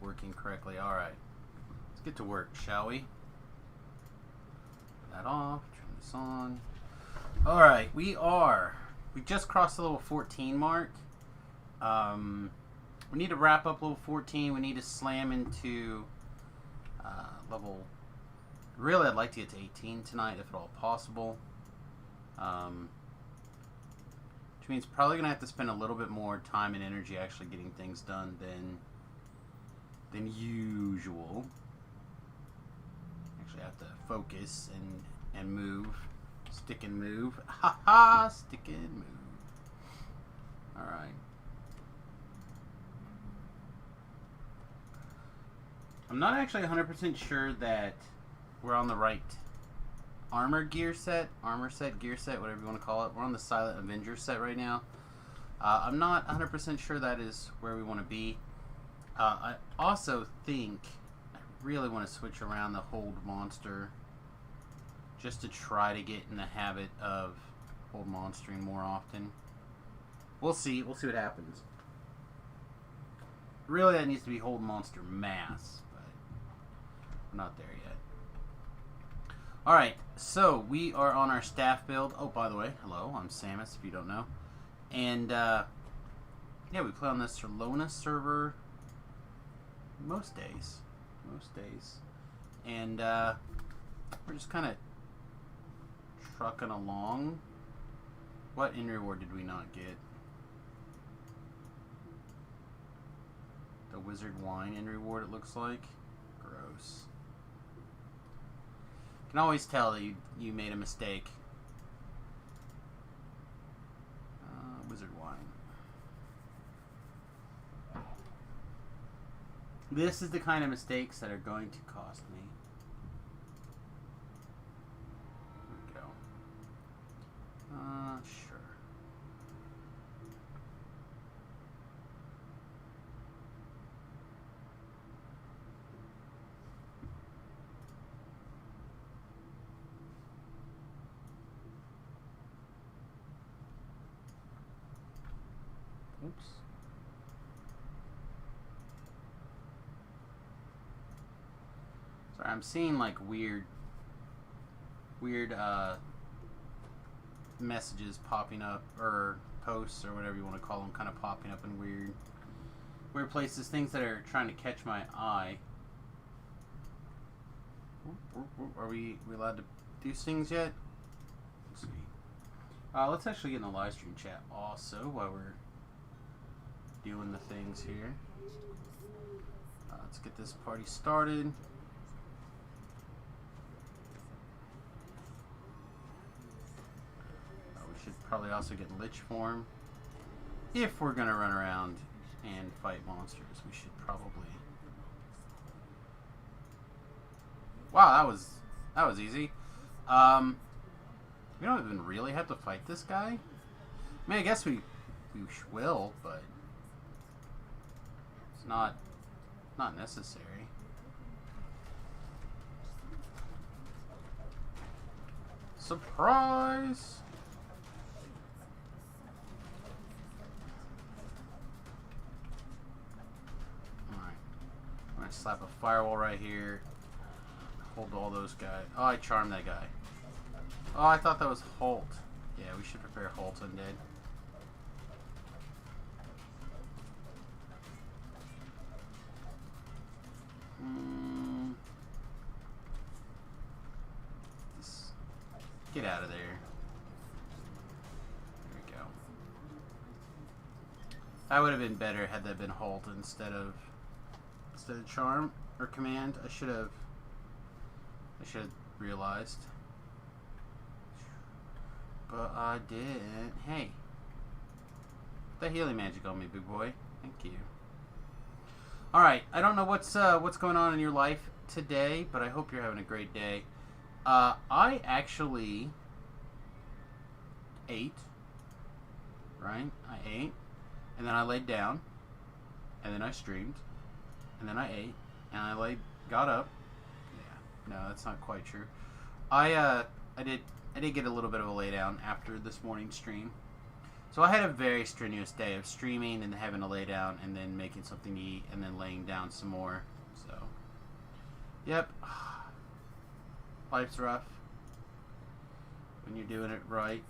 working correctly. Alright. Let's get to work, shall we? Turn that off. Turn this on. Alright, we just crossed the level 14 mark. We need to wrap up level 14. We need to slam into level... Really, I'd like to get to 18 tonight, if at all possible. Which means probably going to have to spend a little bit more time and energy actually getting things done than usual. Actually, I have to focus and move. Stick and move. Ha ha! Stick and move. Alright. I'm not actually 100% sure that we're on the right armor set, gear set, whatever you want to call it. We're on the Silent Avenger set right now. I'm not 100% sure that is where we want to be. I also think I really want to switch around the hold monster just to try to get in the habit of hold monstering more often. We'll see. We'll see what happens. Really, that needs to be hold monster mass, but we're not there yet. Alright, so we are on our staff build. Oh, by the way, hello, I'm Samus, if you don't know. And, yeah, we play on the Serlona server most days. And, we're just kind of trucking along. What end reward did we not get? The Wizard Wine end reward, it looks like. Gross. You can always tell that you made a mistake. Wizard Wine. This is the kind of mistakes that are going to cost me. Here we go. Sure. Oops. Sorry, I'm seeing like weird messages popping up, or posts, or whatever you want to call them, kind of popping up in weird places, things that are trying to catch my eye. Are we allowed to do things yet? Let's see. Let's actually get in the live stream chat also while we're doing the things here. Let's get this party started. We should probably also get Lich form. If we're gonna run around and fight monsters, we should probably... Wow, that was easy. We don't even really have to fight this guy. I mean, I guess we will, but it's not necessary. Surprise! Alright. I'm gonna slap a firewall right here. Hold all those guys. Oh, I charmed that guy. Oh, I thought that was Holt. Yeah, we should prepare Holt Undead. Get out of there. There we go. That would have been better had that been Holt instead of Charm or Command. I should have realized. But I didn't. Hey. The healing magic on me, big boy. Thank you. Alright, I don't know what's going on in your life today, but I hope you're having a great day. I actually ate. Right? I ate. And then I laid down. And then I streamed. And then I ate. And I got up. Yeah. No, that's not quite true. I did get a little bit of a lay down after this morning's stream. So I had a very strenuous day of streaming and having to lay down and then making something to eat and then laying down some more. So, yep. Life's rough when you're doing it right.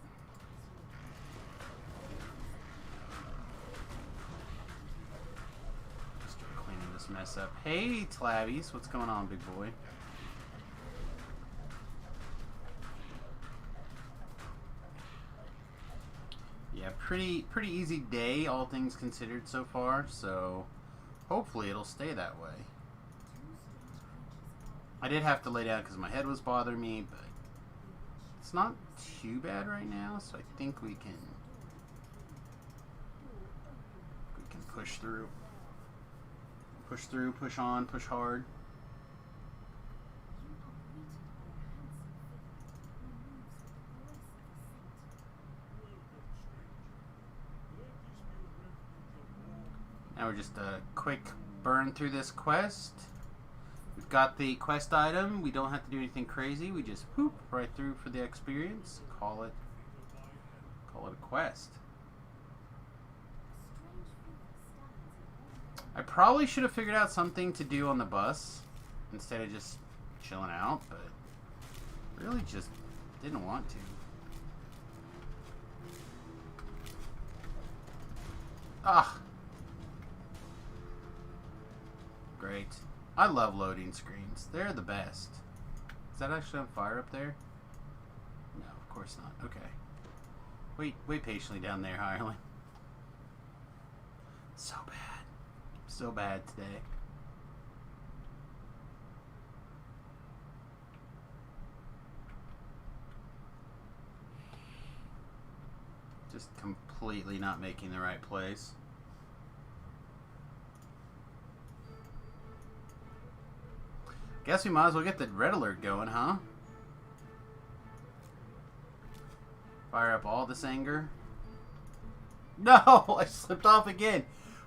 Start cleaning this mess up. Hey, Tlavies, what's going on, big boy? Yeah, pretty easy day, all things considered so far, so hopefully it'll stay that way. I did have to lay down because my head was bothering me, but it's not too bad right now, so I think we can push through. Push through, push on, push hard. Now we're just a quick burn through this quest. We've got the quest item. We don't have to do anything crazy. We just poop right through for the experience. Call it a quest. I probably should have figured out something to do on the bus instead of just chilling out, but really just didn't want to. Ah. Great. I love loading screens. They're the best. Is that actually on fire up there? No, of course not. Okay. Wait patiently down there, Hireling. So bad. So bad today. Just completely not making the right place. Guess we might as well get the red alert going, huh? Fire up all this anger. No, I slipped off again.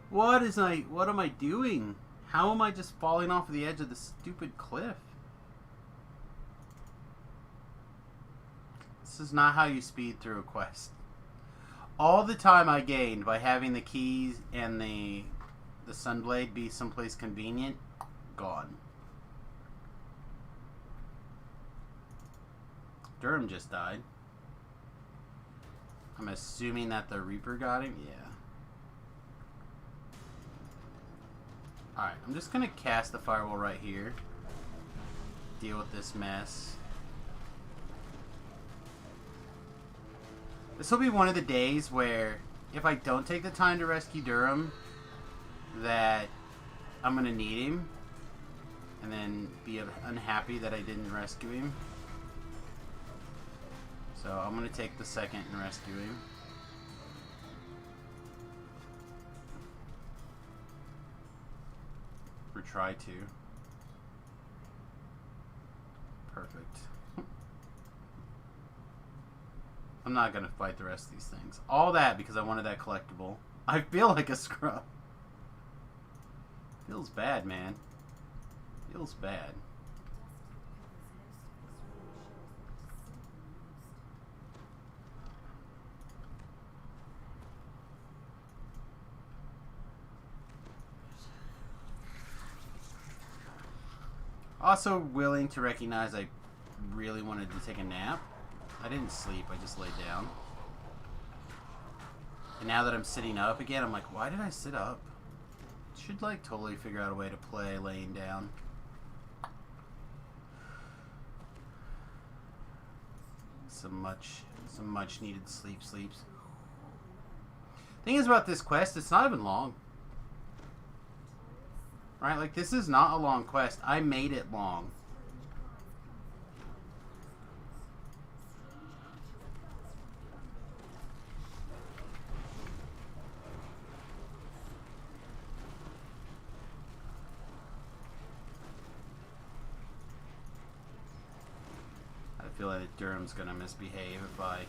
What am I doing? How am I just falling off the edge of this stupid cliff? This is not how you speed through a quest. All the time I gained by having the keys and the Sunblade be someplace convenient, gone. Durham just died. I'm assuming that the Reaper got him? Yeah. Alright, I'm just gonna cast the Firewall right here. Deal with this mess. This will be one of the days where, if I don't take the time to rescue Durham, that I'm gonna need him. And then be unhappy that I didn't rescue him. So I'm going to take the second and rescue him. Or try to. Perfect. I'm not going to fight the rest of these things. All that because I wanted that collectible. I feel like a scrub. Feels bad, man. Feels bad. Also willing to recognize I really wanted to take a nap. I didn't sleep, I just laid down. And now that I'm sitting up again, I'm like, why did I sit up? Should like totally figure out a way to play laying down. Some much needed sleeps. Thing is about this quest, it's not even long. Right, like this is not a long quest. I made it long. I feel like Durham's gonna misbehave if I...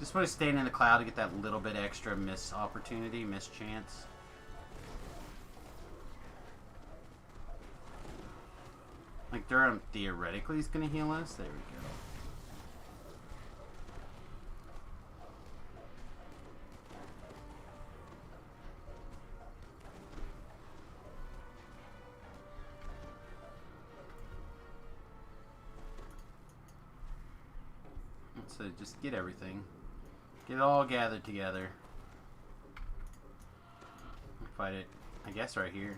Just want to stand in the cloud to get that little bit extra miss chance. Like, Durham theoretically is going to heal us. There we go. So just get everything. Get it all gathered together. Fight it, I guess, right here.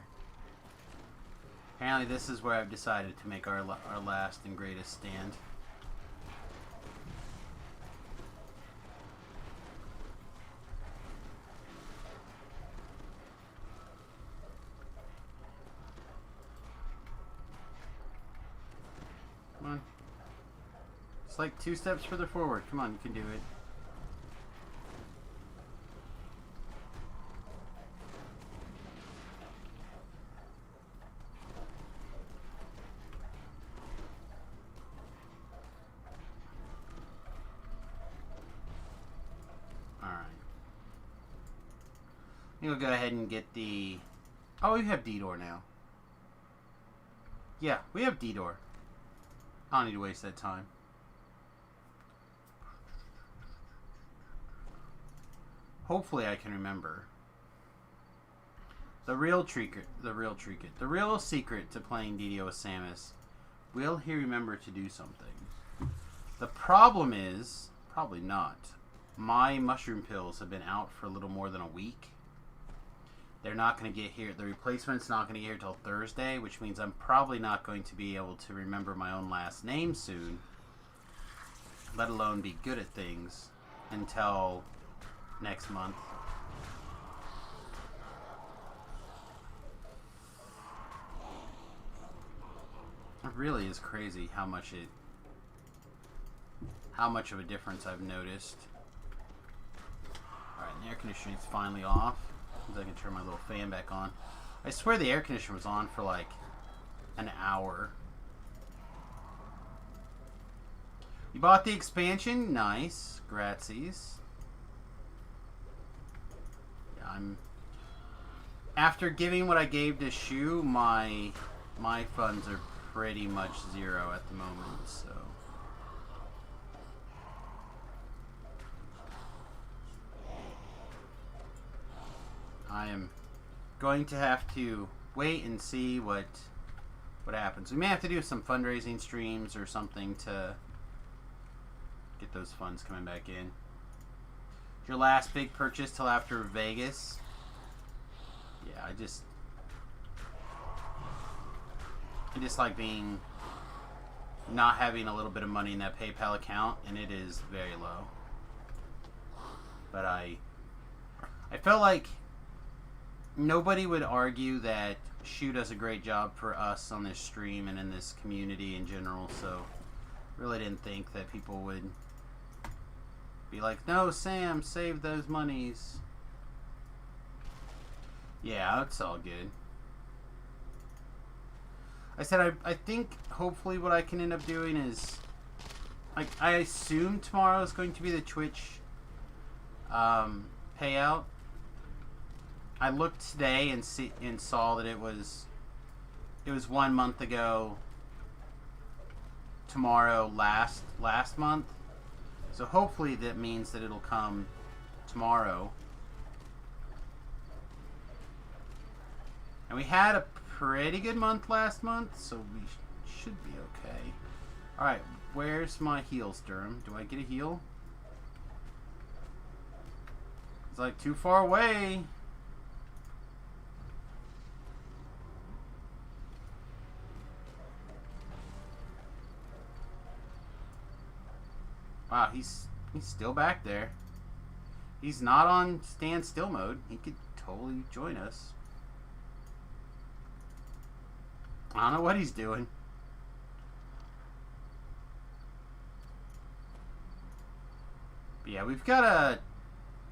Apparently this is where I've decided to make our last and greatest stand. Come on. It's like 2 steps further forward. Come on, you can do it. We'll go ahead and get the... Oh, we have D-Door now. Yeah, we have D-Door. I don't need to waste that time. Hopefully I can remember. The real secret to playing DDO with Samus. Will he remember to do something? The problem is, probably not. My mushroom pills have been out for a little more than a week. They're not going to get here. The replacement's not going to get here till Thursday, which means I'm probably not going to be able to remember my own last name soon, let alone be good at things until next month. It really is crazy how much of a difference I've noticed. Alright, the air conditioning's finally off. I can turn my little fan back on. I swear the air conditioner was on for like an hour. You bought the expansion? Nice. Gratsies. Yeah, after giving what I gave to Shu, my funds are pretty much zero at the moment, so. I am going to have to wait and see what happens. We may have to do some fundraising streams or something to get those funds coming back in. Your last big purchase till after Vegas? Yeah, I just like not having a little bit of money in that PayPal account, and it is very low. But I felt like nobody would argue that Shu does a great job for us on this stream and in this community in general, so really didn't think that people would be like, no, Sam, save those monies. Yeah, it's all good. I said I think hopefully what I can end up doing is, like, I assume tomorrow is going to be the Twitch payout. I looked today and saw that it was 1 month ago tomorrow last month. So hopefully that means that it'll come tomorrow. And we had a pretty good month last month, so we should be okay. Alright, where's my heals, Durham? Do I get a heal? It's like too far away. Wow, he's still back there. He's not on standstill mode. He could totally join us. I don't know what he's doing. But yeah, we've got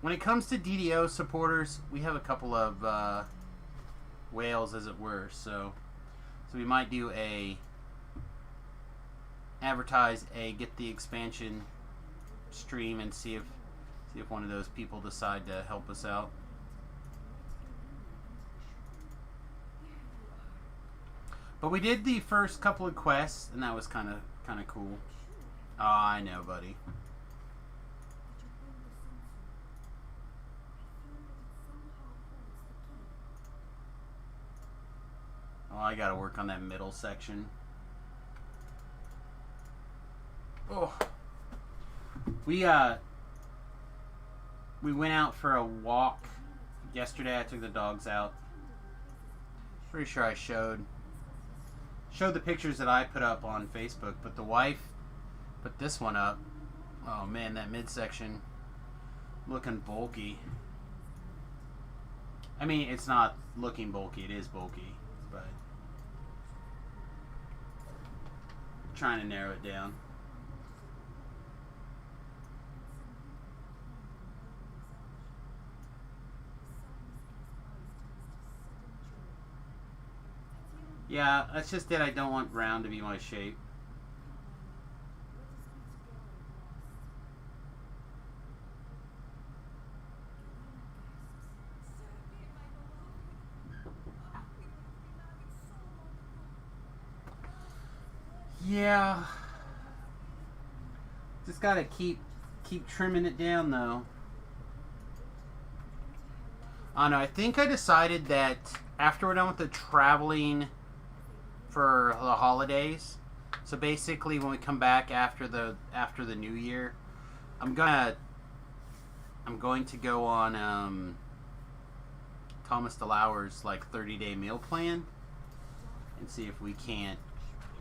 when it comes to DDO supporters, we have a couple of whales, as it were. So we might do advertise a get the expansion stream and see if one of those people decide to help us out. But we did the first couple of quests, and that was kind of cool. Oh, I know, buddy. Oh, I gotta work on that middle section. Oh. We went out for a walk yesterday. I took the dogs out. Pretty sure I showed the pictures that I put up on Facebook, but the wife put this one up. Oh man, that midsection looking bulky. I mean, it's not looking bulky, it is bulky, but I'm trying to narrow it down. Yeah, that's just it. I don't want round to be my shape. Yeah. Just gotta keep trimming it down though. I don't know. I think I decided that after we're done with the traveling for the holidays, so basically when we come back after the new year, I'm going to go on Thomas DeLauer's like 30-day meal plan and see if we can't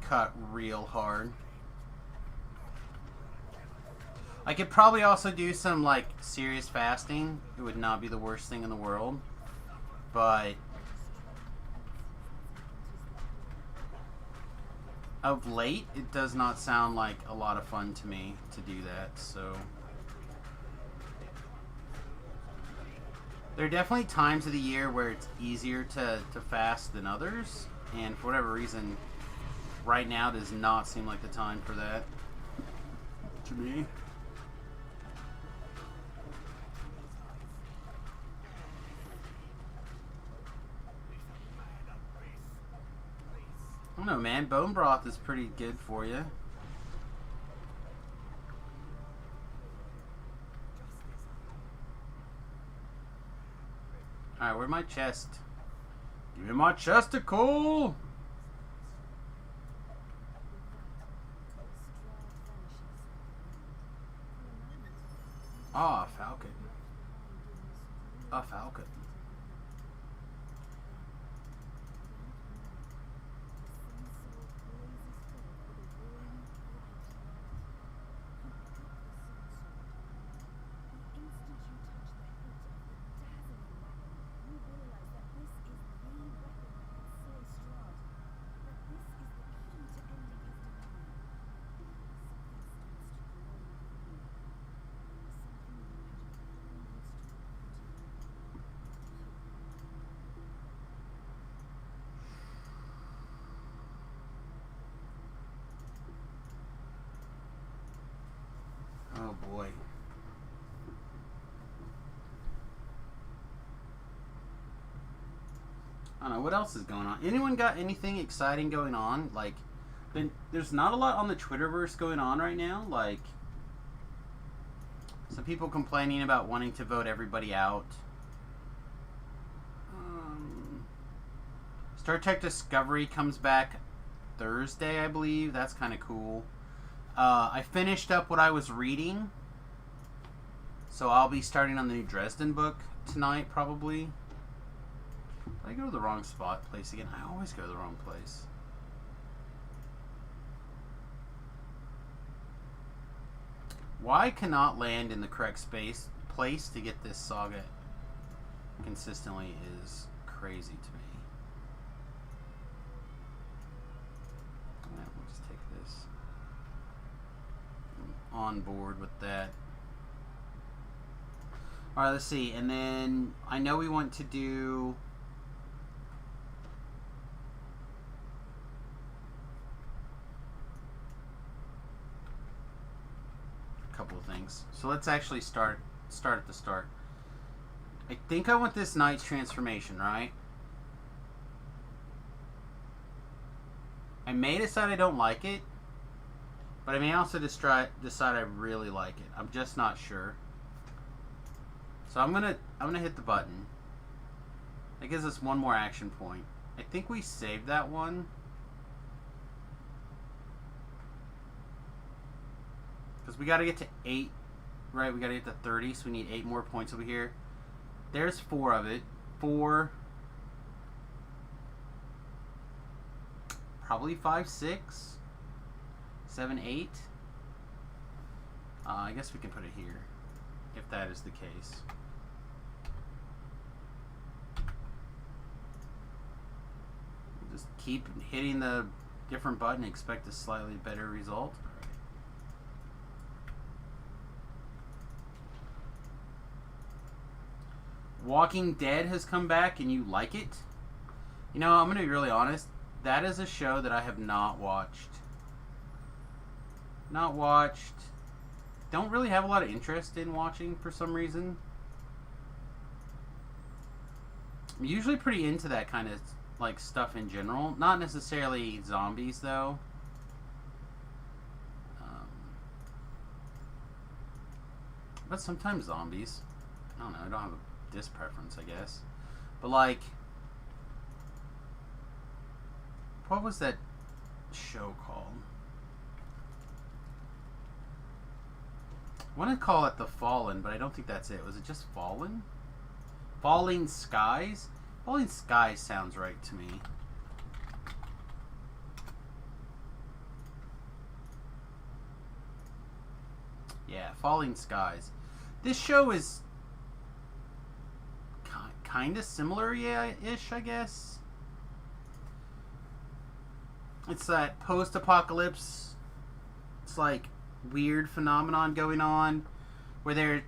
cut real hard. I could probably also do some like serious fasting. It would not be the worst thing in the world, but of late it does not sound like a lot of fun to me to do that. So there are definitely times of the year where it's easier to fast than others, and for whatever reason right now does not seem like the time for that to me. I don't know, man. Bone broth is pretty good for you. Alright, where's my chest? Give me my chesticle! Ah, oh, falcon. A falcon. Oh boy. I don't know, what else is going on? Anyone got anything exciting going on? Like, there's not a lot on the Twitterverse going on right now. Like, some people complaining about wanting to vote everybody out. Star Trek Discovery comes back Thursday, I believe. That's kind of cool. I finished up what I was reading, so I'll be starting on the new Dresden book tonight, probably. Did I go to the wrong place again? I always go to the wrong place. Why cannot land in the correct place to get this saga consistently is crazy to me. Alright, we'll just take this. I'm on board with that. Alright, let's see. And then I know we want to do couple of things. So let's actually start at the start. I think I want this Knight's transformation, right? I may decide I don't like it, but I may also decide I really like it. I'm just not sure. So I'm gonna hit the button. That gives us one more action point. I think we saved that one. Because we got to get to 8, right? We got to get to 30, so we need 8 more points over here. There's 4 of it. 4. Probably 5, 6. 7, 8. I guess we can put it here, if that is the case. Just keep hitting the different button, expect a slightly better result. Walking Dead has come back and you like it? You know, I'm going to be really honest. That is a show that I have not watched. Don't really have a lot of interest in watching for some reason. I'm usually pretty into that kind of like stuff in general. Not necessarily zombies though. But sometimes zombies. I don't know. I don't have this preference, I guess. But like, what was that show called? I want to call it The Fallen, but I don't think that's it. Was it just Fallen? Falling Skies? Falling Skies sounds right to me. Yeah, Falling Skies. This show is kind of similar, yeah-ish, I guess. It's that post-apocalypse. It's like weird phenomenon going on where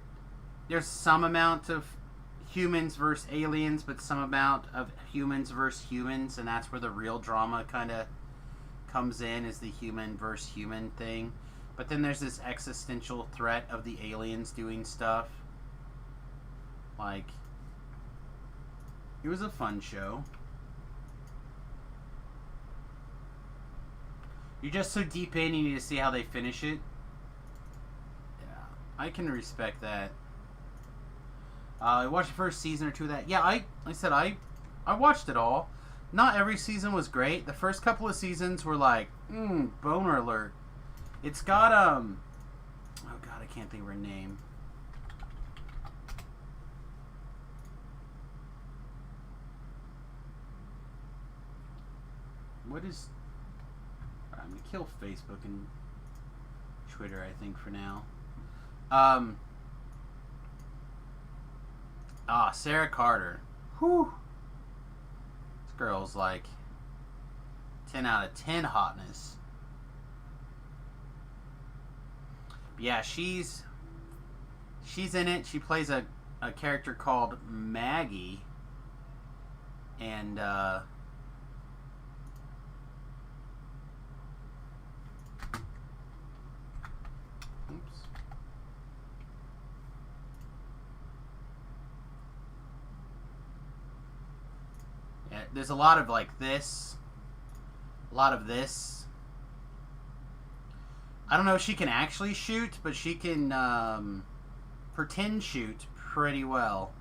there's some amount of humans versus aliens, but some amount of humans versus humans, and that's where the real drama kind of comes in, is the human versus human thing. But then there's this existential threat of the aliens doing stuff. Like, it was a fun show. You're just so deep in, you need to see how they finish it. Yeah, I can respect that. I watched the first season or two of that. Yeah, I watched it all. Not every season was great. The first couple of seasons were like, boner alert. It's got, oh god, I can't think of her name. What is... I'm going to kill Facebook and Twitter, I think, for now. Sarah Carter. Whew. This girl's like 10 out of 10 hotness. But yeah, she's in it. She plays a character called Maggie. And, there's a lot of like this. A lot of this. I don't know if she can actually shoot, but she can pretend shoot pretty well.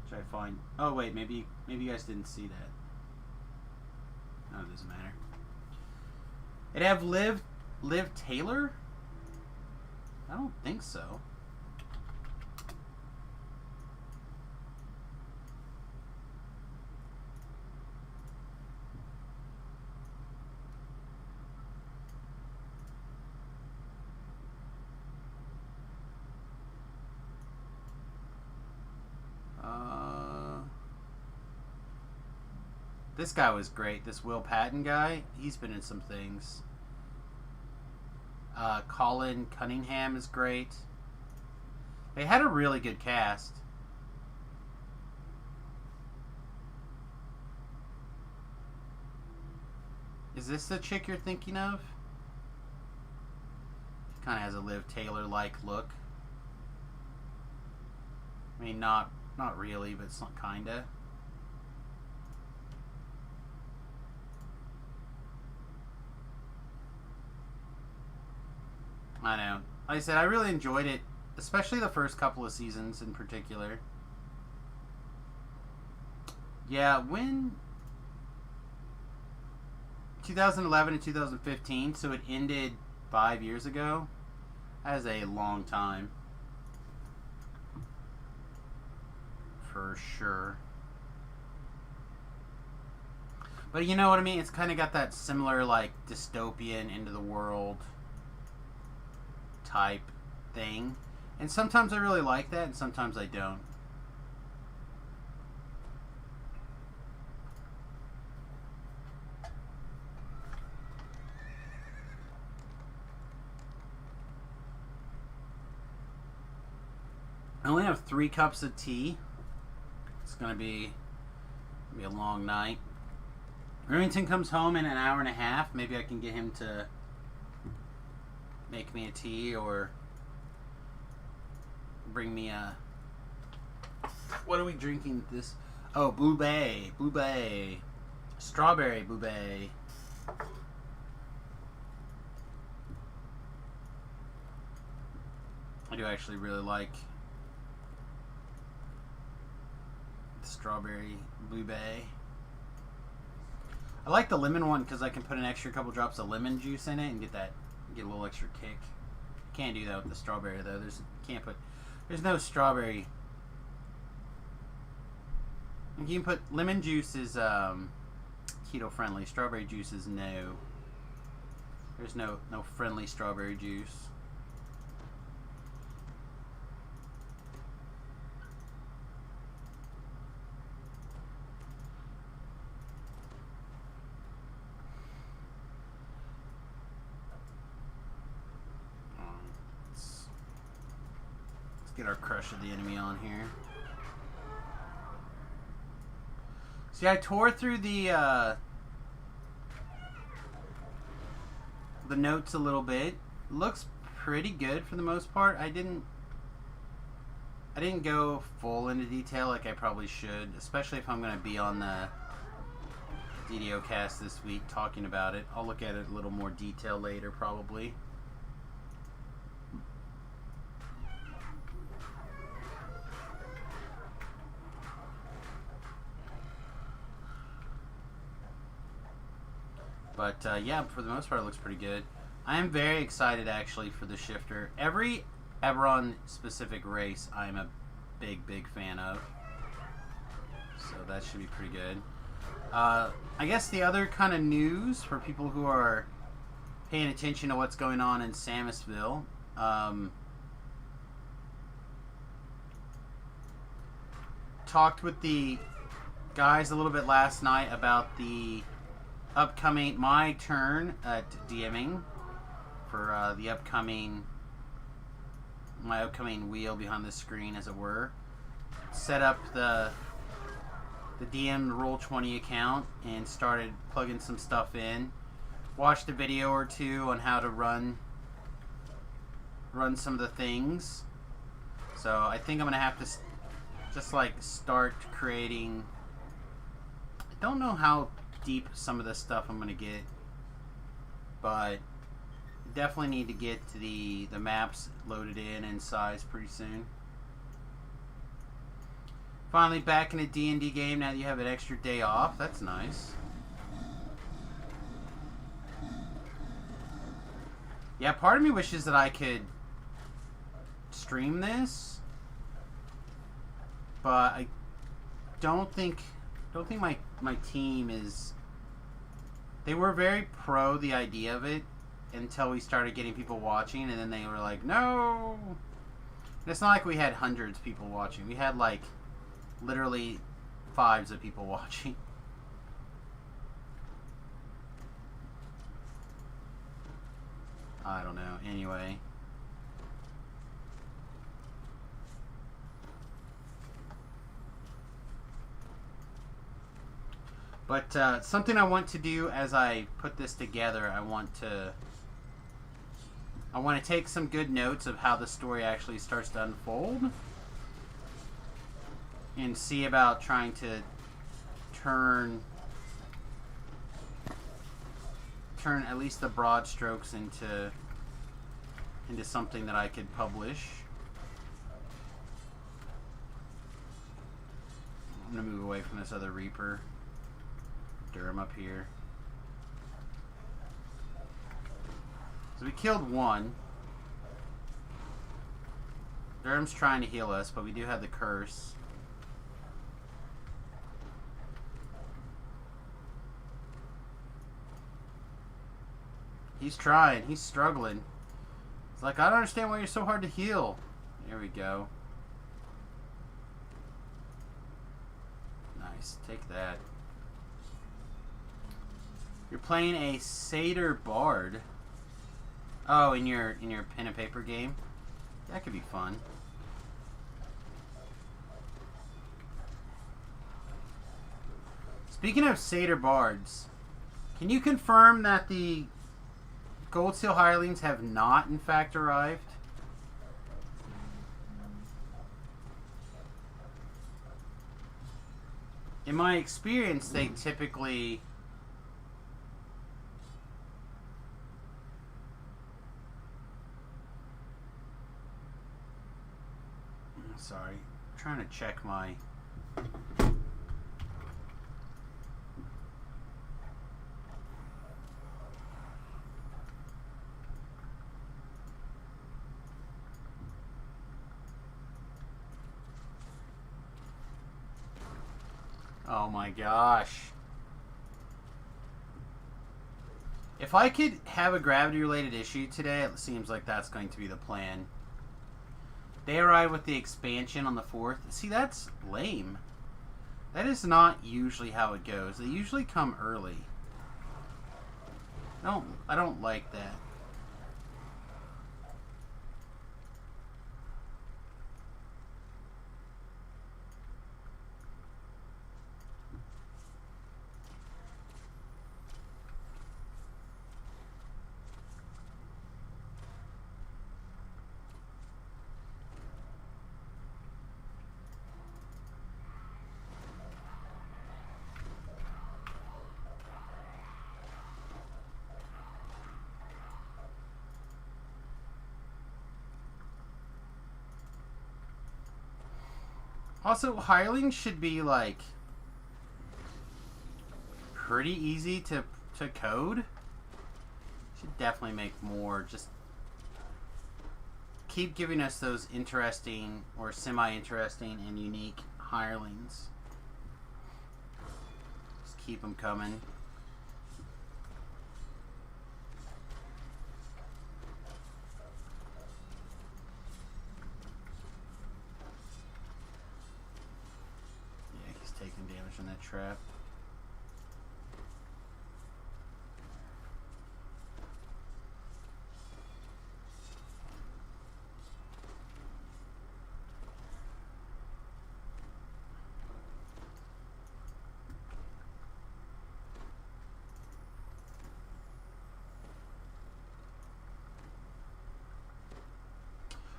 Try to find... Oh wait, maybe you guys didn't see that. No, it doesn't matter. It have Liv Taylor? I don't think so. This guy was great. This Will Patton guy, he's been in some things. Colin Cunningham is great. They had a really good cast. Is this the chick you're thinking of? She kind of has a Liv Taylor-like look. I mean, not really, but it's not kinda. like I said, I really enjoyed it, especially the first couple of seasons in particular. Yeah, when 2011 and 2015, so it ended 5 years ago. That is a long time. For sure. But you know what I mean? It's kind of got that similar, like, dystopian, end of the world type thing. And sometimes I really like that, and sometimes I don't. I only have 3 cups of tea. It's gonna be a long night. Remington comes home in an hour and a half. Maybe I can get him to make me a tea or bring me a... What are we drinking this? Oh, Boubet. Boubet. Strawberry Boubet. I do actually really like the strawberry Boubet. I like the lemon one because I can put an extra couple drops of lemon juice in it and get a little extra kick. Can't do that with the strawberry though. There's no strawberry. You can put lemon juice is keto friendly. Strawberry juice is no. There's no friendly strawberry juice. Get our Crush of the Enemy on here. See, I tore through the notes a little bit. Looks pretty good for the most part. I didn't go full into detail like I probably should, especially if I'm going to be on the DDO cast this week talking about it. I'll look at it a little more detail later probably. But yeah, for the most part, it looks pretty good. I am very excited actually for the shifter. Every Eberron specific race, I'm a big fan of. So that should be pretty good. I guess the other kind of news for people who are paying attention to what's going on in Samusville. Talked with the guys a little bit last night about the upcoming, my turn at DMing for the upcoming, my upcoming wheel behind the screen, as it were. Set up the DM Roll20 account and started plugging some stuff in. Watched a video or two on how to run some of the things. So I think I'm gonna have to just like start creating. I don't know how deep some of this stuff I'm gonna get, but definitely need to get to the maps loaded in and sized pretty soon. Finally back in a D&D game now that you have an extra day off. That's nice. Yeah, part of me wishes that I could stream this, but I don't think my team is. They were very pro the idea of it until we started getting people watching, and then they were like, no. And it's not like we had hundreds of people watching. We had like literally fives of people watching. I don't know. Anyway. But something I want to do as I put this together, I want to take some good notes of how the story actually starts to unfold and see about trying to turn at least the broad strokes into into something that I could publish. I'm going to move away from this other Reaper. Durham up here. So we killed one. Durham's trying to heal us, but we do have the curse. He's trying. He's struggling. It's like, I don't understand why you're so hard to heal. There we go. Nice. Take that. You're playing a Satyr Bard. Oh, in your pen and paper game? That could be fun. Speaking of Satyr Bards, can you confirm that the Gold Seal Hirelings have not, in fact, arrived? In my experience, they typically... Sorry, I'm trying to check my... Oh my gosh. If I could have a gravity-related issue today, it seems like that's going to be the plan. They arrive with the expansion on the 4th. See, that's lame. That is not usually how it goes. They usually come early. I don't like that. Also, hirelings should be, like, pretty easy to code. Should definitely make more. Just keep giving us those interesting or semi-interesting and unique hirelings. Just keep them coming. Taking damage on that trap.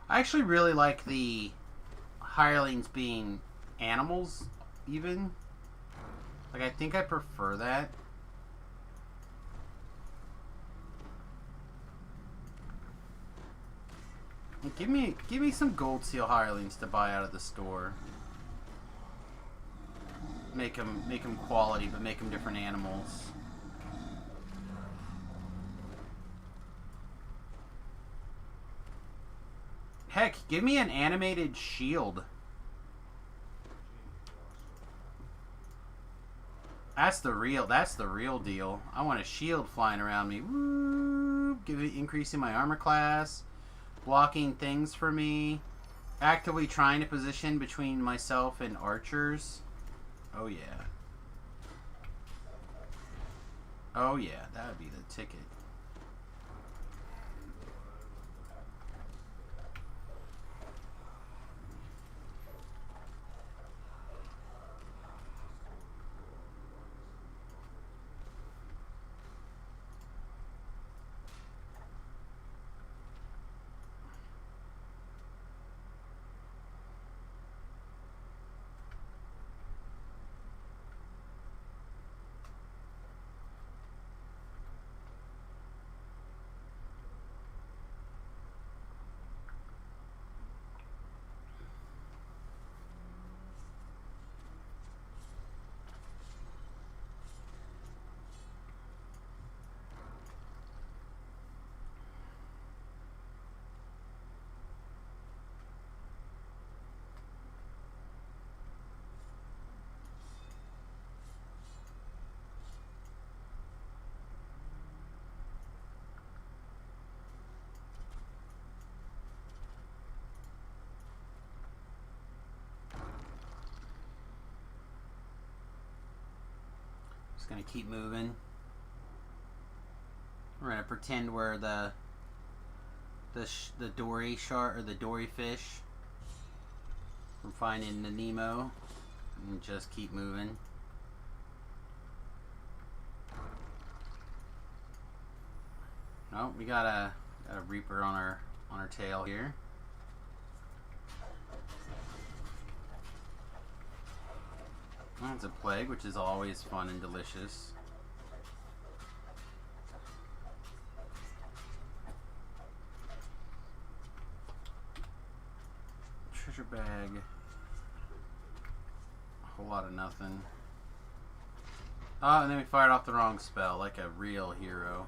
I actually really like the hirelings being animals. Even, like, I think I prefer that. Give me some Gold Seal hirelings to buy out of the store. Make them quality, but make them different animals. Heck, give me an animated shield. That's the real deal. I want a shield flying around me. Woo! Increasing my armor class, blocking things for me, actively trying to position between myself and archers. Oh yeah. Oh yeah, that would be the ticket. Just gonna keep moving. We're gonna pretend we're the dory shark or the dory fish from Finding the Nemo, and just keep moving. Oh, we got a reaper on our tail here. That's a plague, which is always fun and delicious. Treasure bag. A whole lot of nothing. Oh, and then we fired off the wrong spell, like a real hero.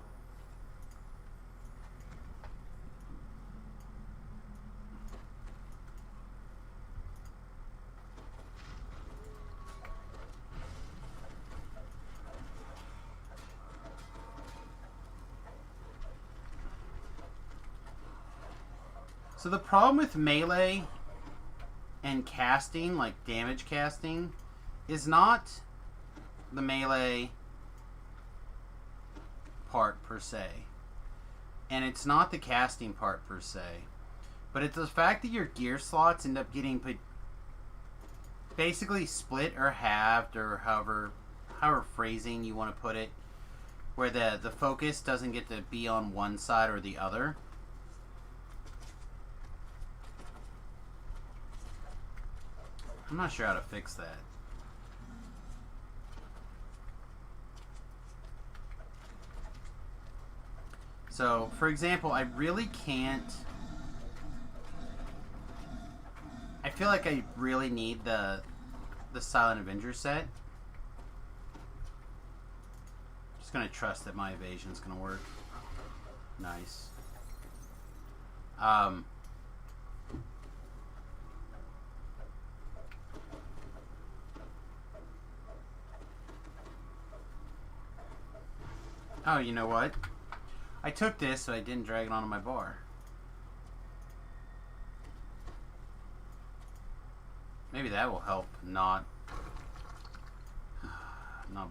So the problem with melee and casting, like damage casting, is not the melee part per se. And it's not the casting part per se. But it's the fact that your gear slots end up getting basically split or halved, or however phrasing you want to put it, where the focus doesn't get to be on one side or the other. I'm not sure how to fix that. So, for example, I really can't... I feel like I really need the Silent Avenger set. Just gonna trust that my evasion's gonna work. Nice. Oh, you know what? I took this so I didn't drag it onto my bar. Maybe that will help not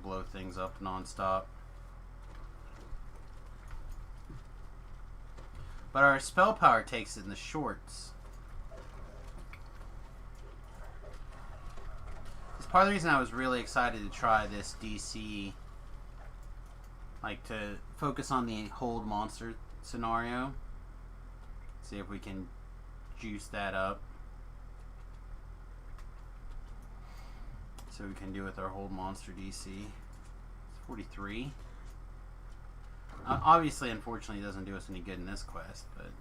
blow things up non-stop. But our spell power takes it in the shorts. It's part of the reason I was really excited to try this DC, like to focus on the hold monster scenario. See if we can juice that up. So we can do with our hold monster DC. It's 43. Obviously, unfortunately, it doesn't do us any good in this quest, but...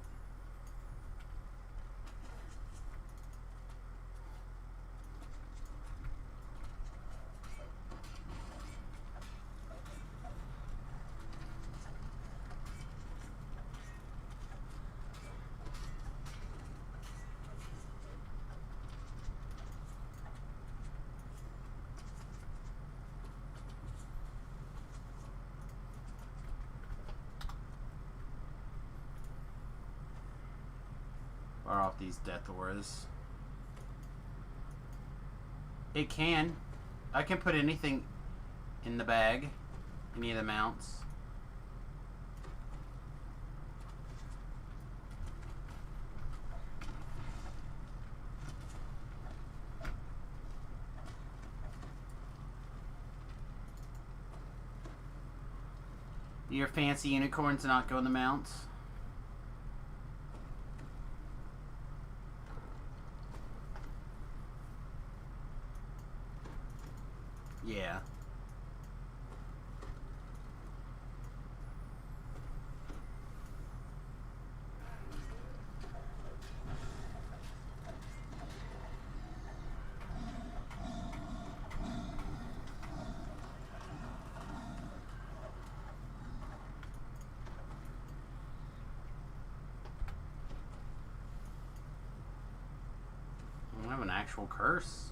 fire off these death auras. It can. I can put anything in the bag. Any of the mounts. Your fancy unicorns not go in the mounts? Yeah. I have an actual curse.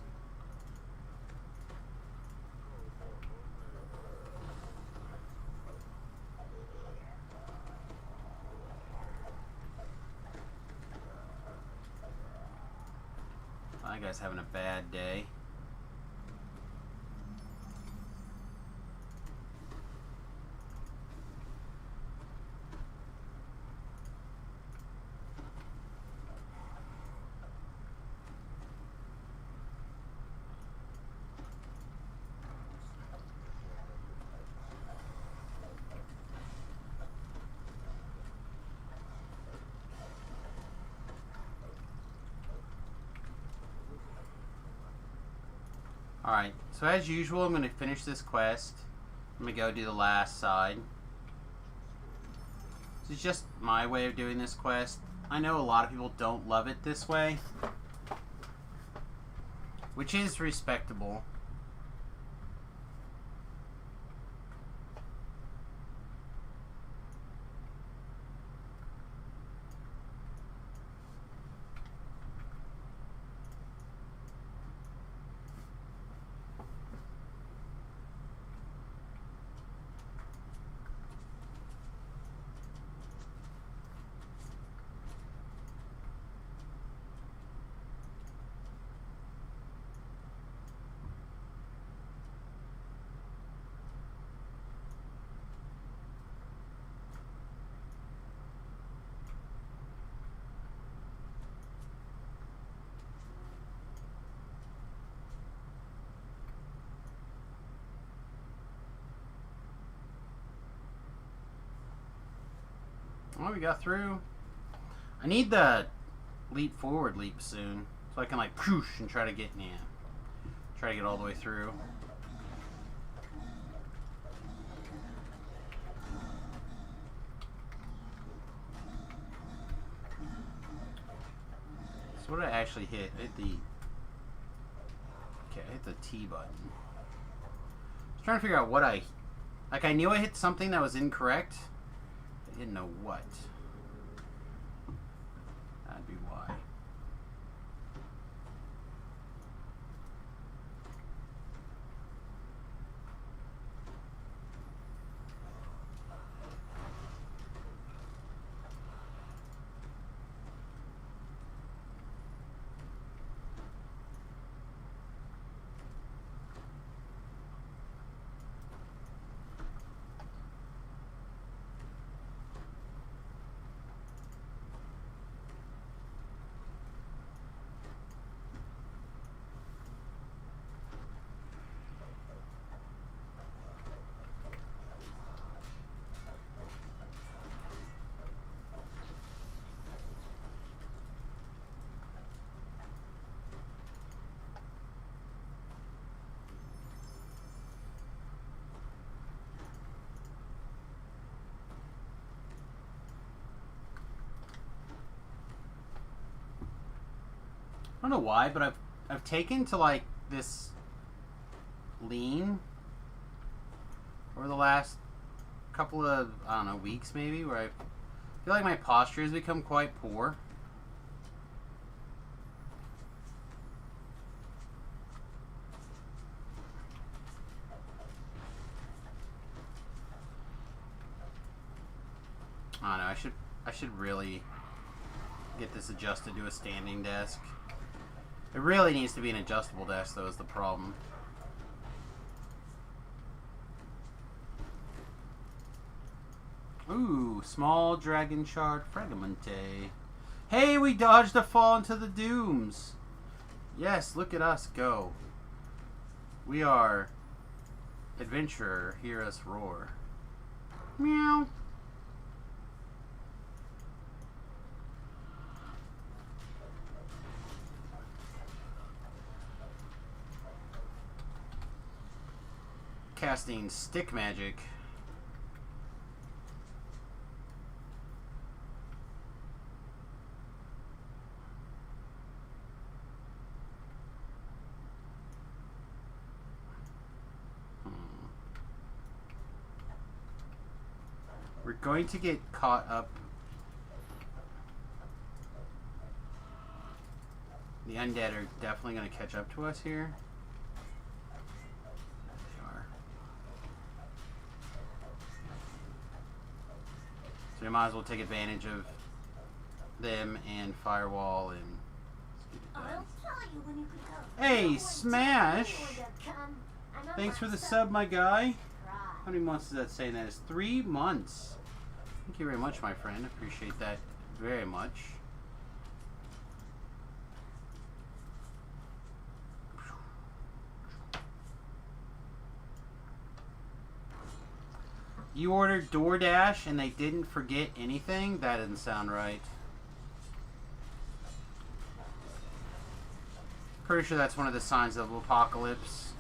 That guy's having a bad day. Alright, so as usual, I'm going to finish this quest. I'm going to go do the last side. This is just my way of doing this quest. I know a lot of people don't love it this way, which is respectable. Well, we got through. I need the leap forward leap soon, so I can like whoosh and try to get try to get all the way through. So what did I actually hit? I hit the I hit the T button. I was trying to figure out what I knew I hit something that was incorrect. I didn't know what. That'd be why. I don't know why, but I've taken to like this lean over the last couple of, I don't know, weeks maybe, where I feel like my posture has become quite poor. I don't know, I should really get this adjusted to a standing desk. It really needs to be an adjustable desk, though, is the problem. Ooh, small dragon shard fragmente. Hey, we dodged a fall into the dooms. Yes, look at us go. We are adventurer, hear us roar. Meow. Casting stick magic. We're going to get caught up. The undead are definitely going to catch up to us here. So we might as well take advantage of them and firewall and I'll tell you when you can come. Hey, Smash! Thanks for the sub, my guy. How many months does that say that is? 3 months. Thank you very much, my friend. Appreciate that very much. You ordered DoorDash and they didn't forget anything? That doesn't sound right. Pretty sure that's one of the signs of apocalypse.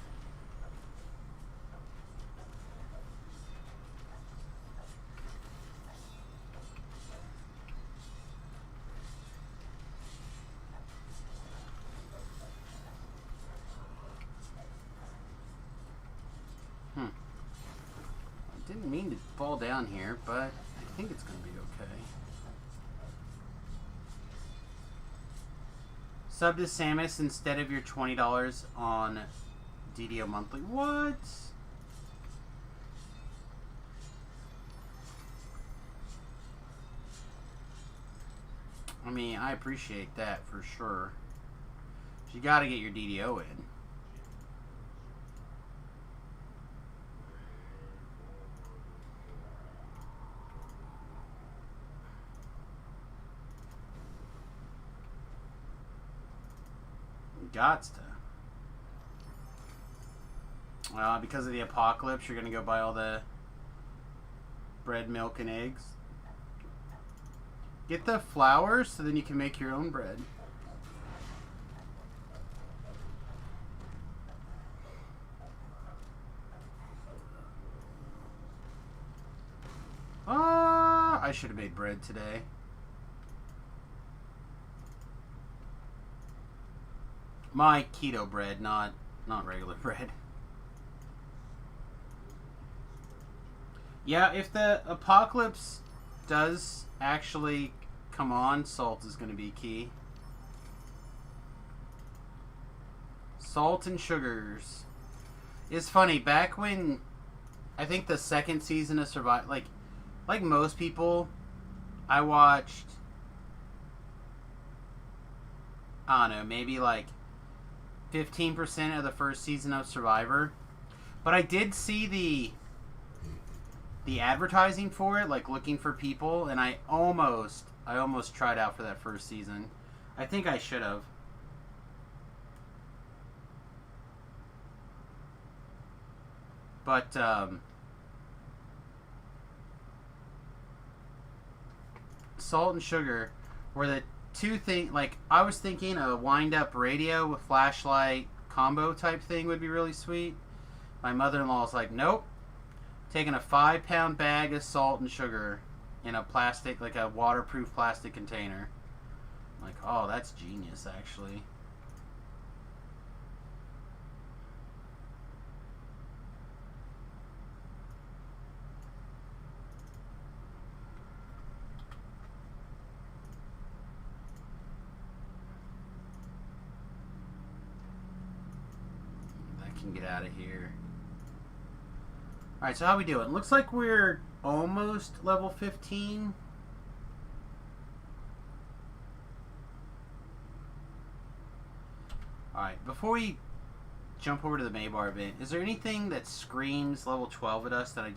Didn't mean to fall down here, but I think it's going to be okay. Sub to Samus instead of your $20 on DDO monthly. What? I mean, I appreciate that for sure. You got to get your DDO in. Gots to. Well, because of the apocalypse, you're going to go buy all the bread, milk, and eggs. Get the flour so then you can make your own bread. I should have made bread today. My keto bread, not regular bread. Yeah, if the apocalypse does actually come on, salt is going to be key. Salt and sugars. It's funny, back when I think the second season of Survivor, like most people, I watched, I don't know, maybe like 15% of the first season of Survivor. But I did see the advertising for it, like looking for people, and I almost tried out for that first season. I think I should have. But salt and sugar were the two things. Like, I was thinking a wind-up radio with flashlight combo type thing would be really sweet. My mother-in-law was like, nope. Taking a 5-pound bag of salt and sugar in a plastic, like a waterproof plastic container. I'm like, oh, that's genius, actually. Get out of here. Alright, so how we doing? Looks like we're almost level 15. Alright, before we jump over to the Maybar event, is there anything that screams level 12 at us that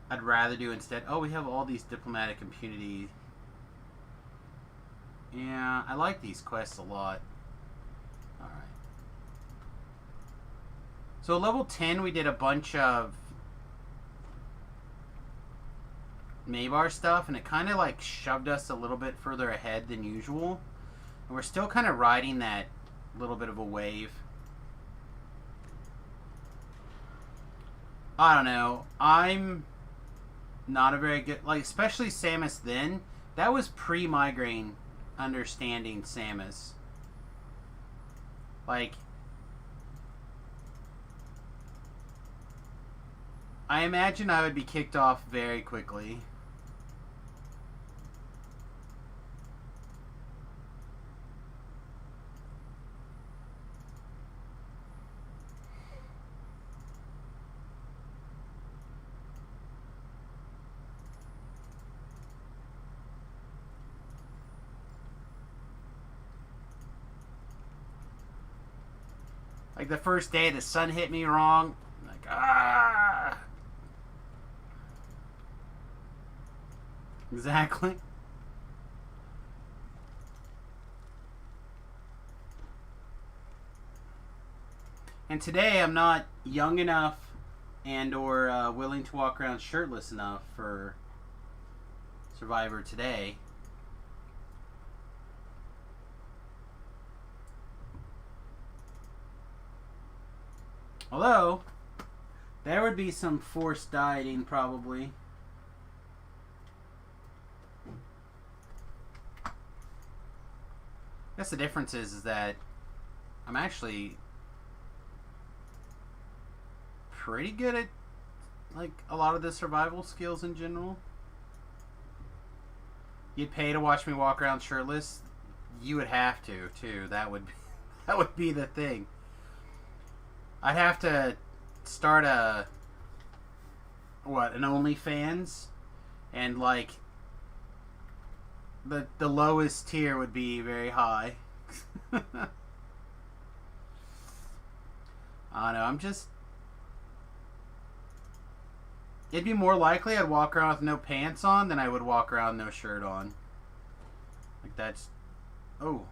I'd rather do instead? Oh, we have all these diplomatic impunity. Yeah, I like these quests a lot. Alright. So level 10, we did a bunch of Maybar stuff, and it kind of like shoved us a little bit further ahead than usual. And we're still kind of riding that little bit of a wave. I don't know. I'm not a very good, like, especially Samus then. That was pre-migraine understanding Samus. Like, I imagine I would be kicked off very quickly. Like the first day, the sun hit me wrong. I'm like, ah! Exactly. And today I'm not young enough and or willing to walk around shirtless enough for Survivor today. Although, there would be some forced dieting probably. I guess the difference is that I'm actually pretty good at like a lot of the survival skills in general. You'd pay to watch me walk around shirtless. You would have to too. That would be the thing. I'd have to start an OnlyFans, and like the lowest tier would be very high. I don't know. It'd be more likely I'd walk around with no pants on than I would walk around no shirt on. Like that's... Oh.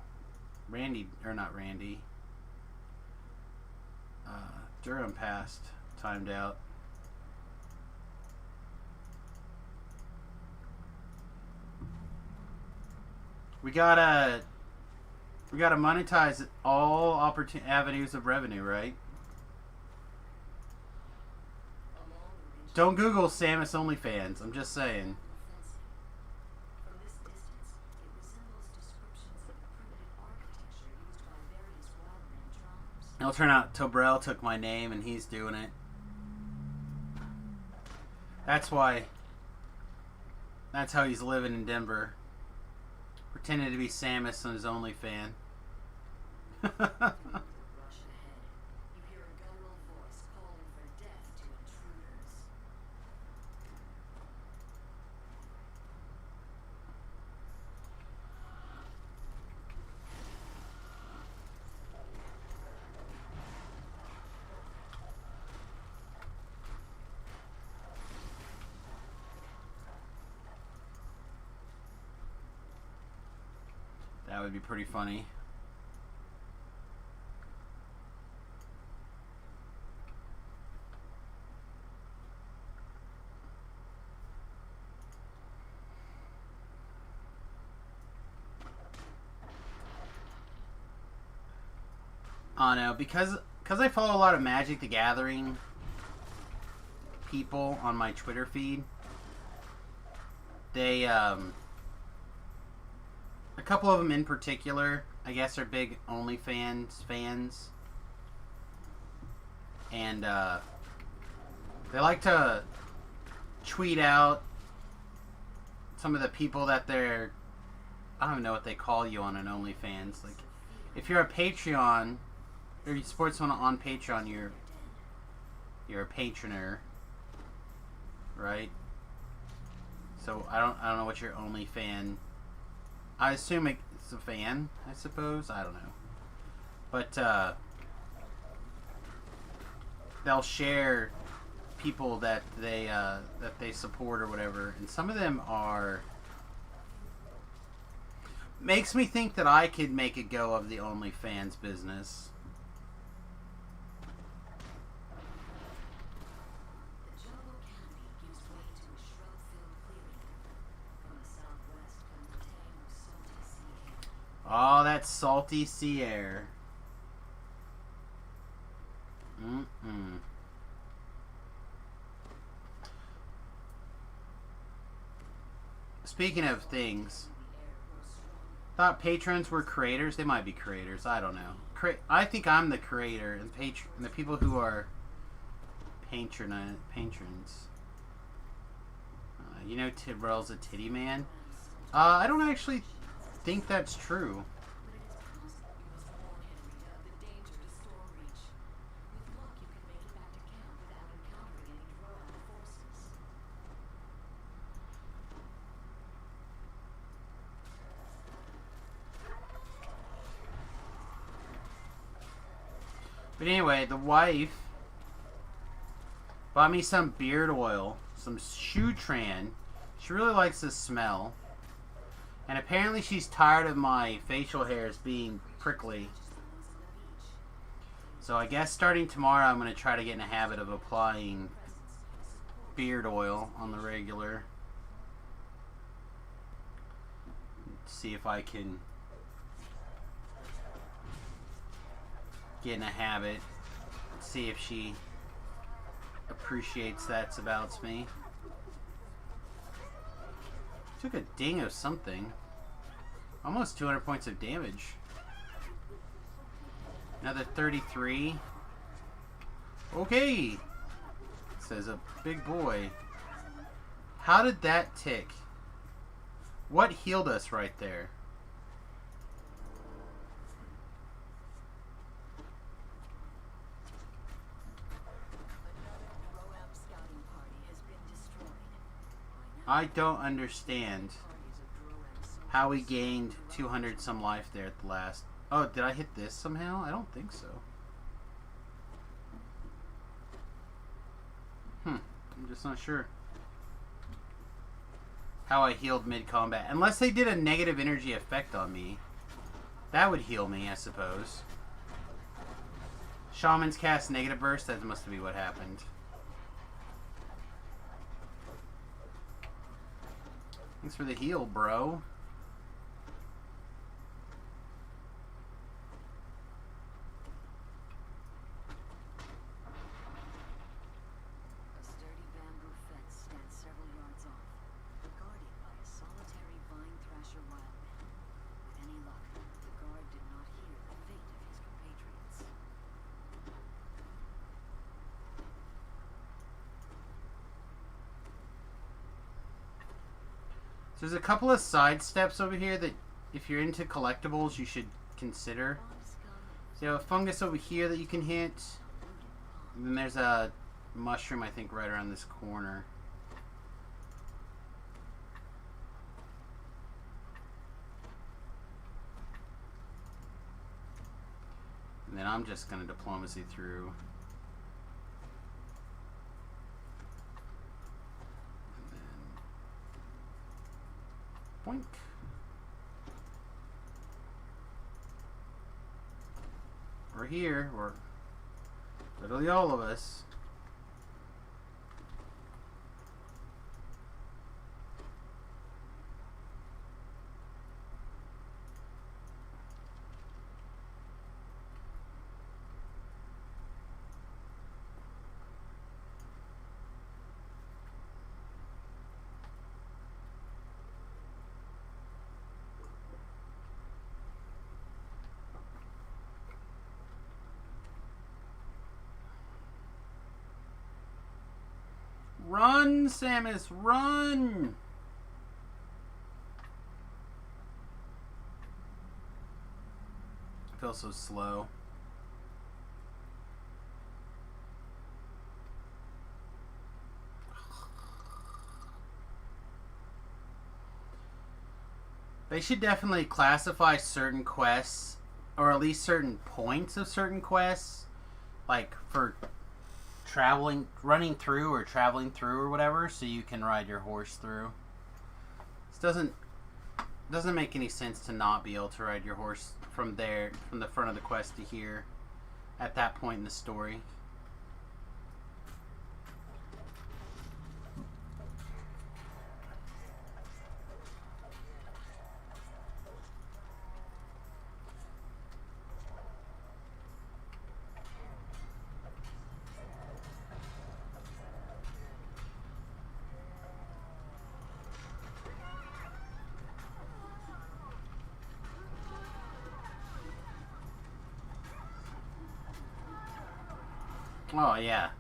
Randy... Or not Randy. Durham passed. Timed out. We gotta monetize all avenues of revenue, right? Don't Google Samus OnlyFans. I'm just saying. It'll turn out Tobrell took my name and he's doing it. That's why. That's how he's living in Denver. Pretending to be Samus on his OnlyFans. That would be pretty funny. Oh no, because I follow a lot of Magic the Gathering people on my Twitter feed. They a couple of them in particular, I guess, are big OnlyFans fans, and they like to tweet out some of the people that they're... I don't even know what they call you on an OnlyFans. Like, if you're a Patreon, or you support someone on Patreon, you're a patroner, right? So I don't know what your OnlyFan... I assume it's a fan, I suppose. I don't know. But they'll share people that they support or whatever, and some of them are... Makes me think that I could make a go of the OnlyFans business. Oh, that salty sea air. Speaking of things, thought patrons were creators. They might be creators. I don't know. I think I'm the creator, and the people who are patrons. You know, Tibrell's a titty man. I don't actually think that's true. But anyway, the wife bought me some beard oil, some Shutran. She really likes the smell. And apparently she's tired of my facial hairs being prickly. So I guess starting tomorrow I'm going to try to get in a habit of applying beard oil on the regular. See if I can get in a habit. See if she appreciates that's about me. Took a ding of something. Almost 200 points of damage. Another 33. Okay. says a big boy. How did that tick? What healed us right there? I don't understand how we gained 200 some life there at the last. Oh, did I hit this somehow? I don't think so. I'm just not sure how I healed mid-combat. Unless they did a negative energy effect on me. That would heal me, I suppose. Shaman's cast negative burst. That must be what happened. Thanks for the heal, bro. A sturdy bamboo fence stands several yards off, guarded by a solitary vine thrasher wildman. With any luck, the guard did not hear the fate of his compatriots. So there's a couple of side steps over here that, if you're into collectibles, you should consider. So you have a fungus over here that you can hit. And then there's a mushroom, I think, right around this corner. And then I'm just going to diplomacy through. Boink. We're here. We're literally all of us. Run, Samus, run! I feel so slow. They should definitely classify certain quests, or at least certain points of certain quests, like for running through or traveling through or whatever, so you can ride your horse through. This doesn't make any sense to not be able to ride your horse from there, from the front of the quest to here, at that point in the story. Oh, yeah.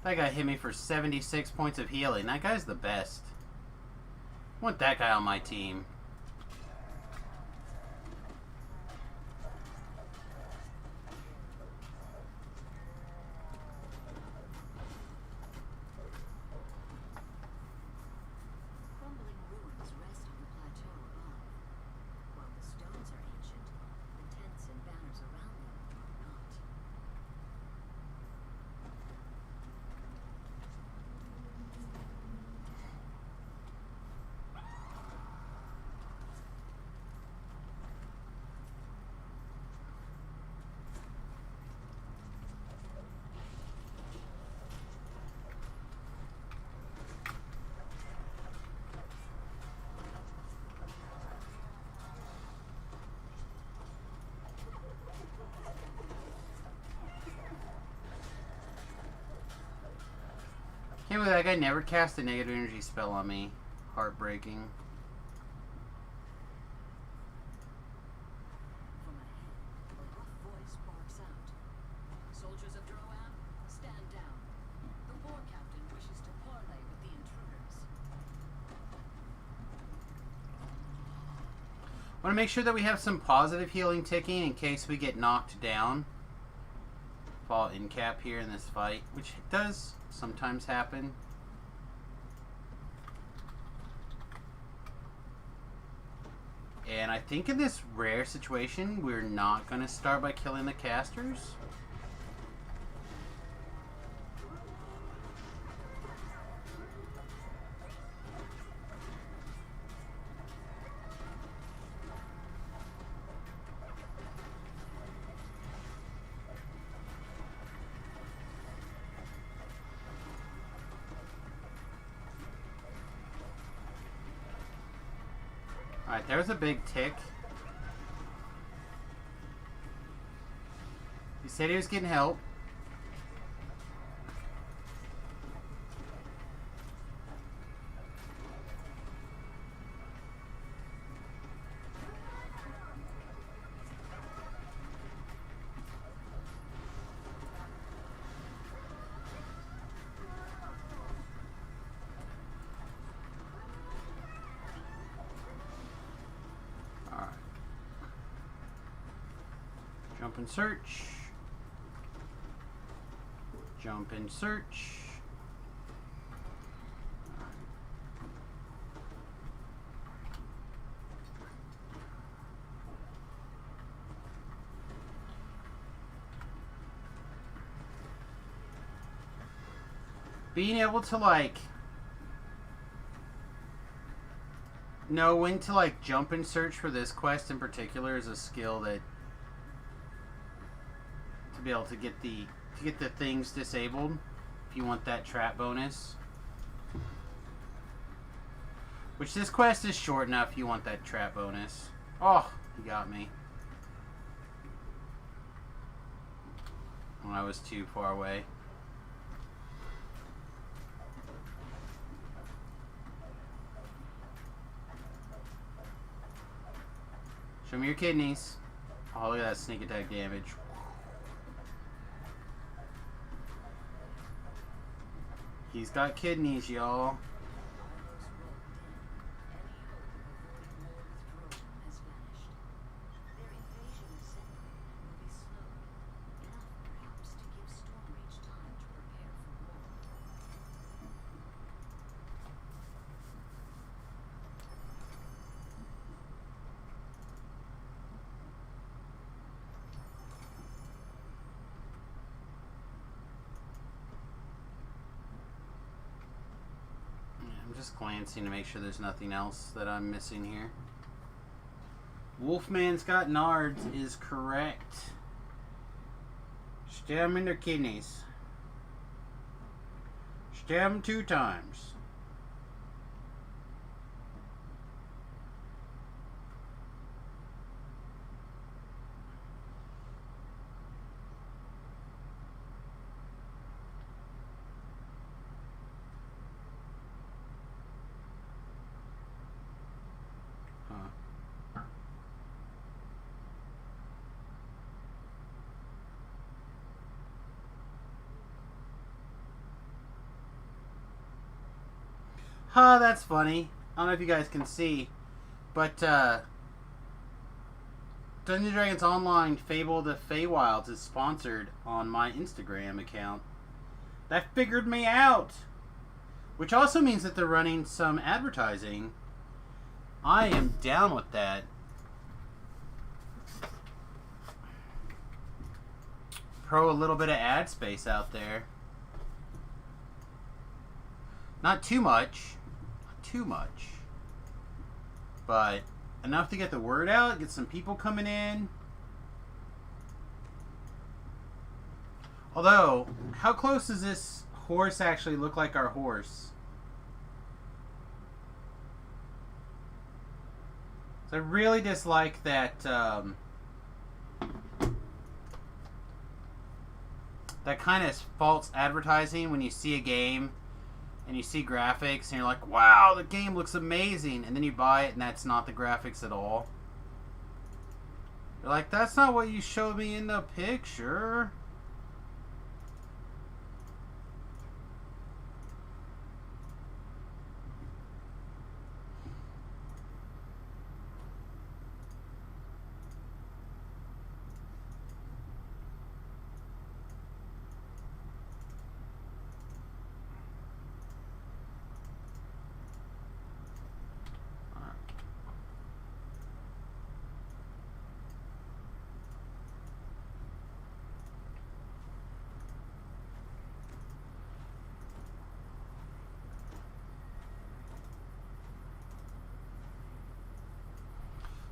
That guy hit me for 76 points of healing. That guy's the best. I want that guy on my team. Crumbling ruins rest on the plateau above. While the stones are ancient, the tents and banners around them are not. Can't believe that guy never cast a negative energy spell on me. Heartbreaking. From ahead, a rough voice barks out. Soldiers of Droam, stand down. The war captain want to make sure that we have some positive healing ticking in case we get knocked down. Fall in cap here in this fight, which does sometimes happen. And I think in this rare situation, we're not going to start by killing the casters. Alright, there's a big tick. He said he was getting help. Jump and search. Jump and search. Being able to know when to jump and search for this quest in particular is a skill that to be able to get the things disabled if you want that trap bonus. Which this quest is short enough you want that trap bonus. Oh, he got me. When I was too far away. Show me your kidneys. Oh, look at that sneak attack damage. He's got kidneys, y'all. Just glancing to make sure there's nothing else that I'm missing here. Wolfman's got nards is correct. Stab him in their kidneys. Stab him 2 times. That's funny. I don't know if you guys can see, but Dungeons & Dragons Online Fable the Feywilds is sponsored on my Instagram account. That figured me out! Which also means that they're running some advertising. I am down with that. Throw a little bit of ad space out there. Not too much. Too much, but enough to get the word out, get some people coming in. Although, how close does this horse actually look like our horse? So I really dislike that that kind of false advertising when you see a game and you see graphics, and you're like, wow, the game looks amazing. And then you buy it, and that's not the graphics at all. You're like, that's not what you showed me in the picture.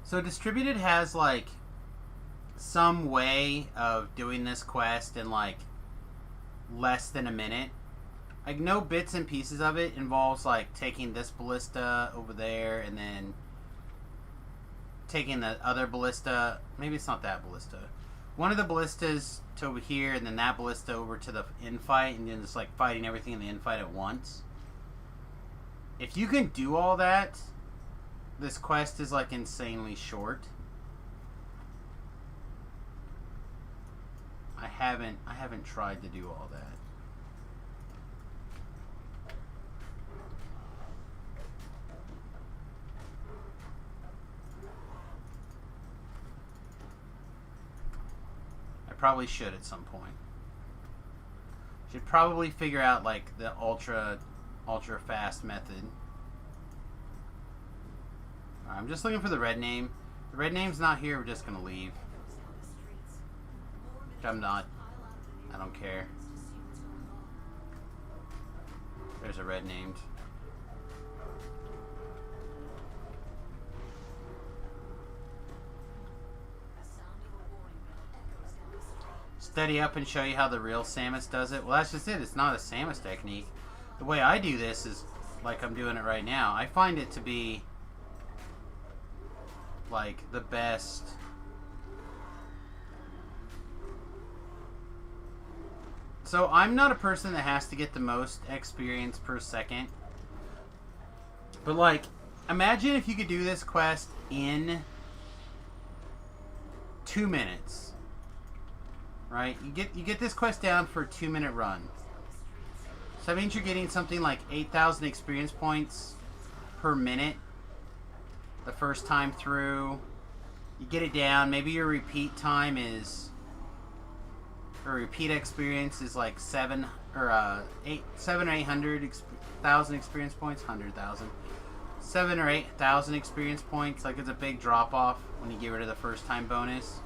So Distributed has like some way of doing this quest in like less than a minute. Like no bits and pieces of it involves like taking this ballista over there and then taking the other ballista. Maybe it's not that ballista. One of the ballistas to over here and then that ballista over to the infight and then just like fighting everything in the infight at once. If you can do all that, this quest is like insanely short. I haven't tried to do all that. I probably should at some point. Should probably figure out like the ultra fast method. Alright, I'm just looking for the red name. The red name's not here, we're just gonna leave. Which I'm not. I don't care. There's a red named. Steady up and show you how the real Samus does it. Well, that's just it. It's not a Samus technique. The way I do this is like I'm doing it right now. I find it to be like the best. So I'm not a person that has to get the most experience per second. But like, imagine if you could do this quest in 2 minutes. Right? You get this quest down for a 2-minute run. So that means you're getting something like 8,000 experience points per minute the first time through. You get it down. Maybe your repeat time is, or repeat experience is like 7 or 800,000 experience points, 100,000, 7 or 8,000 experience points. Like it's a big drop off when you get rid of the first time bonus.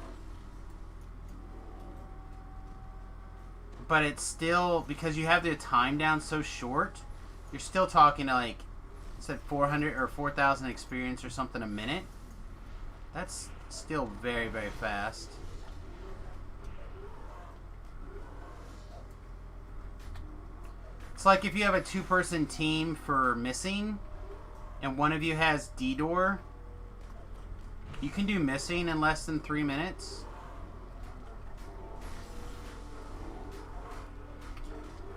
But it's still, because you have the time down so short, you're still talking like, I said 400 or 4,000 experience or something a minute. That's still very, very fast. It's like if you have a 2-person team for missing, and one of you has D-Door, you can do missing in less than 3 minutes.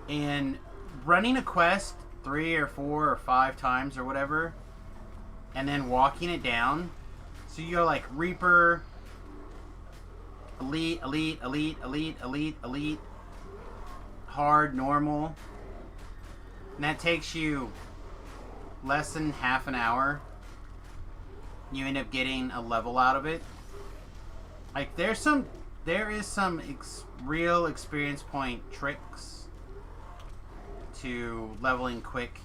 And running a quest 3 or 4 or 5 times or whatever, and then walking it down. So you go like Reaper, Elite, Elite, Elite, Elite, Elite, Elite, Hard, Normal. And that takes you less than half an hour. You end up getting a level out of it. Like there is some real experience point tricks to leveling quick,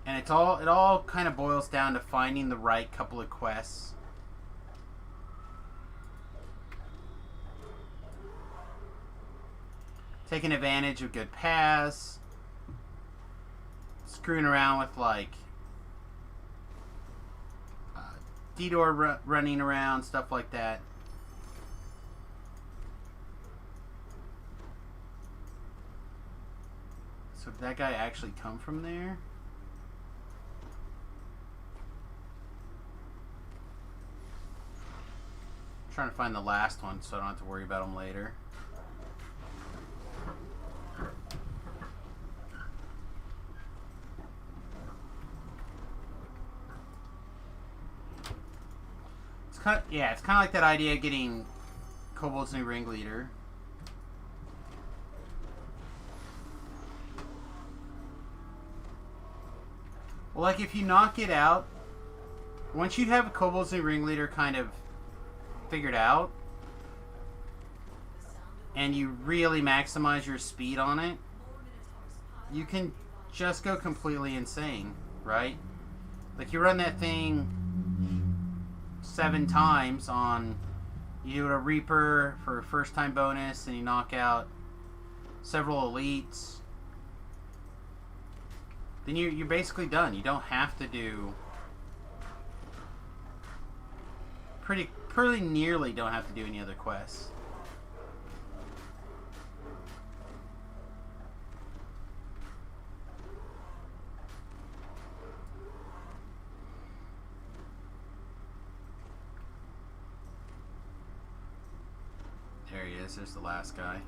and it all kind of boils down to finding the right couple of quests. Taking advantage of good paths, screwing around with like D-Door running around, stuff like that. So did that guy actually come from there? I'm trying to find the last one so I don't have to worry about him later. It's kind of like that idea of getting Kobold's new ringleader. Well, like if you knock it out, once you have a Kobold's new ringleader kind of figured out, and you really maximize your speed on it, you can just go completely insane, right? Like you run that thing 7 times on, you do a Reaper for a first time bonus, and you knock out several elites. Then you're basically done. You don't have to do pretty nearly don't have to do any other quests. There he is. There's the last guy.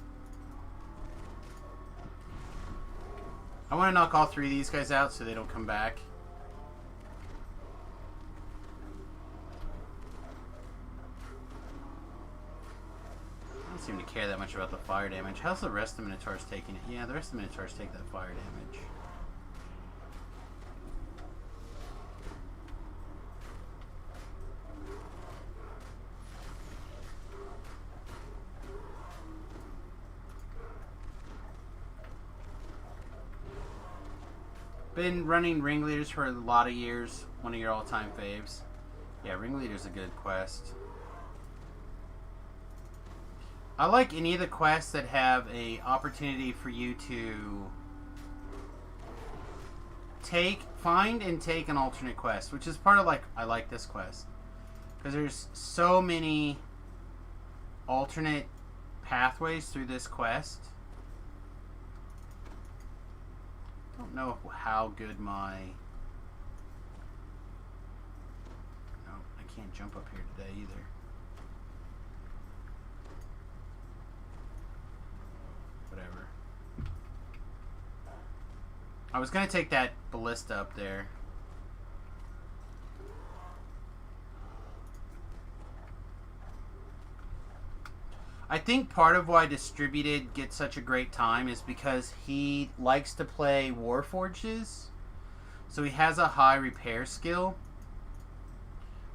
I want to knock all three of these guys out so they don't come back. I don't seem to care that much about the fire damage. How's the rest of the Minotaurs taking it? Yeah, the rest of the Minotaurs take that fire damage. Been running Ringleaders for a lot of years. One of your all-time faves. Yeah, Ringleader's a good quest. I like any of the quests that have a opportunity for you to find and take an alternate quest, which is part of like I like this quest because there's so many alternate pathways through this quest. I don't know how good my... No, I can't jump up here today either. Whatever. I was going to take that ballista up there. I think part of why Distributed gets such a great time is because he likes to play Warforges. So he has a high repair skill,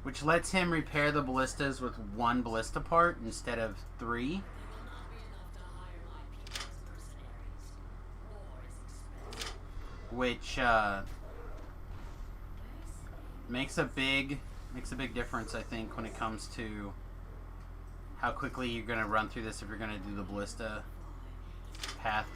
which lets him repair the ballistas with one ballista part instead of 3. Which makes a big difference, I think, when it comes to how quickly you're going to run through this if you're going to do the ballista path.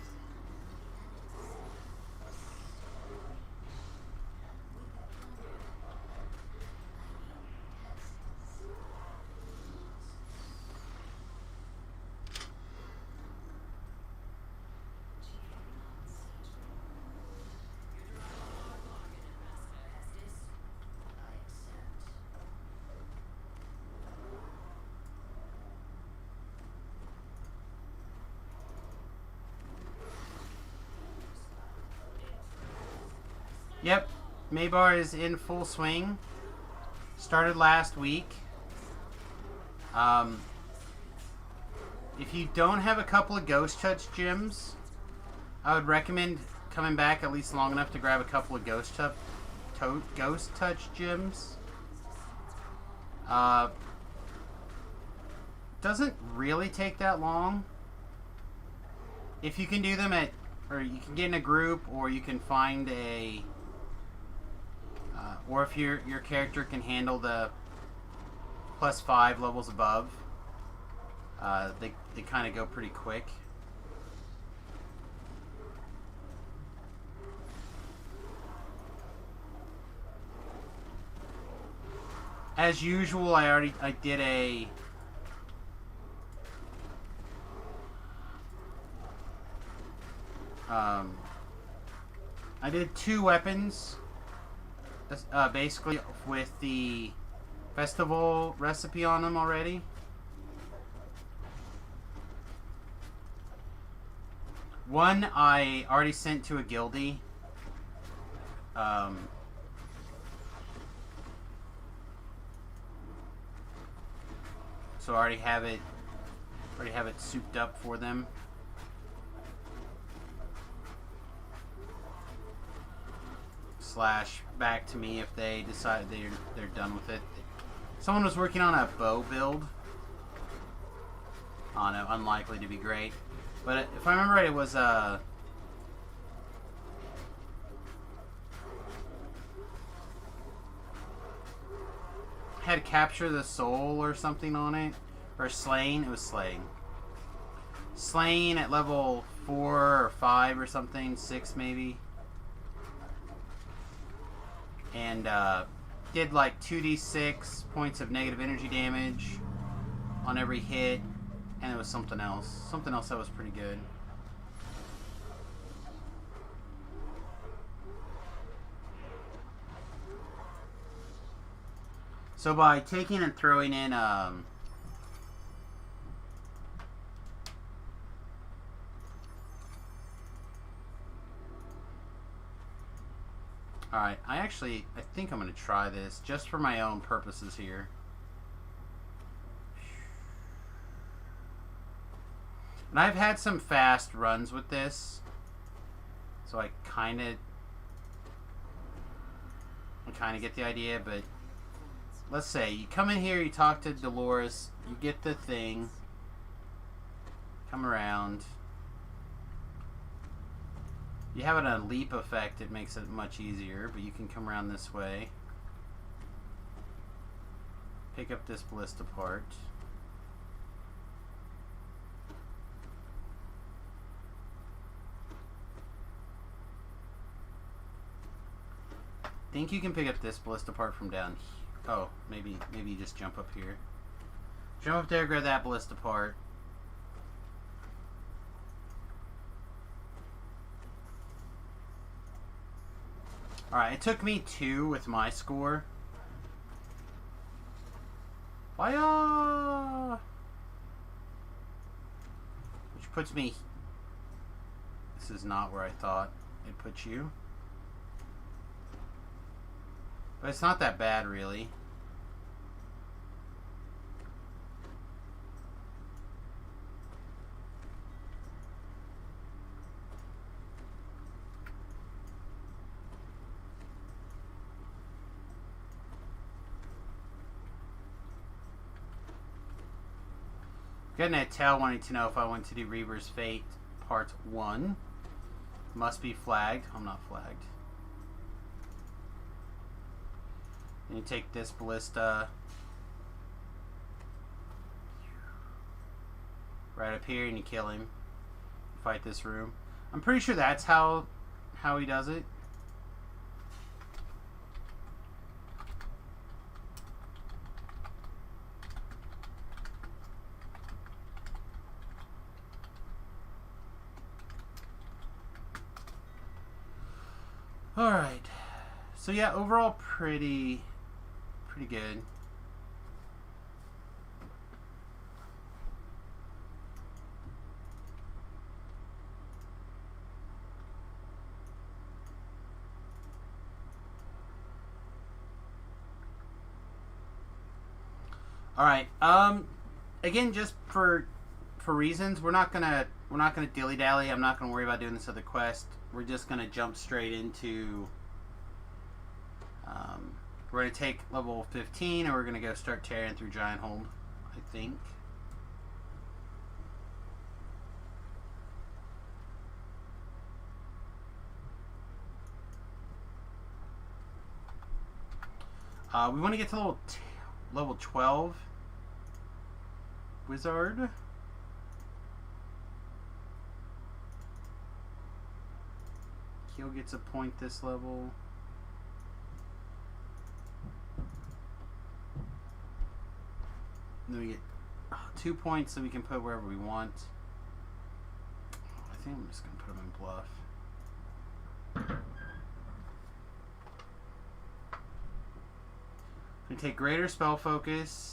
Yep, Maybar is in full swing. Started last week. If you don't have a couple of Ghost Touch gems, I would recommend coming back at least long enough to grab a couple of Ghost Touch gems. Doesn't really take that long. If you can do them or you can get in a group, or you can find a... or if your character can handle the +5 levels above, they kind of go pretty quick. As usual, I did a... I did 2 weapons, basically with the festival recipe on them already. One I already sent to a guildie. So I already have it souped up for them. / back to me if they decide they're done with it. Someone was working on a bow build. Oh no, unlikely to be great. But if I remember right, it was had Capture the Soul or something on it, or Slain. It was Slain. Slain at level 4 or 5 or something, 6 maybe. And did like 2d6 points of negative energy damage on every hit, and it was something else. Something else that was pretty good. So by taking and throwing in alright, I think I'm going to try this just for my own purposes here. And I've had some fast runs with this, so I kind of get the idea, but let's say you come in here, you talk to Dolores, you get the thing, come around. You have it on a leap effect, it makes it much easier, but you can come around this way. Pick up this ballista part. I think you can pick up this ballista part from down here. Oh, maybe you just jump up here. Jump up there, grab that ballista part. Alright, it took me 2 with my score. Fire! Which puts me... This is not where I thought it put you. But it's not that bad, really. Getting a tell wanting to know if I want to do Reaver's Fate Part 1. Must be flagged. I'm not flagged. And you take this ballista right up here and you kill him. You fight this room. I'm pretty sure that's how he does it. Alright. So yeah, overall pretty good. Alright, again, just for reasons, we're not gonna dilly-dally. I'm not gonna worry about doing this other quest. We're just gonna jump straight into we're going to take level 15 and we're going to go start tearing through Gianthold, I think. We want to get to level 12 Wizard. Keel gets a point this level. Then we get 2 points that we can put wherever we want. I think I'm just going to put them in bluff. We take greater spell focus.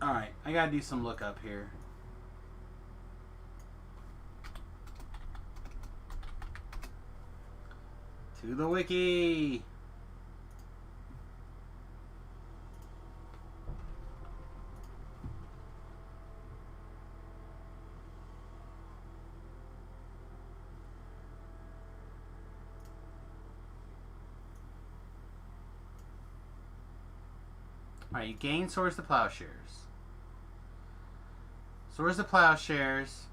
Alright, I gotta do some lookup here. To the wiki! Alright, you gain Swords to Plowshares. Swords to Plowshares,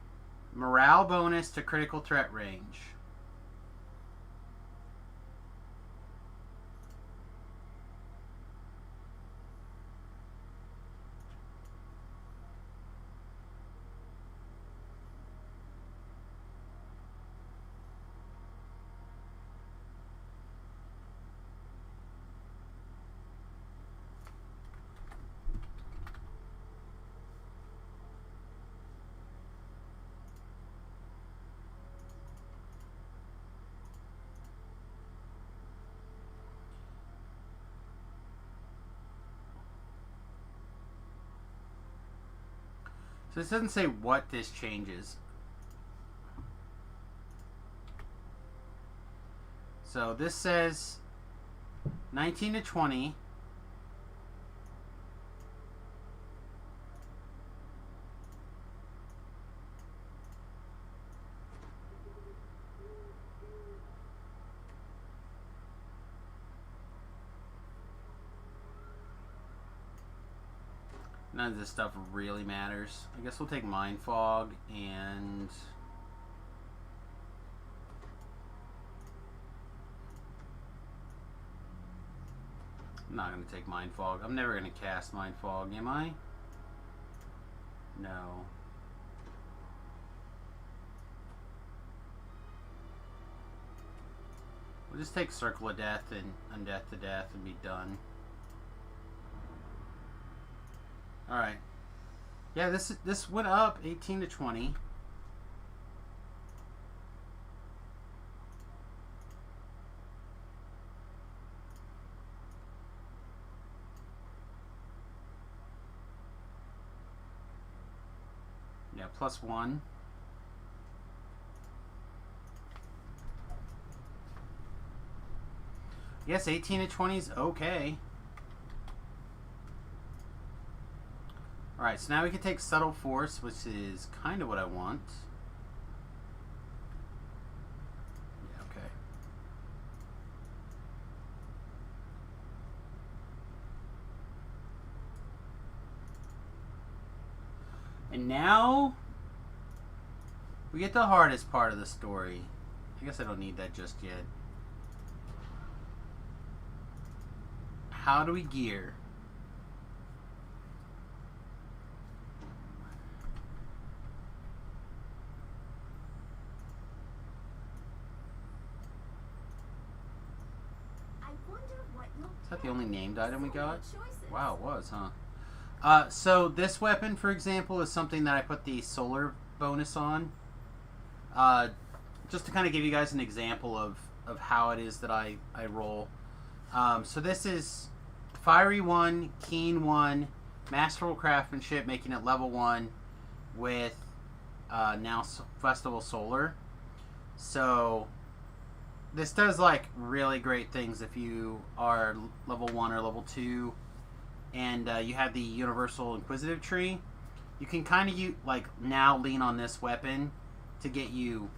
morale bonus to critical threat range. So this doesn't say what this changes. So this says 19 to 20. None of this stuff really matters. I guess we'll take Mind Fog and... I'm not going to take Mind Fog. I'm never going to cast Mind Fog, am I? No. We'll just take Circle of Death and Undeath to Death and be done. Alright. Yeah, this went up 18 to 20. Yeah, +1. Yes, 18 to 20 is okay. Alright, so now we can take Subtle Force, which is kind of what I want. Yeah, okay. And now we get the hardest part of the story. I guess I don't need that just yet. How do we gear? Is that the only named item we got? Wow, it was, huh? So this weapon, for example, is something that I put the solar bonus on. Just to kind of give you guys an example of how it is that I roll. So this is Fiery 1, Keen 1, Masterful Craftsmanship, making it level 1 with now Festival Solar. So this does like really great things if you are level 1 or level 2 and you have the Universal Inquisitive Tree. You can kind of like now lean on this weapon to get you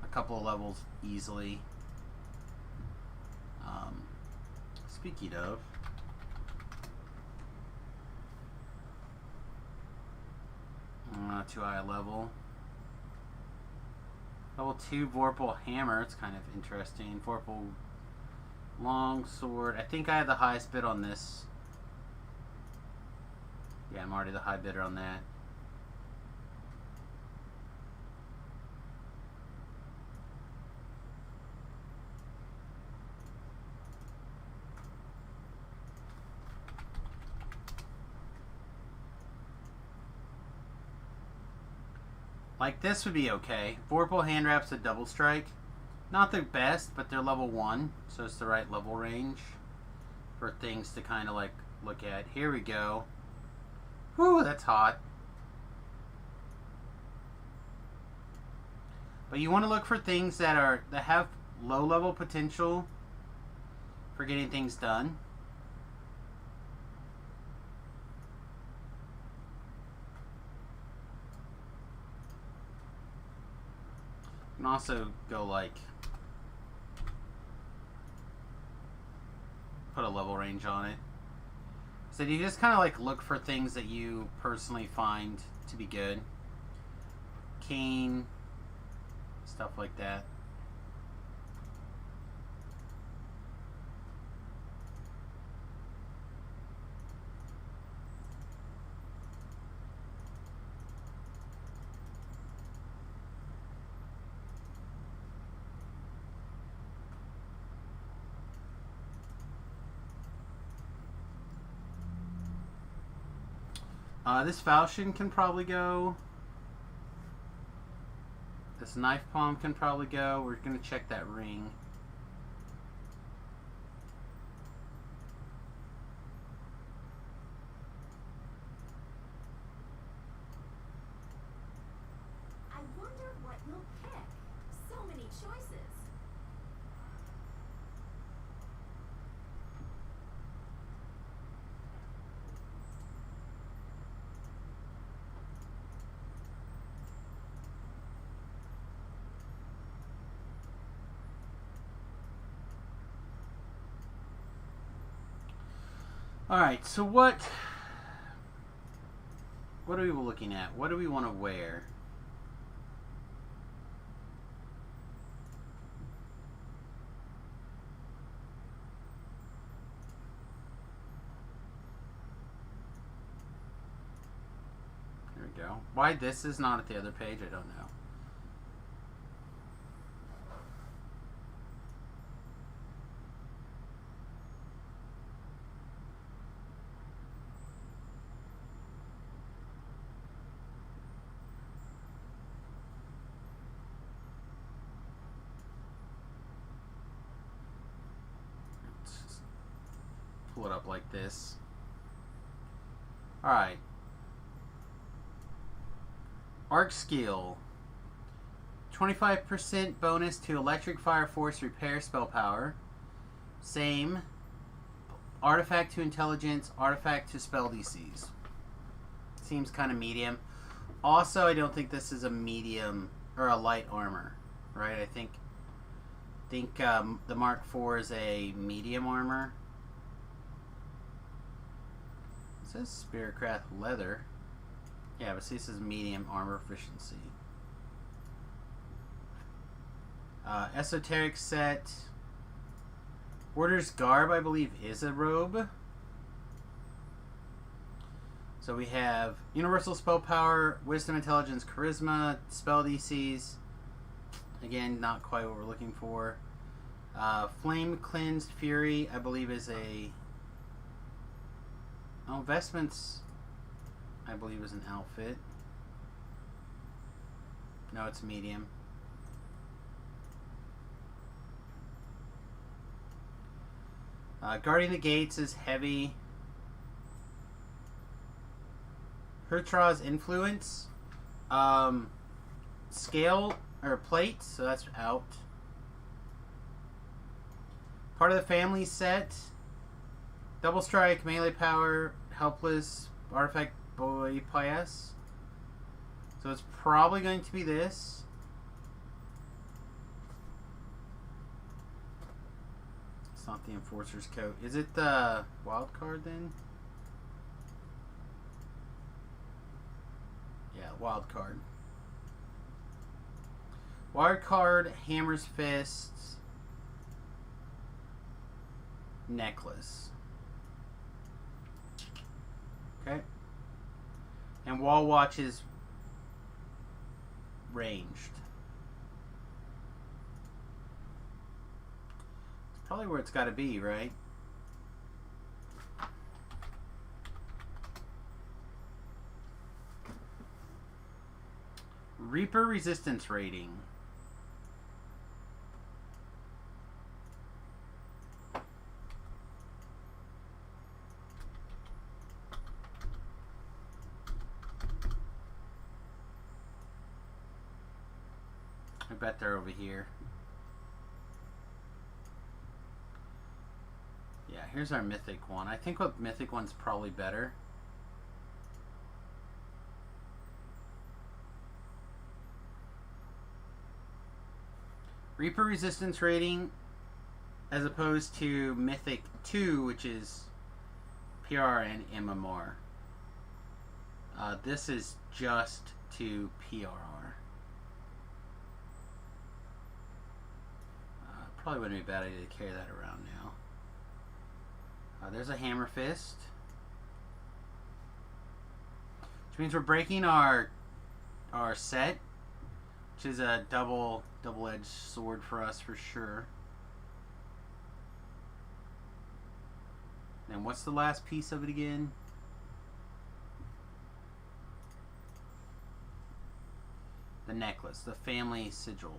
a couple of levels easily. Speaking of, not too high a level. Level 2 Vorpal Hammer. It's kind of interesting. Vorpal Long Sword. I think I had the highest bid on this. Yeah, I'm already the high bidder on that. Like this would be okay. Vorpal Hand Wrap's a double strike. Not the best, but they're level 1, so it's the right level range for things to kind of like look at. Here we go. Whew, that's hot. But you want to look for things that have low level potential for getting things done. You can also go like put a level range on it. So you just kind of like look for things that you personally find to be good. Cane, stuff like that. This falchion can probably go. This knife palm can probably go. We're going to check that ring. choices. Alright, so what are we looking at? What do we want to wear? There we go. Why this is not at the other page, I don't know. Pull it up like this. Alright. Arc skill. 25% bonus to electric, fire, force, repair, spell power. Same. Artifact to intelligence, artifact to spell DCs. Seems kind of medium. Also, I don't think this is a medium or a light armor, right? I think the Mark IV is a medium armor. It says Spiritcraft leather. Yeah, but see, this is medium armor efficiency. Esoteric set. Warder's garb, I believe, is a robe. So we have universal spell power, wisdom, intelligence, charisma, spell DCs. Again, not quite what we're looking for. Flame cleansed fury, I believe, is a... Oh, vestments, I believe, is an outfit. No, it's medium. Guarding the Gates is heavy. Hertra's influence. Scale, or plate, so that's out. Part of the family set. Double strike, melee power, helpless, artifact boy pious. So it's probably going to be this. It's not the enforcer's coat. Is it the wild card then? Yeah, wild card. Wild card, hammer's fists, necklace. Okay. And wall watch is ranged. It's probably where it's got to be, right? Reaper resistance rating. I bet they're over here. Yeah, here's our mythic one. I think what mythic one's probably better. Reaper resistance rating as opposed to Mythic 2, which is PR and MMR. This is just to PRR. Probably wouldn't be a bad idea to carry that around now. There's a hammer fist, which means we're breaking our set, which is a double-edged sword for us for sure. And what's the last piece of it again? The necklace, the family sigil.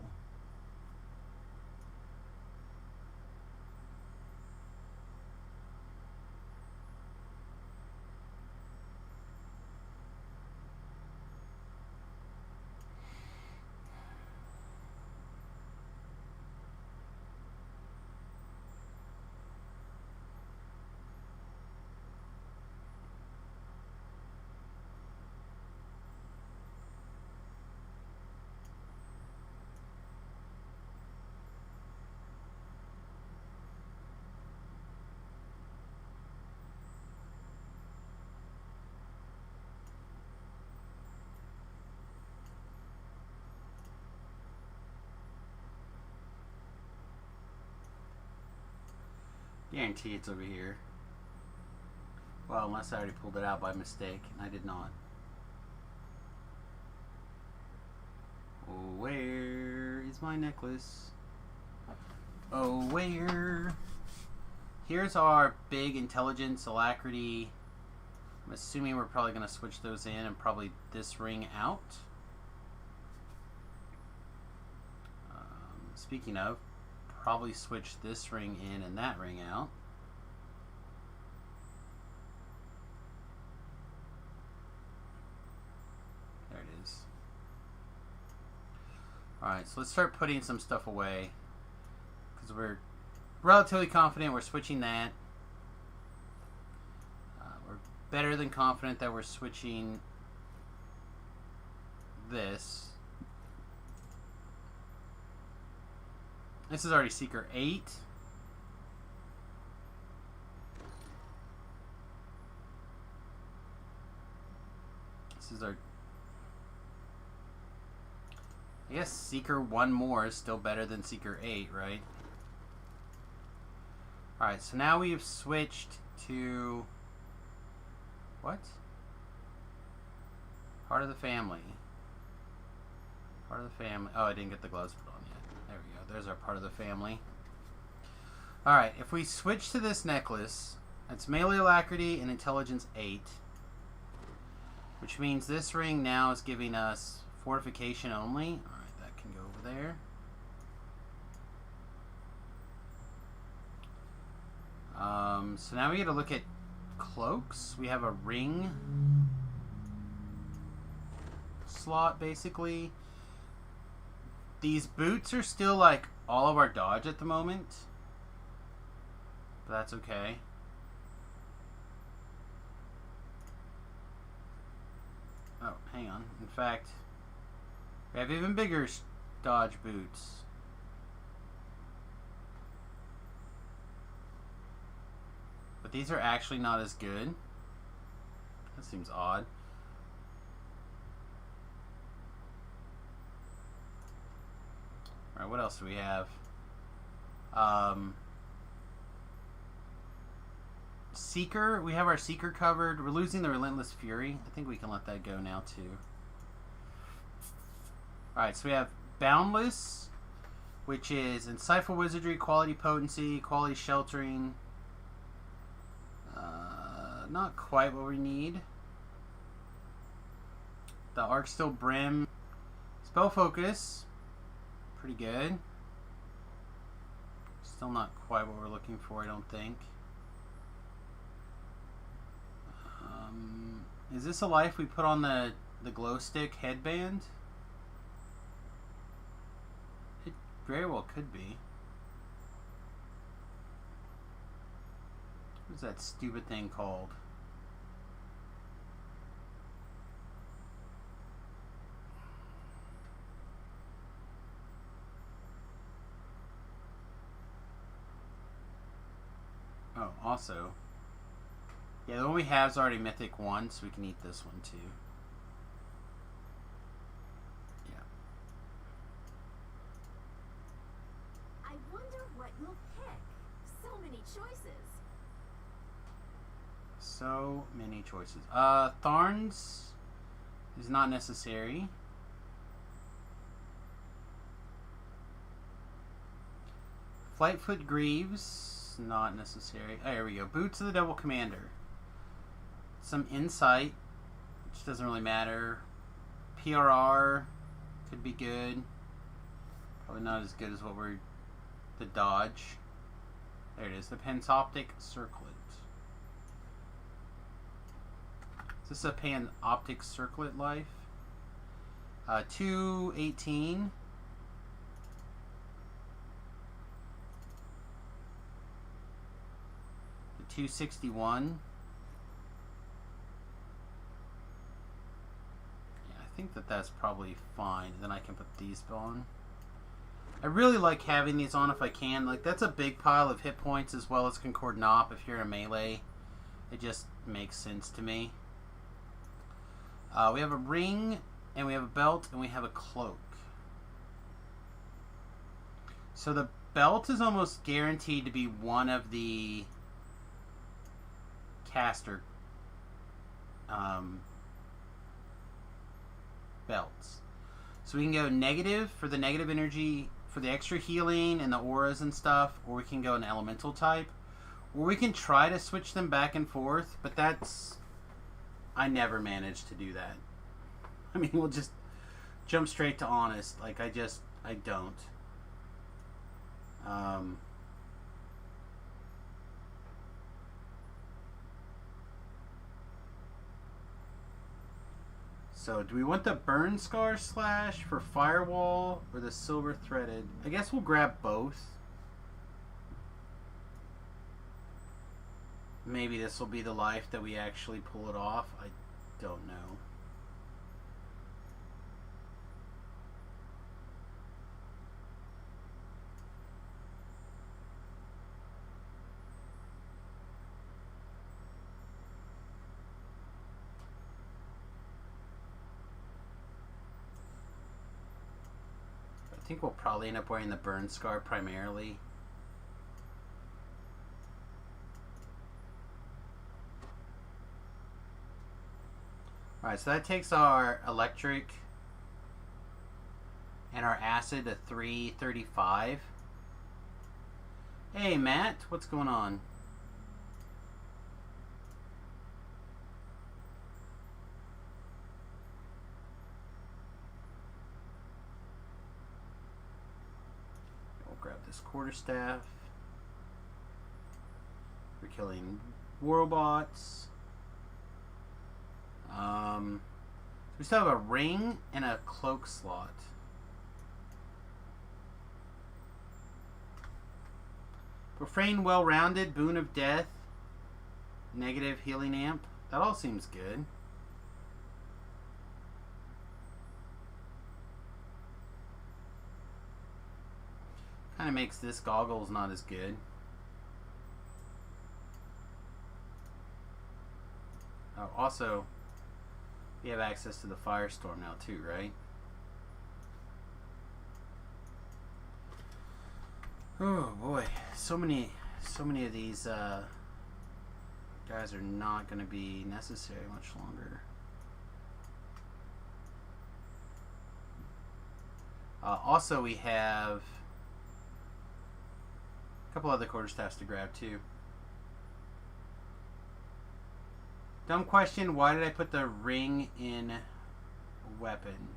Guarantee it's over here. Well, unless I already pulled it out by mistake, and I did not. Oh, where is my necklace? Oh, where? Here's our big intelligence, alacrity. I'm assuming we're probably going to switch those in and probably this ring out. Speaking of, probably switch this ring in and that ring out. There it is. Alright, so let's start putting some stuff away. Because we're relatively confident we're switching that. We're better than confident that we're switching this. This is already Seeker 8. This is our... I guess Seeker 1 more is still better than Seeker 8, right? Alright, so now we've switched to... What? Part of the family. Part of the family. Oh, I didn't get the gloves put on yet. There we go. There's our part of the family. Alright, if we switch to this necklace, it's melee alacrity and intelligence 8. Which means this ring now is giving us fortification only. Alright, that can go over there. So now we get to look at cloaks. We have a ring slot, basically. These boots are still like all of our dodge at the moment, but that's okay. Oh, hang on. In fact, we have even bigger dodge boots. But these are actually not as good. That seems odd. Alright, what else do we have? Seeker. We have our Seeker covered. We're losing the Relentless Fury. I think we can let that go now, too. Alright, so we have Boundless, which is Insightful Wizardry, Quality Potency, Quality Sheltering. Not quite what we need. The Arcsteel Brim. Spell Focus. Pretty good. Still not quite what we're looking for, I don't think. Is this a life we put on the glow stick headband? It very well could be. What's that stupid thing called? Oh, also. Yeah, the one we have is already Mythic 1, so we can eat this one too. Yeah. I wonder what you'll pick. So many choices. So many choices. Thorns is not necessary. Flightfoot Greaves, not necessary. Oh, here we go. Boots of the Devil Commander. Some Insight, which doesn't really matter. PRR could be good. Probably not as good as what we're... The Dodge. There it is. The Panoptic Circlet. Is this a Panoptic Circlet life? 218. The 261. I think that's probably fine. Then I can put these on. I really like having these on if I can. Like, that's a big pile of hit points as well as Concordant Op if you're a melee. It just makes sense to me. We have a ring, and we have a belt, and we have a cloak. So the belt is almost guaranteed to be one of the caster belts. So we can go negative for the negative energy, for the extra healing and the auras and stuff, or we can go an elemental type, or we can try to switch them back and forth, but that's... I never managed to do that. I mean, we'll just jump straight to honest. Like, I don't. So, do we want the burn scar slash for firewall or the silver threaded? I guess we'll grab both. Maybe this will be the life that we actually pull it off. I don't know. I think we'll probably end up wearing the burn scar primarily. Alright, so that takes our electric and our acid to 335. Hey Matt, what's going on? We'll grab this quarterstaff. We're killing robots. We still have a ring and a cloak slot. Profane, well-rounded, boon of death, negative healing amp. That all seems good. Kind of makes this goggles not as good. Oh, also, we have access to the firestorm now too, right? Oh boy, so many of these guys are not going to be necessary much longer. Also, we have a couple other quarterstaffs to grab too. Dumb question, why did I put the ring in weapon?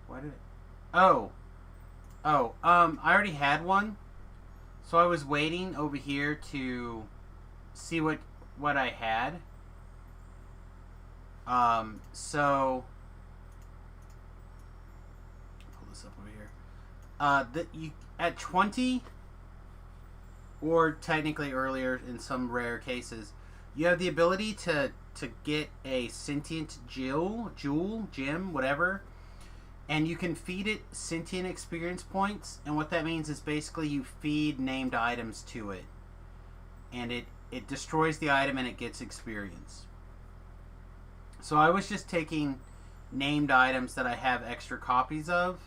Why did it... I already had one. So I was waiting over here to see what I had. So... up over here. At 20, or technically earlier in some rare cases, you have the ability to get a sentient gem, whatever, and you can feed it sentient experience points. And what that means is basically you feed named items to it, and it destroys the item and it gets experience. So I was just taking named items that I have extra copies of,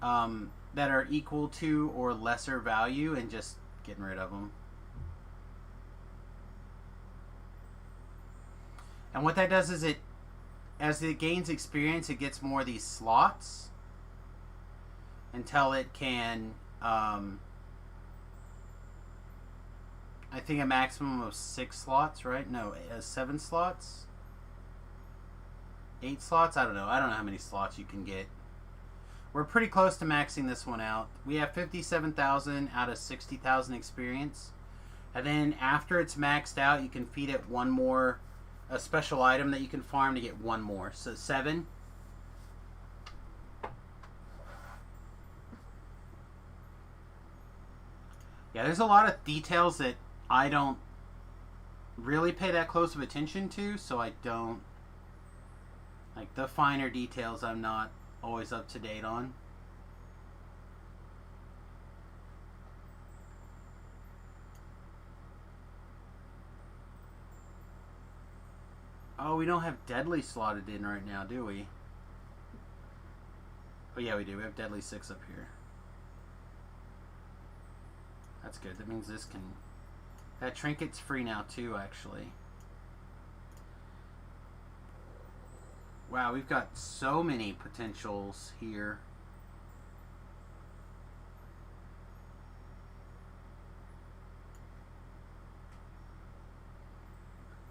that are equal to or lesser value, and just getting rid of them. And what that does is as it gains experience, it gets more of these slots until it can, I think a maximum of 6 slots, right? No, 7 slots? 8 slots? I don't know how many slots you can get. We're pretty close to maxing this one out. We have 57,000 out of 60,000 experience. And then after it's maxed out, you can feed it one more, a special item that you can farm to get one more. So 7. Yeah, there's a lot of details that I don't really pay that close of attention to, so I don't... Like, the finer details I'm not always up to date on. Oh, we don't have Deadly slotted in right now, do we? Oh yeah, we do. We have Deadly 6 up here. That's good. That means this can... That trinket's free now too, actually. Wow, we've got so many potentials here.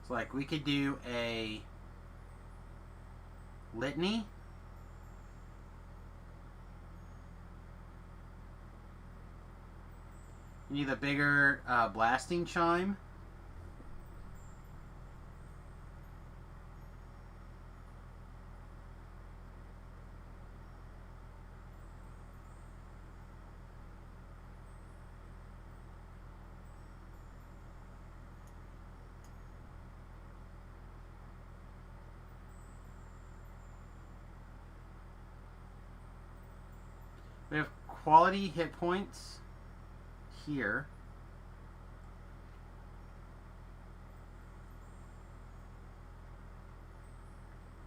It's like we could do a litany. You need a bigger blasting chime. We have quality hit points here.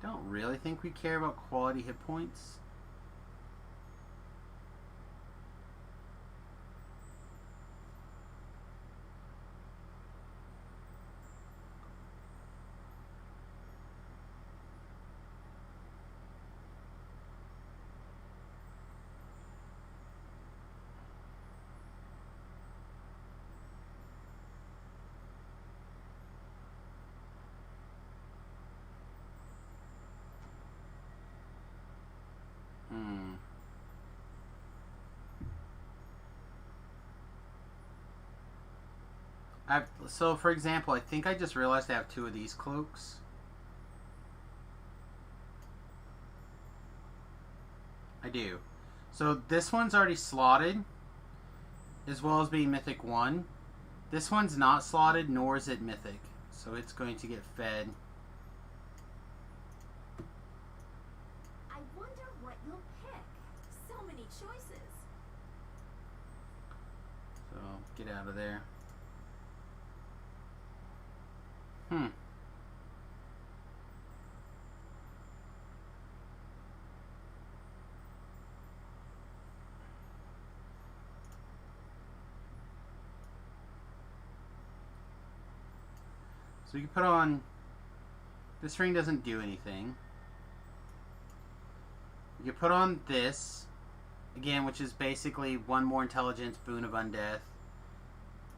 Don't really think we care about quality hit points. So, for example, I think I just realized I have 2 of these cloaks. I do. So this one's already slotted, as well as being Mythic 1. This one's not slotted, nor is it Mythic. So it's going to get fed. I wonder what you'll pick. So many choices. So, get out of there. So you can put on... This ring doesn't do anything. You can put on this. Again, which is basically 1 more intelligence, Boon of Undeath.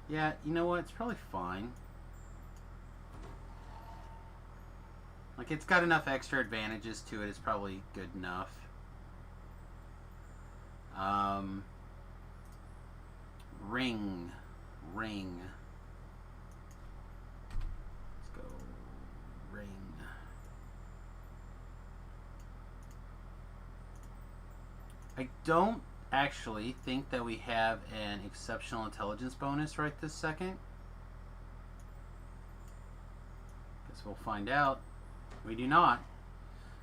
Yeah, you know what? It's probably fine. Like, it's got enough extra advantages to it. It's probably good enough. Ring. Let's go. Ring. I don't actually think that we have an exceptional intelligence bonus right this second. Guess we'll find out. We do not.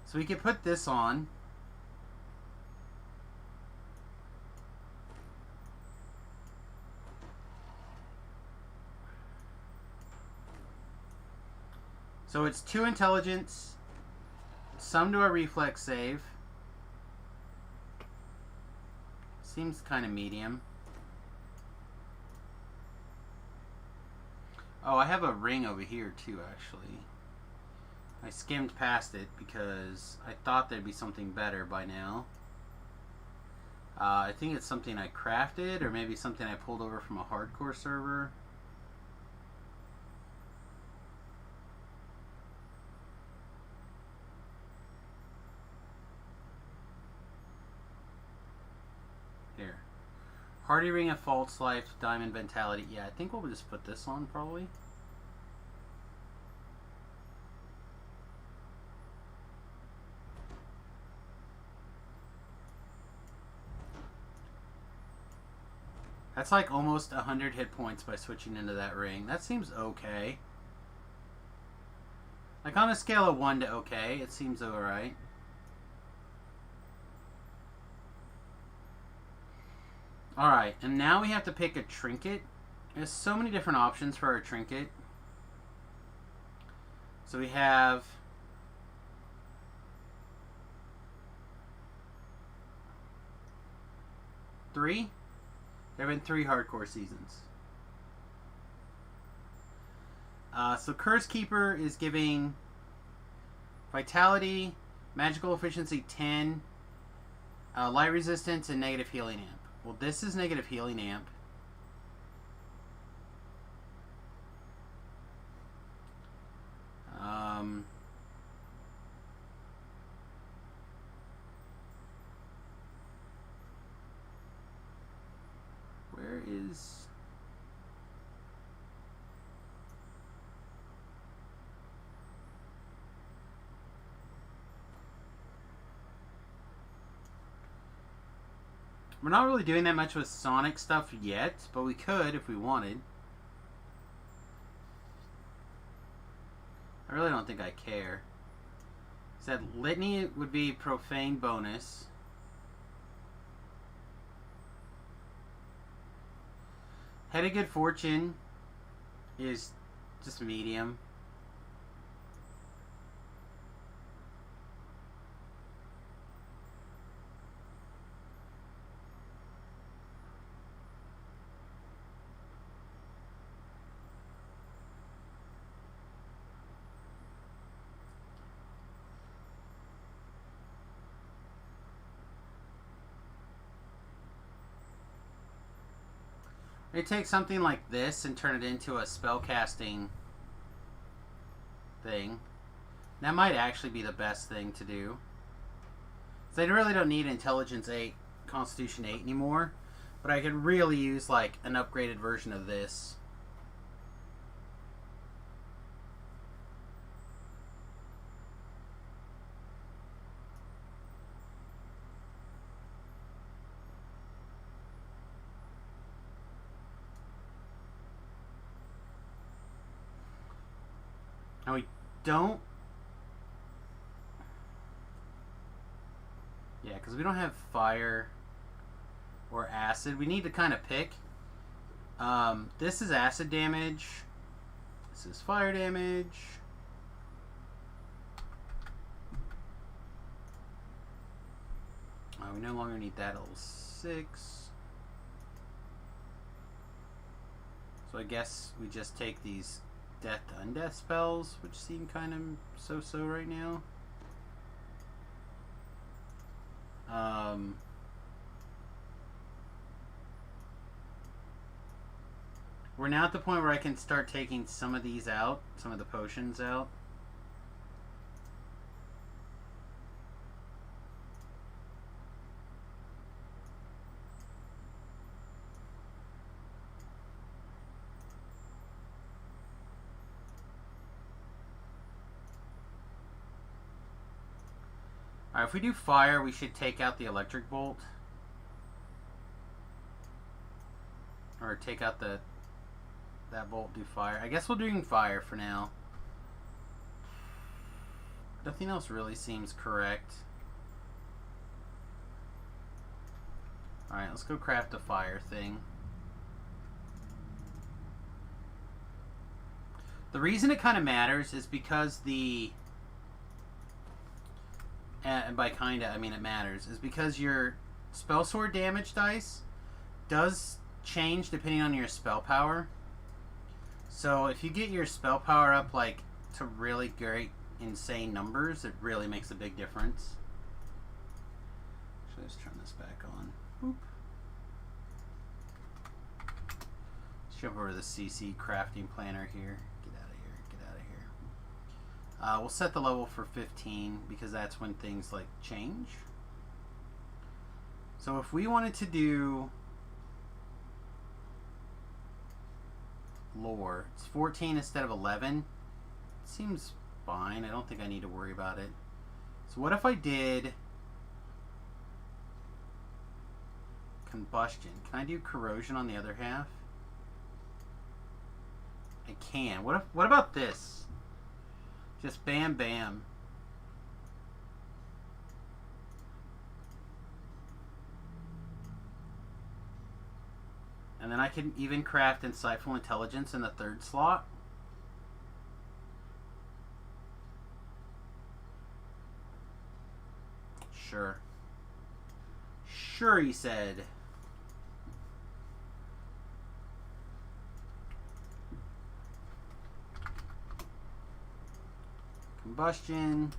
So we could put this on. So it's 2 intelligence, some to a reflex save. Seems kind of medium. Oh, I have a ring over here too, actually. I skimmed past it because I thought there'd be something better by now. I think it's something I crafted, or maybe something I pulled over from a hardcore server. Here. Hardy Ring of False Life, Diamond Vitality. Yeah, I think we'll just put this on, probably. That's like almost 100 hit points by switching into that ring. That seems okay. Like on a scale of 1 to okay, it seems alright. Alright, and now we have to pick a trinket. There's so many different options for our trinket. So we have three. There have been 3 hardcore seasons. So Curse Keeper is giving Vitality, Magical Efficiency 10, Light Resistance, and Negative Healing Amp. Well, this is Negative Healing Amp. Where is... We're not really doing that much with Sonic stuff yet, but we could if we wanted. I really don't think I care. Said Litany would be profane bonus. Head of Good Fortune is just medium. They take something like this and turn it into a spellcasting thing. That might actually be the best thing to do. So they really don't need Intelligence 8, Constitution 8 anymore. But I could really use like an upgraded version of this. Now we don't... Yeah, because we don't have fire or acid. We need to kind of pick. This is acid damage. This is fire damage. We no longer need that at level 6. So I guess we just take these death to undeath spells, which seem kind of so-so right now. We're now at the point where I can start taking some of these out, some of the potions out. Alright, if we do fire, we should take out the electric bolt. Or take out that bolt, do fire. I guess we'll do fire for now. Nothing else really seems correct. Alright, let's go craft a fire thing. The reason it kind of matters is because the... and by kinda, I mean it matters, is because your spell sword damage dice does change depending on your spell power. So if you get your spell power up like to really great, insane numbers, it really makes a big difference. Actually, let's turn this back on. Boop. Let's jump over to the CC crafting planner here. Get out of here. Get out of here. We'll set the level for 15 because that's when things like change. So if we wanted to do lore, it's 14 instead of 11. Seems fine. I don't think I need to worry about it. So what if I did combustion? Can I do corrosion on the other half? I can. What about this? Just bam bam. And then I can even craft Insightful Intelligence in the 3rd slot. Sure. Sure, he said. Combustion.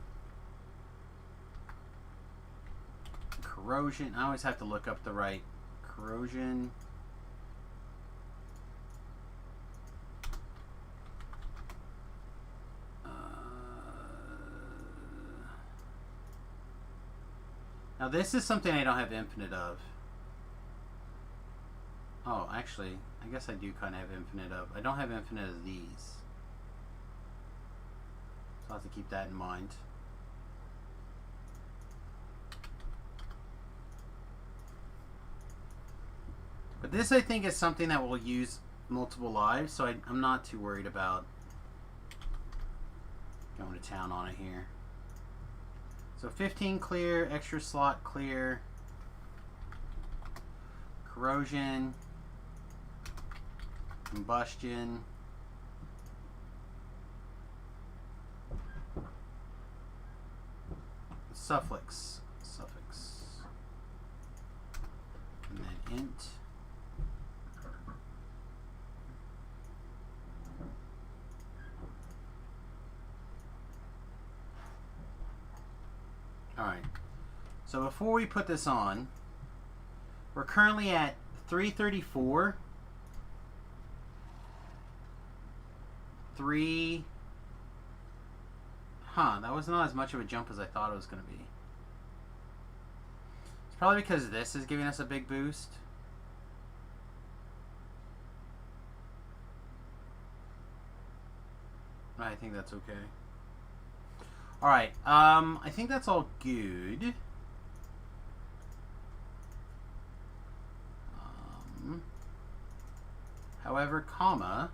Corrosion. I always have to look up the right corrosion. Now this is something I don't have infinite of. Oh, actually, I guess I do kind of have infinite of. I don't have infinite of these. So I'll have to keep that in mind. But this, I think, is something that will use multiple lives, so I'm not too worried about going to town on it here. So 15 clear, extra slot clear, corrosion, combustion, suffix, and then int. Alright, so before we put this on, we're currently at 334. That was not as much of a jump as I thought it was going to be. It's probably because this is giving us a big boost. I think that's okay. Alright, I think that's all good. However, comma,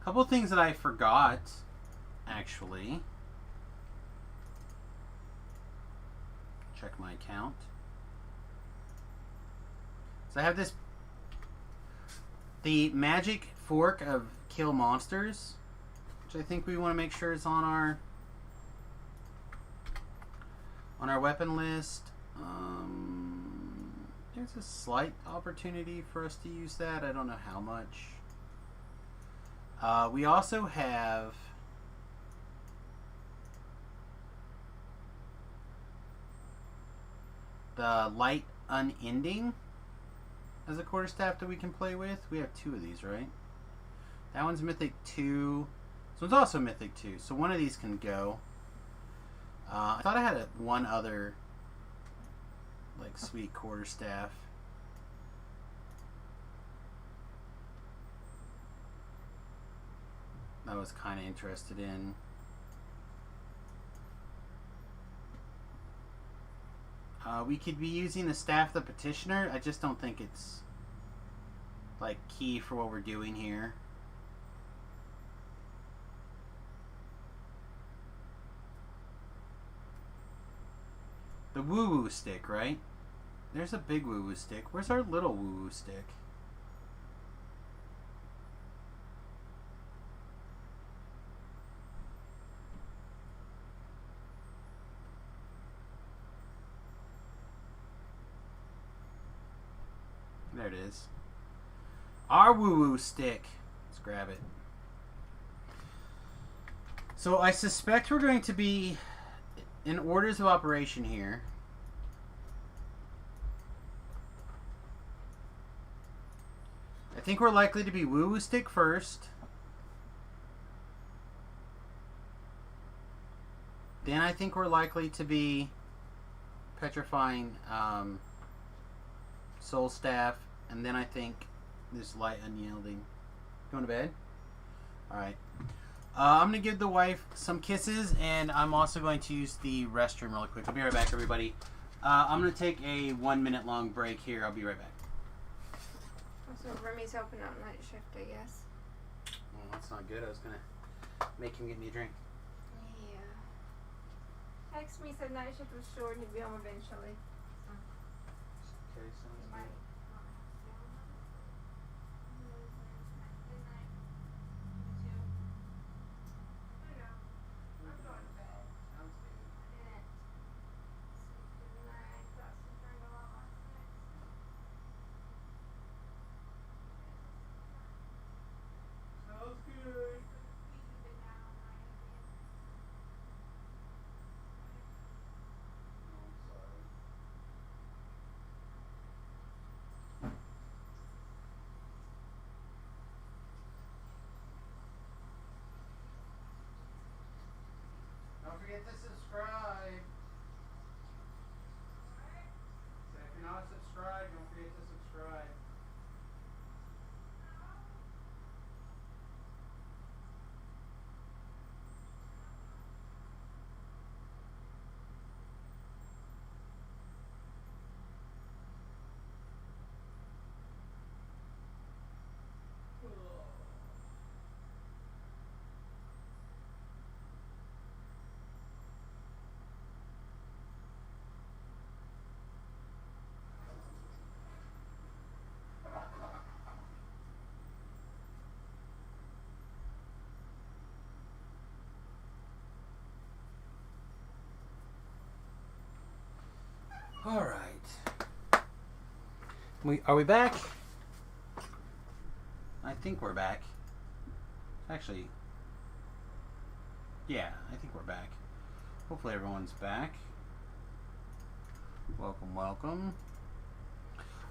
a couple things that I forgot, actually. Check my account. So I have this, the magic fork of kill monsters, which I think we want to make sure is on our weapon list. There's a slight opportunity for us to use that. I don't know how much. We also have the light unending as a quarterstaff that we can play with. We have 2 of these, right? That one's mythic 2. This one's also mythic 2. So one of these can go. I thought I had one other like sweet quarterstaff. I was kind of interested in. We could be using the Staff of the Petitioner. I just don't think it's like key for what we're doing here. The woo-woo stick, right? There's a big woo-woo stick. Where's our little woo-woo stick? There it is. Our woo-woo stick. Let's grab it. So I suspect we're going to be in orders of operation here. I think we're likely to be woo-woo stick first. Then I think we're likely to be petrifying soul staff, and then I think this light unyielding. Going to bed? Alright. I'm going to give the wife some kisses, and I'm also going to use the restroom really quick. I'll be right back, everybody. I'm going to take a 1 minute long break here. I'll be right back. So Remy's helping out night shift, I guess. Well, that's not good. I was going to make him get me a drink. Yeah. Text me, said night shift was short and he'd be home eventually. Okay, sounds good. All right. Are we back? I think we're back. Actually, yeah, I think we're back. Hopefully everyone's back. Welcome, welcome.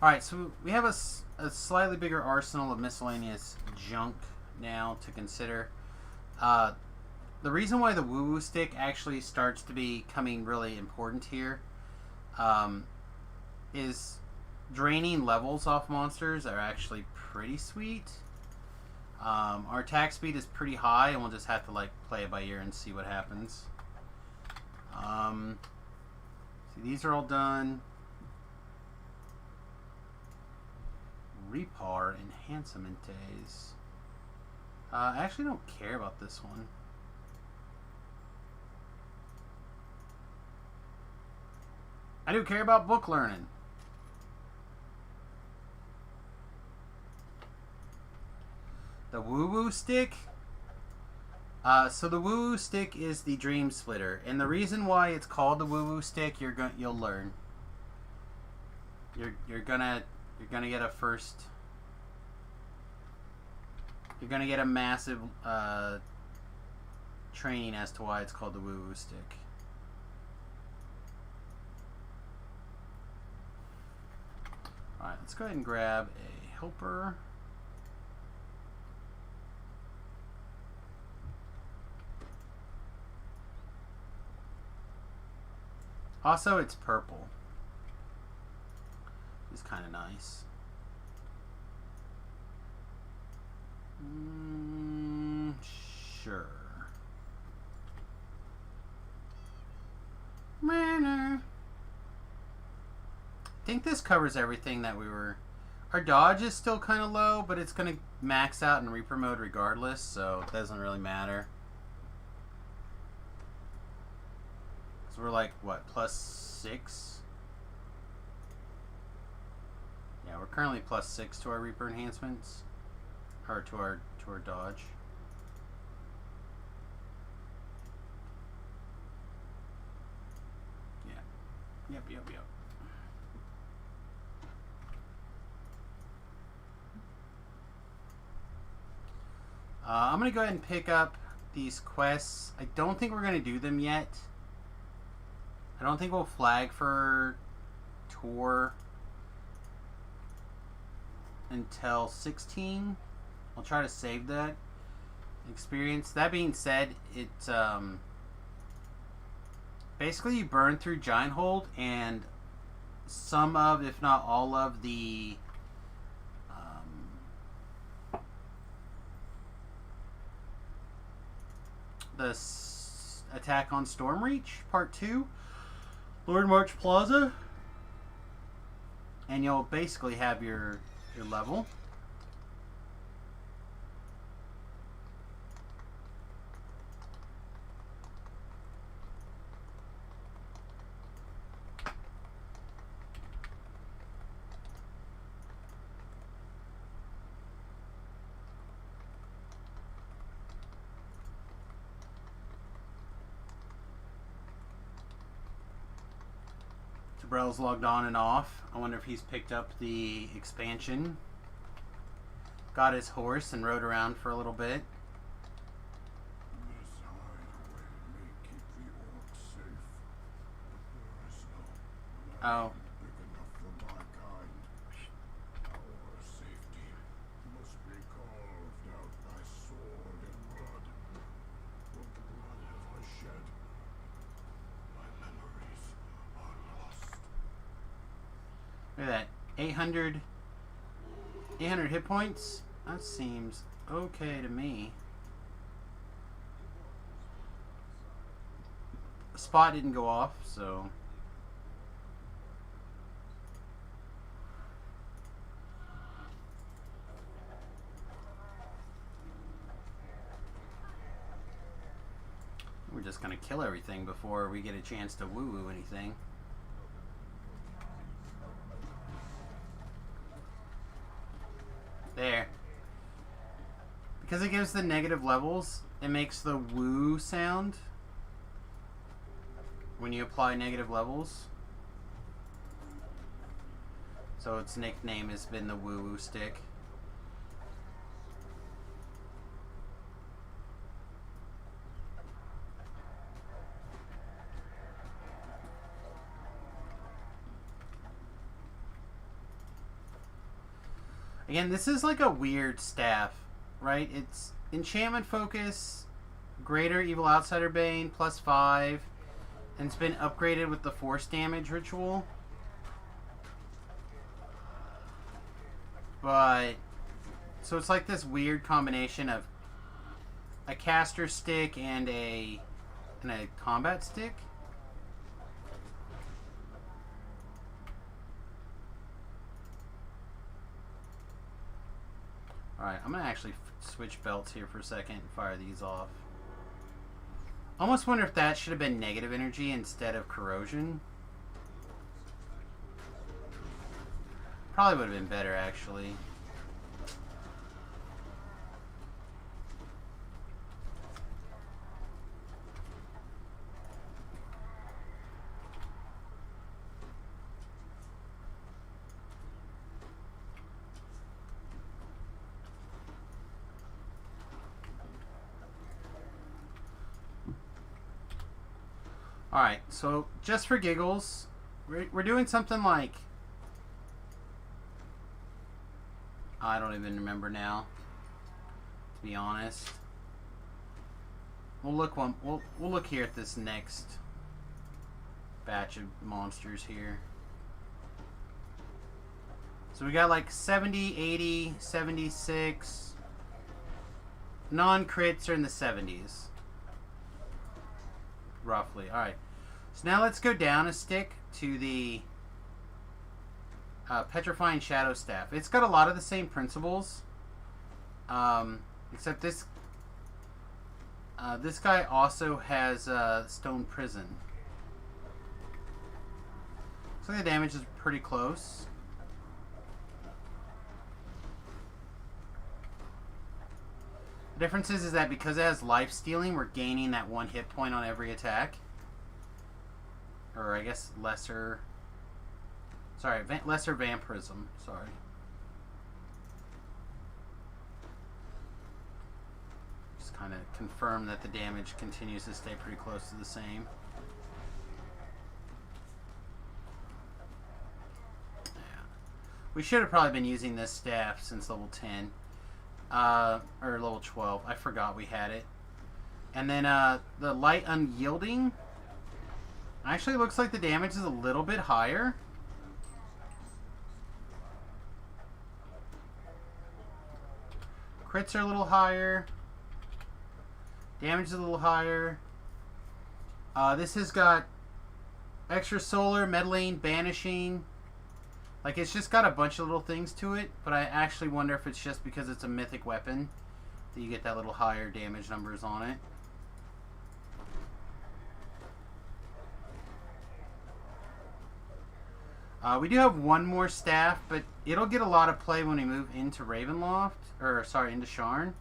Alright, so we have a slightly bigger arsenal of miscellaneous junk now to consider. The reason why the woo-woo stick actually starts to be becoming really important here is draining levels off monsters are actually pretty sweet. Our attack speed is pretty high, and we'll just have to like play it by ear and see what happens. See, these are all done. Repar Enhancementes. I actually don't care about this one. I do care about book learning. The woo-woo stick. So the woo-woo stick is the dream splitter, and the reason why it's called the woo-woo stick, you'll learn. You're gonna get a first. You're gonna get a massive training as to why it's called the woo-woo stick. All right, let's go ahead and grab a helper. Also, it's purple. It's kind of nice. Sure. I think this covers everything that we were... Our dodge is still kind of low, but it's going to max out in Reaper mode regardless, so it doesn't really matter. So we're like, what, +6? Yeah, we're currently +6 to our Reaper enhancements. Or to our dodge. Yeah. Yep. I'm going to go ahead and pick up these quests. I don't think we're going to do them yet. I don't think we'll flag for tour until 16. I'll try to save that experience. That being said, it basically you burn through Giant Hold, and some of, if not all of, the attack on Stormreach Part 2, Lord March Plaza, and you'll basically have your level. Brell's logged on and off. I wonder if he's picked up the expansion. Got his horse and rode around for a little bit. This hideaway may keep the orcs safe, but there is no land big enough for my kind. Our safety must be carved out by sword and blood. What blood have I shed? My memories are lost. Look at that. 800 hit points? That seems okay to me. The spot didn't go off, so... We're just gonna kill everything before we get a chance to woo-woo anything. There. Because it gives the negative levels, it makes the woo sound when you apply negative levels. So its nickname has been the Woo Woo Stick. Again, this is like a weird staff, right? It's enchantment focus, greater evil outsider bane, +5, and it's been upgraded with the force damage ritual. But, so it's like this weird combination of a caster stick and a combat stick. Alright, I'm going to actually switch belts here for a second and fire these off. Almost wonder if that should have been negative energy instead of corrosion. Probably would have been better, actually. Alright, so just for giggles, we're doing something like... I don't even remember now, to be honest. We'll look here at this next batch of monsters here. So we got like 70, 80, 76. Non-crits are in the 70s. Roughly. Alright. So now let's go down a stick to the Petrifying Shadow Staff. It's got a lot of the same principles. Except this guy also has Stone Prison. So the damage is pretty close. The difference is that because it has life stealing, we're gaining that 1 hit point on every attack. Or I guess lesser... Sorry, lesser vampirism. Sorry. Just kind of confirm that the damage continues to stay pretty close to the same. Yeah. We should have probably been using this staff since level 10. Or level 12. I forgot we had it. And then the Light Unyielding actually looks like the damage is a little bit higher. Crits are a little higher. Damage is a little higher. This has got extra solar, meddling, banishing. Like, it's just got a bunch of little things to it, but I actually wonder if it's just because it's a mythic weapon that you get that little higher damage numbers on it. We do have one more staff, but it'll get a lot of play when we move into Ravenloft, or sorry, into Sharn.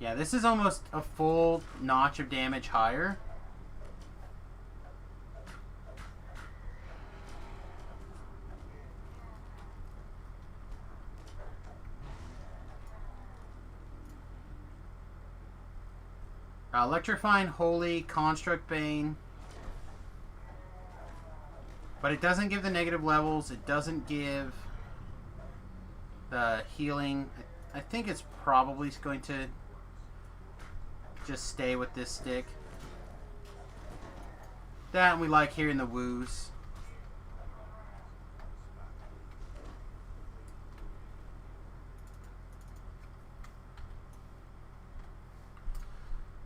Yeah, this is almost a full notch of damage higher. Electrifying Holy, Construct Bane. But it doesn't give the negative levels. It doesn't give the healing. I think it's probably going to just stay with this stick. That and we like hearing the woos.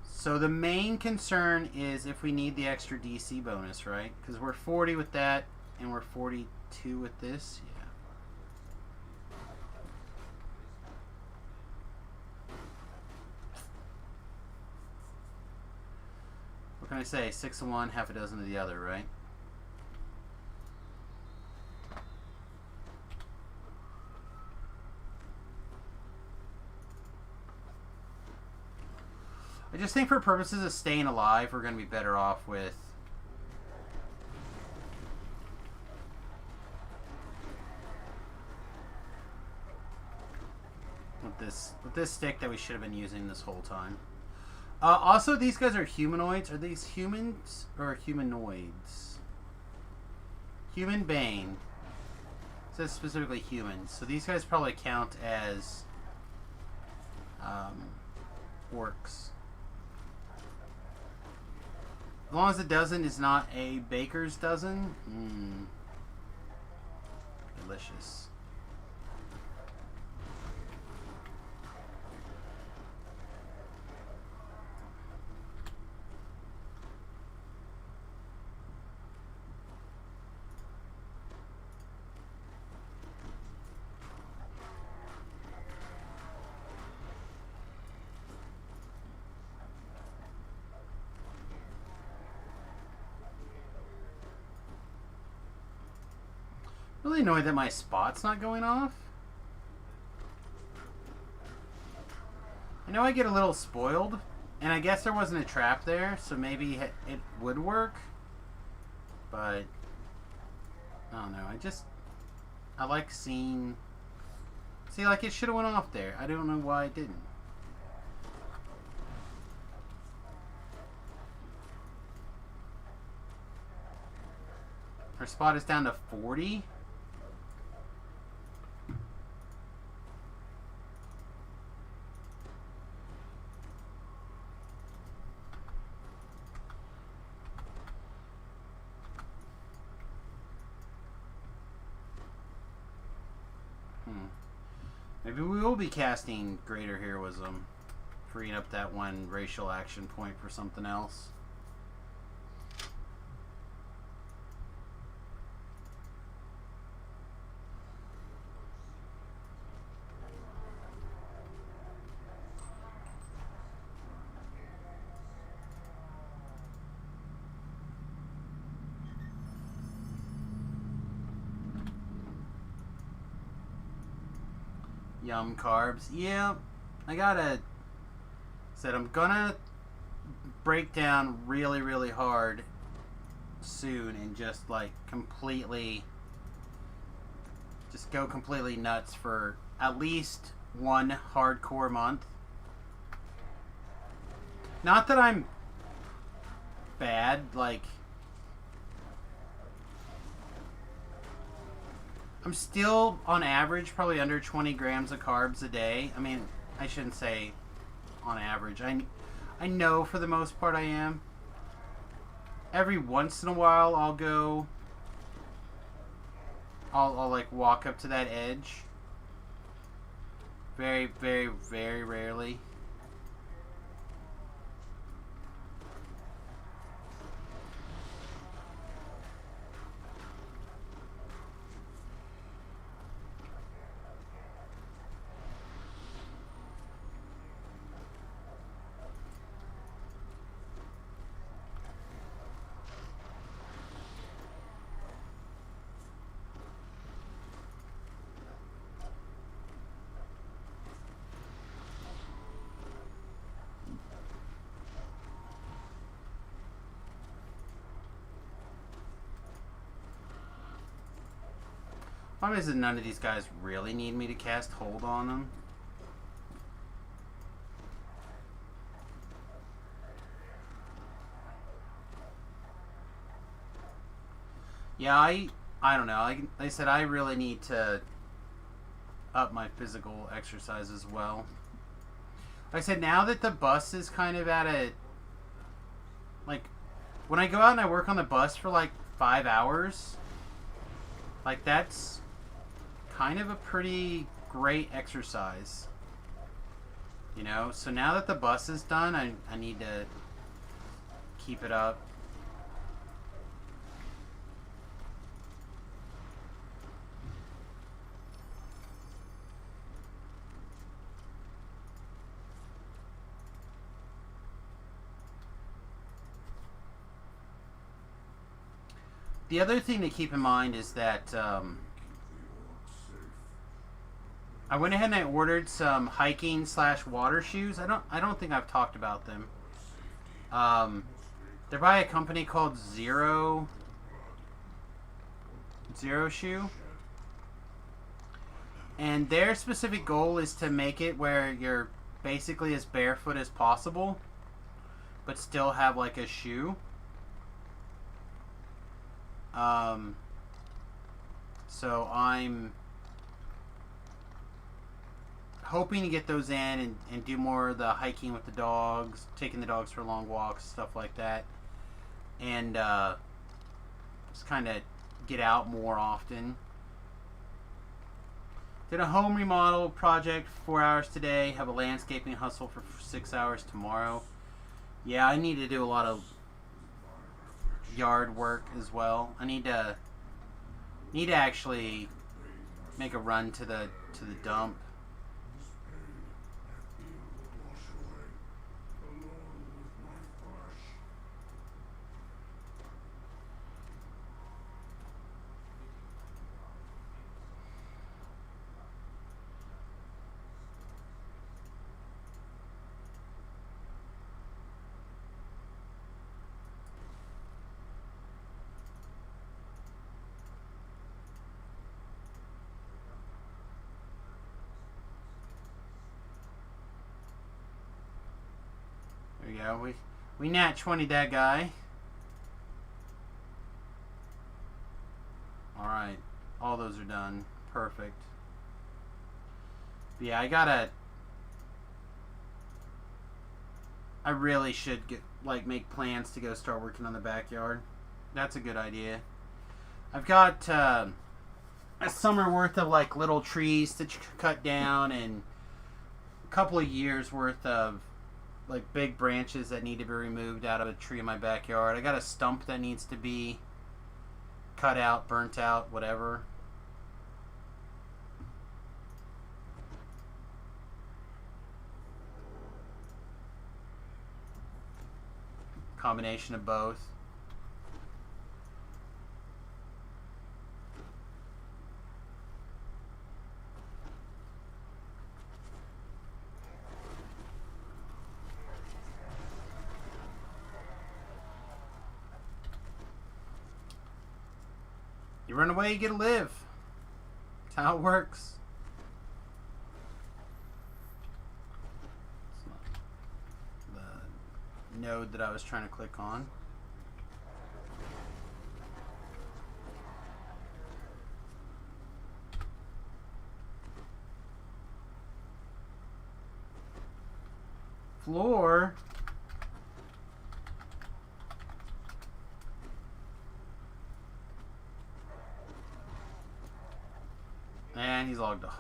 So the main concern is if we need the extra DC bonus, right? Because we're 40 with that, and we're 42 with this. Yeah. What can I say? 6 of one, half a dozen of the other, right? I just think for purposes of staying alive, we're going to be better off with with this stick that we should have been using this whole time. Also, these guys are humanoids. Are these humans or humanoids? Human Bane. It says specifically humans. So these guys probably count as orcs. As long as the dozen is not a baker's dozen. Delicious. Really annoyed that my spot's not going off. I know I get a little spoiled, and I guess there wasn't a trap there, so maybe it would work. But I don't know. I like seeing. See, like it should have went off there. I don't know why it didn't. Our spot is down to 40. Maybe we will be casting Greater Heroism, freeing up that one racial action point for something else. Yum carbs. Yeah, I gotta. Said I'm gonna break down really, really hard soon and just like completely. Just go completely nuts for at least one hardcore month. Not that I'm bad, like. I'm still, on average, probably under 20 grams of carbs a day. I mean, I shouldn't say on average. I know for the most part I am. Every once in a while, I'll go... I'll like, walk up to that edge. Very, very, very rarely. Problem is that none of these guys really need me to cast Hold on them. Yeah, I don't know. Like I said, I really need to up my physical exercise as well. Like I said, now that the bus is kind of at a... Like, when I go out and I work on the bus for like 5 hours, like that's kind of a pretty great exercise. You know? So now that the bus is done, I need to keep it up. The other thing to keep in mind is that I went ahead and I ordered some hiking / water shoes. I don't think I've talked about them. They're by a company called Zero Shoe. And their specific goal is to make it where you're basically as barefoot as possible, but still have like a shoe. So I'm hoping to get those in and do more of the hiking with the dogs, taking the dogs for long walks, stuff like that. And just kind of get out more often. Did a home remodel project for 4 hours today. Have a landscaping hustle for 6 hours tomorrow. Yeah, I need to do a lot of yard work as well. I need to actually make a run to the dump. There we go. We nat 20 that guy. Alright. All those are done. Perfect. But yeah, I really should make plans to go start working on the backyard. That's a good idea. I've got a summer worth of like little trees to cut down and a couple of years worth of like big branches that need to be removed out of a tree in my backyard. I got a stump that needs to be cut out, burnt out, whatever. Combination of both. You run away, you get to live. That's how it works. It's not the node that I was trying to click on. Floor. And he's logged off.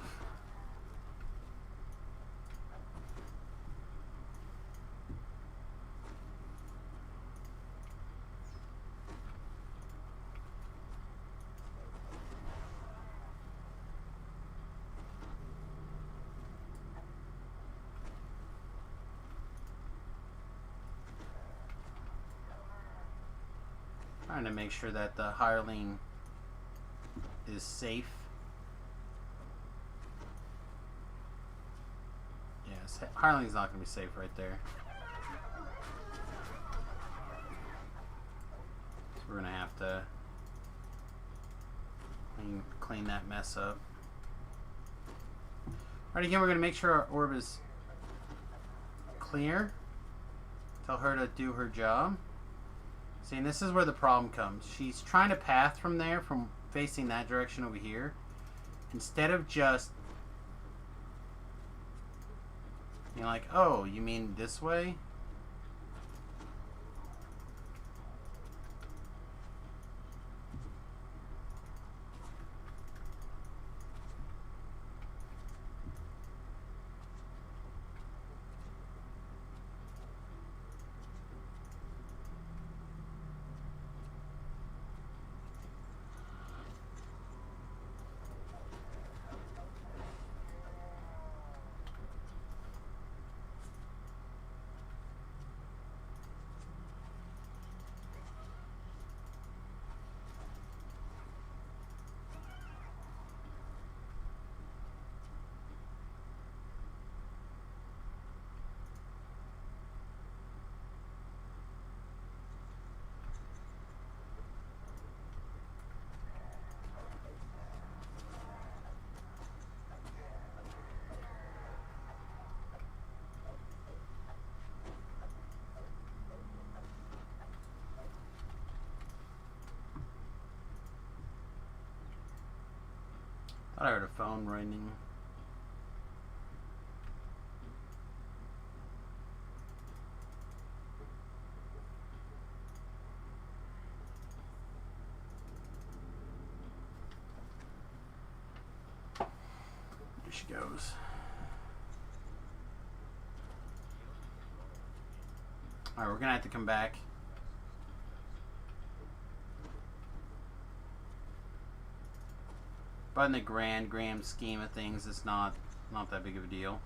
Trying to make sure that the hireling is safe. Yes, hireling's not going to be safe right there. So we're going to have to clean that mess up. Alright, again, we're going to make sure our orb is clear. Tell her to do her job. See, and this is where the problem comes. She's trying to path from there, from facing that direction over here. Instead of just being like, oh, you mean this way? Thought I heard a phone ringing. There she goes. Alright, we're gonna have to come back. But in the grand scheme of things, it's not that big of a deal.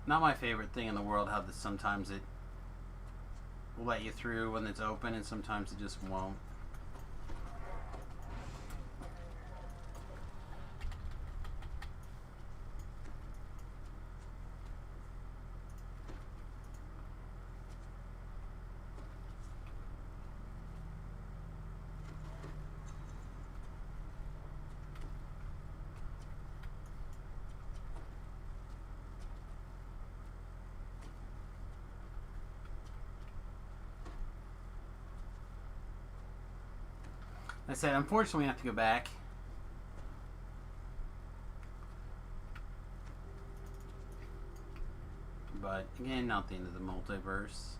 Not my favorite thing in the world, how this, sometimes it will let you through when it's open and sometimes it just won't. I said, unfortunately, we have to go back. But, again, not the end of the multiverse.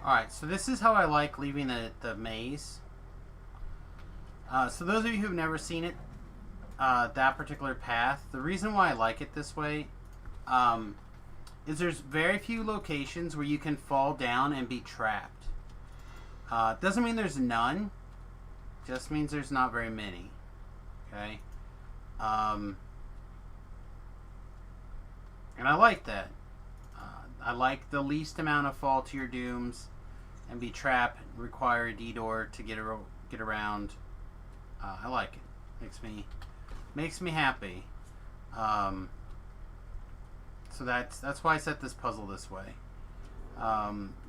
Alright, so this is how I like leaving the maze. So those of you who've never seen it, that particular path, the reason why I like it this way is there's very few locations where you can fall down and be trapped. Doesn't mean there's none, just means there's not very many. Okay? And I like that. I like the least amount of fall to your dooms and be trapped, require a detour to get around. I like it. Makes me happy. So that's why I set this puzzle this way.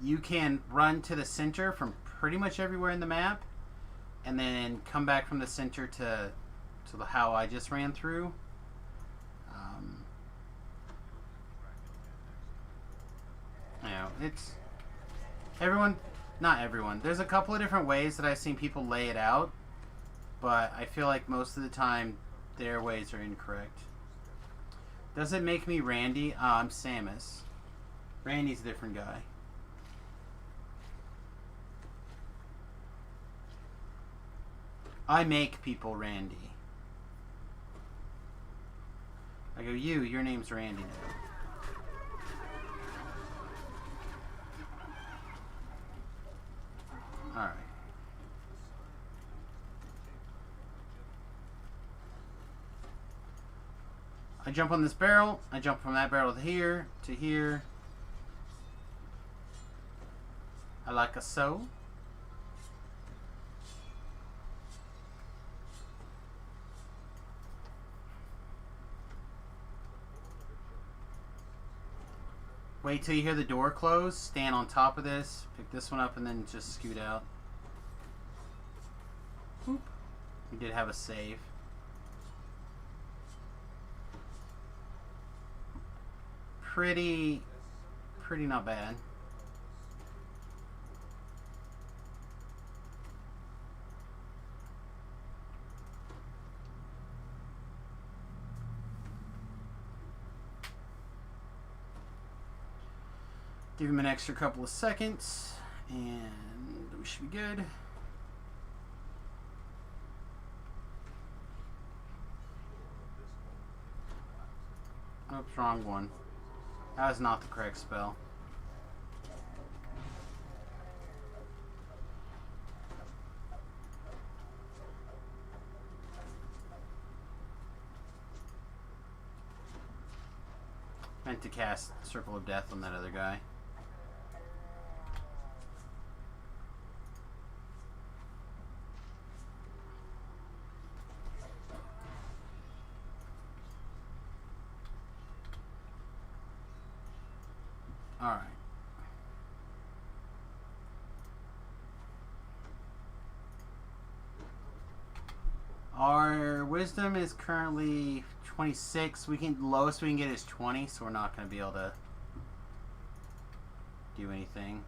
You can run to the center from pretty much everywhere in the map, and then come back from the center to the how I just ran through. You know, it's not everyone. There's a couple of different ways that I've seen people lay it out, but I feel like most of the time their ways are incorrect. Does it make me Randy? I'm Samus. Randy's a different guy. I make people Randy. I go, your name's Randy now. Alright. I jump on this barrel. I jump from that barrel to here, to here. I like a so. Wait till you hear the door close. Stand on top of this. Pick this one up and then just scoot out. Boop. We did have a save. Pretty not bad. Give him an extra couple of seconds, and we should be good. Oops, wrong one. That was not the correct spell. Meant to cast Circle of Death on that other guy. Alright. Our wisdom is currently 26. Lowest we can get is 20, so we're not going to be able to do anything.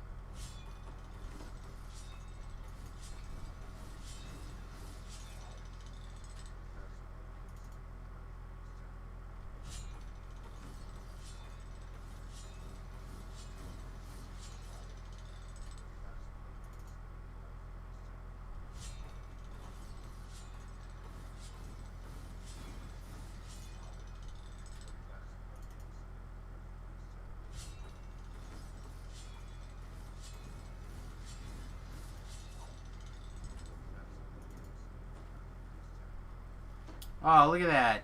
Oh, look at that.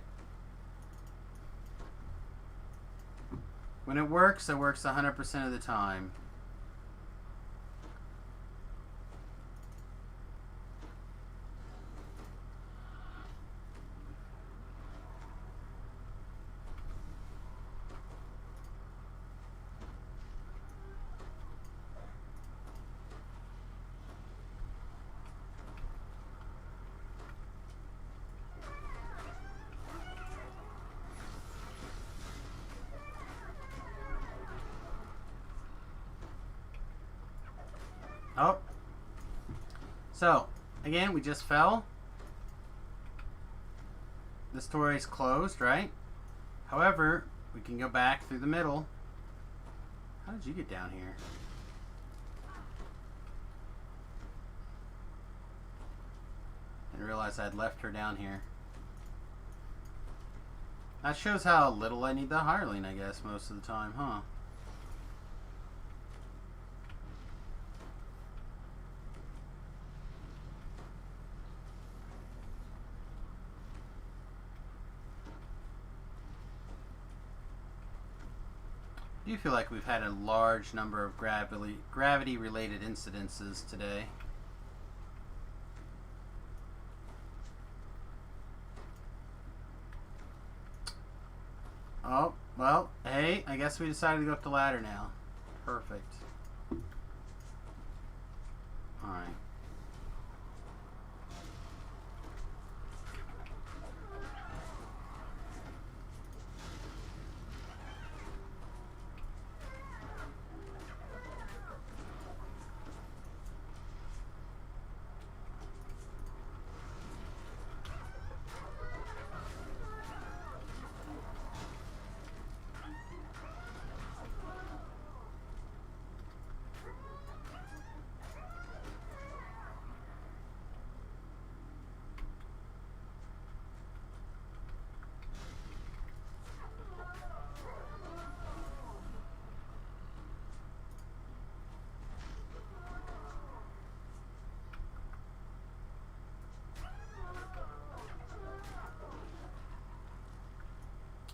When it works 100% of the time. Oh. So, again, we just fell. This door is closed, right? However, we can go back through the middle. How did you get down here? Didn't realize I'd left her down here. That shows how little I need the hireling, I guess, most of the time, huh? I do feel like we've had a large number of gravity-related incidences today. Oh, well, hey, I guess we decided to go up the ladder now. Perfect. Alright.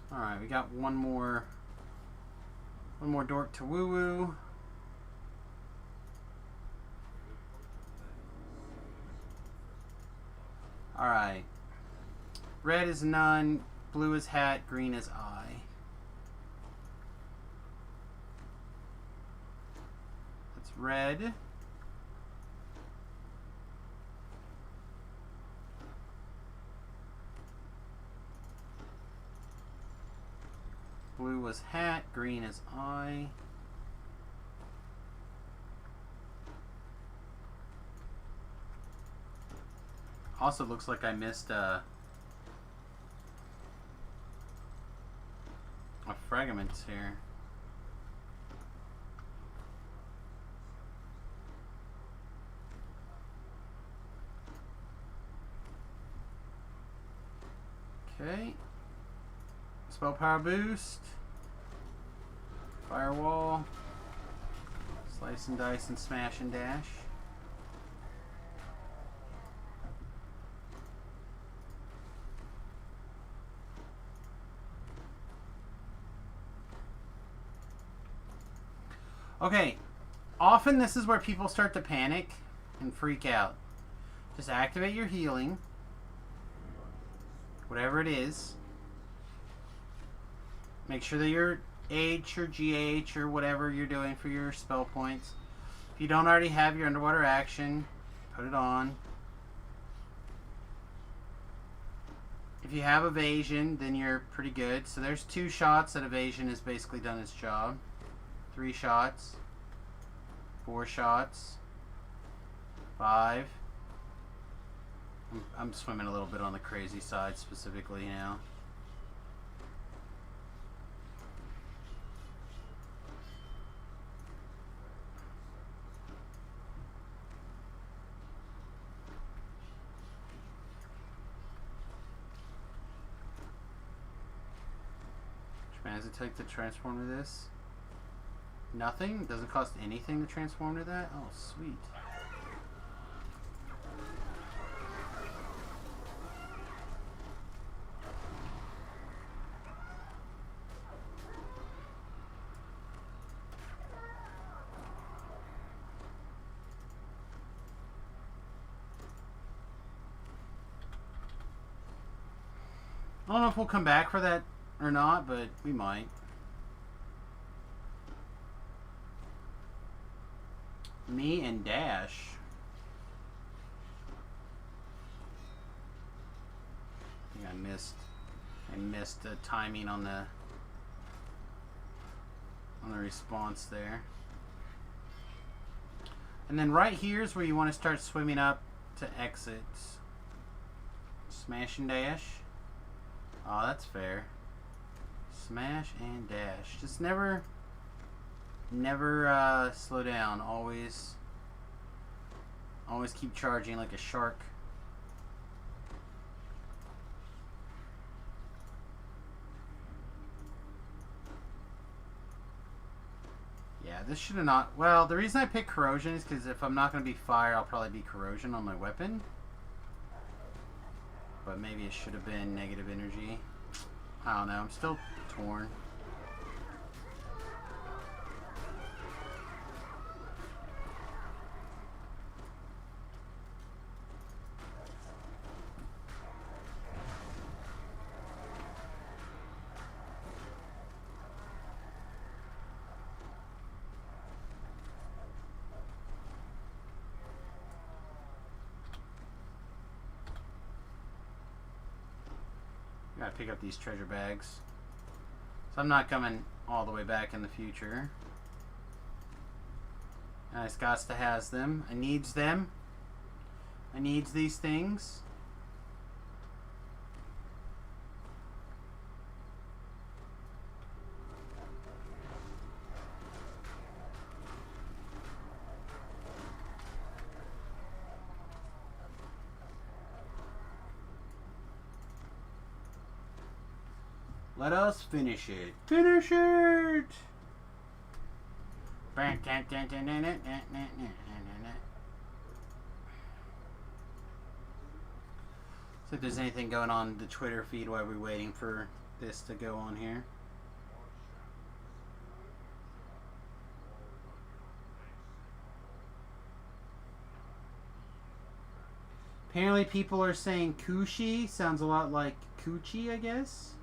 Alright, we got one more dork to woo-woo. Alright. Red is none, blue is hat, green is eye. red. Blue was hat, green is eye. Also looks like I missed fragments here. Okay. Spell power boost. Firewall. Slice and dice and smash and dash. Okay, often this is where people start to panic and freak out. Just activate your healing, whatever it is. Make sure that you're H or GH or whatever you're doing for your spell points. If you don't already have your underwater action, put it on. If you have evasion, then you're pretty good. So there's 2 shots that evasion has basically done its job. 3 shots, 4 shots, 5. I'm swimming a little bit on the crazy side specifically now. Which man does it take to transform to this? Nothing? Doesn't cost anything to transform to that? Oh, sweet. I don't know if we'll come back for that or not, but we might. Me and Dash. I think I missed the timing on the response there. And then right here is where you want to start swimming up to exit. Smash and dash. Oh, that's fair. Smash and dash. Just never slow down. Always keep charging like a shark. Yeah, this should have not... Well, the reason I picked corrosion is because if I'm not going to be fire, I'll probably be corrosion on my weapon. But maybe it should have been negative energy. I don't know. I'm still torn. Gotta pick up these treasure bags. So I'm not coming all the way back in the future. Nice, gots to has them. I needs them. I needs these things. Let us finish it. Finish it! See if there's anything going on the Twitter feed while we're waiting for this to go on here. Apparently people are saying Kushi. Sounds a lot like Coochie, I guess.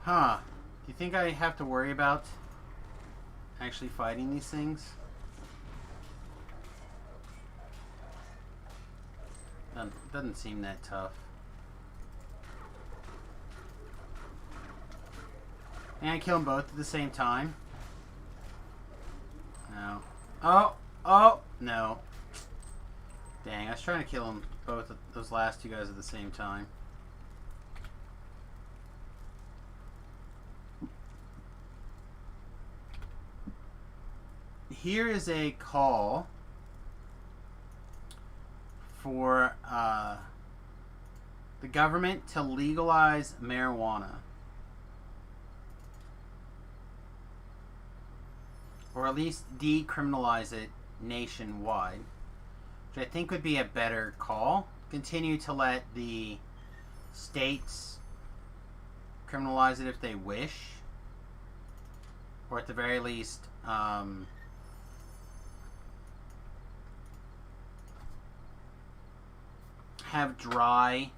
Huh. Do you think I have to worry about actually fighting these things? Doesn't seem that tough. And I kill them both at the same time? No. Oh! No. Dang, I was trying to kill them both, those last two guys at the same time. Here is a call for the government to legalize marijuana. Or at least decriminalize it nationwide. Which I think would be a better call. Continue to let the states criminalize it if they wish. Or at the very least, have dry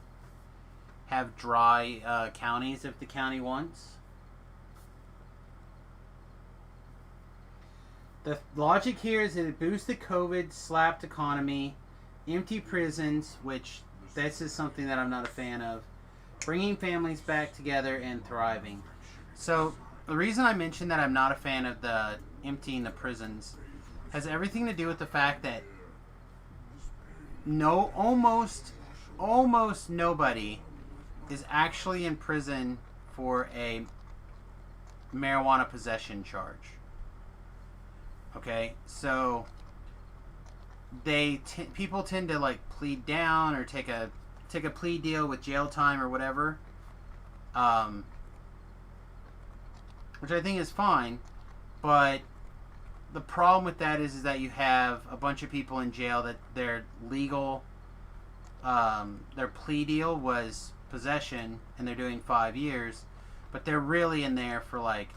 counties if the county wants. The logic here is that it boosts the COVID slapped economy, empty prisons, which this is something that I'm not a fan of, bringing families back together and thriving. So the reason I mentioned that I'm not a fan of the emptying the prisons has everything to do with the fact that almost nobody is actually in prison for a marijuana possession charge. Okay, so people tend to like plead down or take a plea deal with jail time or whatever, which I think is fine. But the problem with that is that you have a bunch of people in jail that their legal, their plea deal was possession, and they're doing 5 years, but they're really in there for like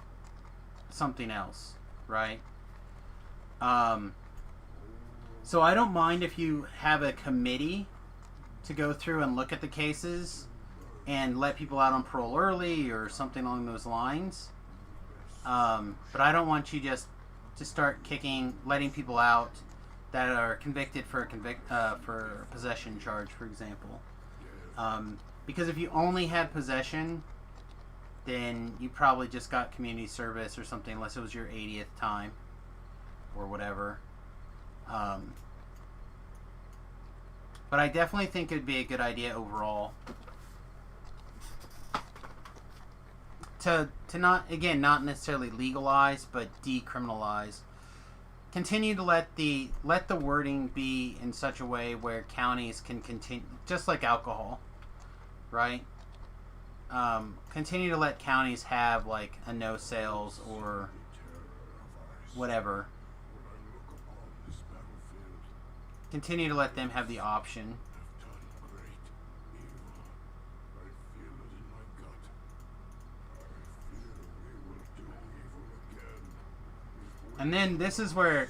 something else, right? So I don't mind if you have a committee to go through and look at the cases and let people out on parole early or something along those lines. But I don't want you just to start letting people out that are convicted for a possession charge, for example. Because if you only had possession, then you probably just got community service or something, unless it was your 80th time or whatever. But I definitely think it'd be a good idea overall to not necessarily legalize, but decriminalize. Continue to let the wording be in such a way where counties can continue, just like alcohol, right? Continue to let counties have like a no sales or whatever. Continue to let them have the option. And then this is where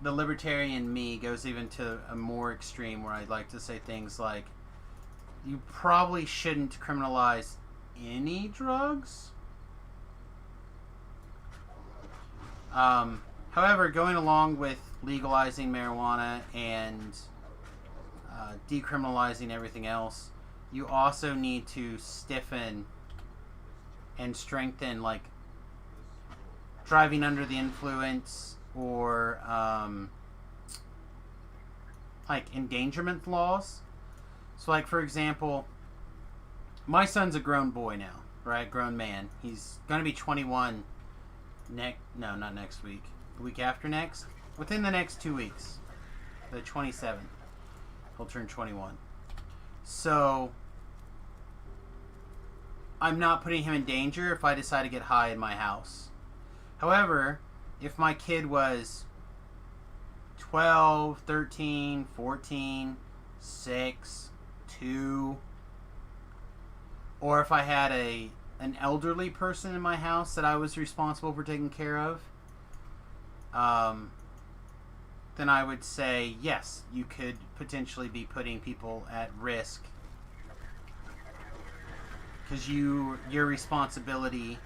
the libertarian me goes even to a more extreme, where I'd like to say things like, you probably shouldn't criminalize any drugs. However, going along with legalizing marijuana and decriminalizing everything else, you also need to stiffen and strengthen like driving under the influence or like endangerment laws. So like, for example, my son's a grown boy now, right? Grown man. He's going to be 21 not next week. The week after next? Within the next 2 weeks. The 27th. He'll turn 21. So I'm not putting him in danger if I decide to get high in my house. However, if my kid was 12, 13, 14, 6, 2, or if I had an elderly person in my house that I was responsible for taking care of, then I would say, yes, you could potentially be putting people at risk because your responsibility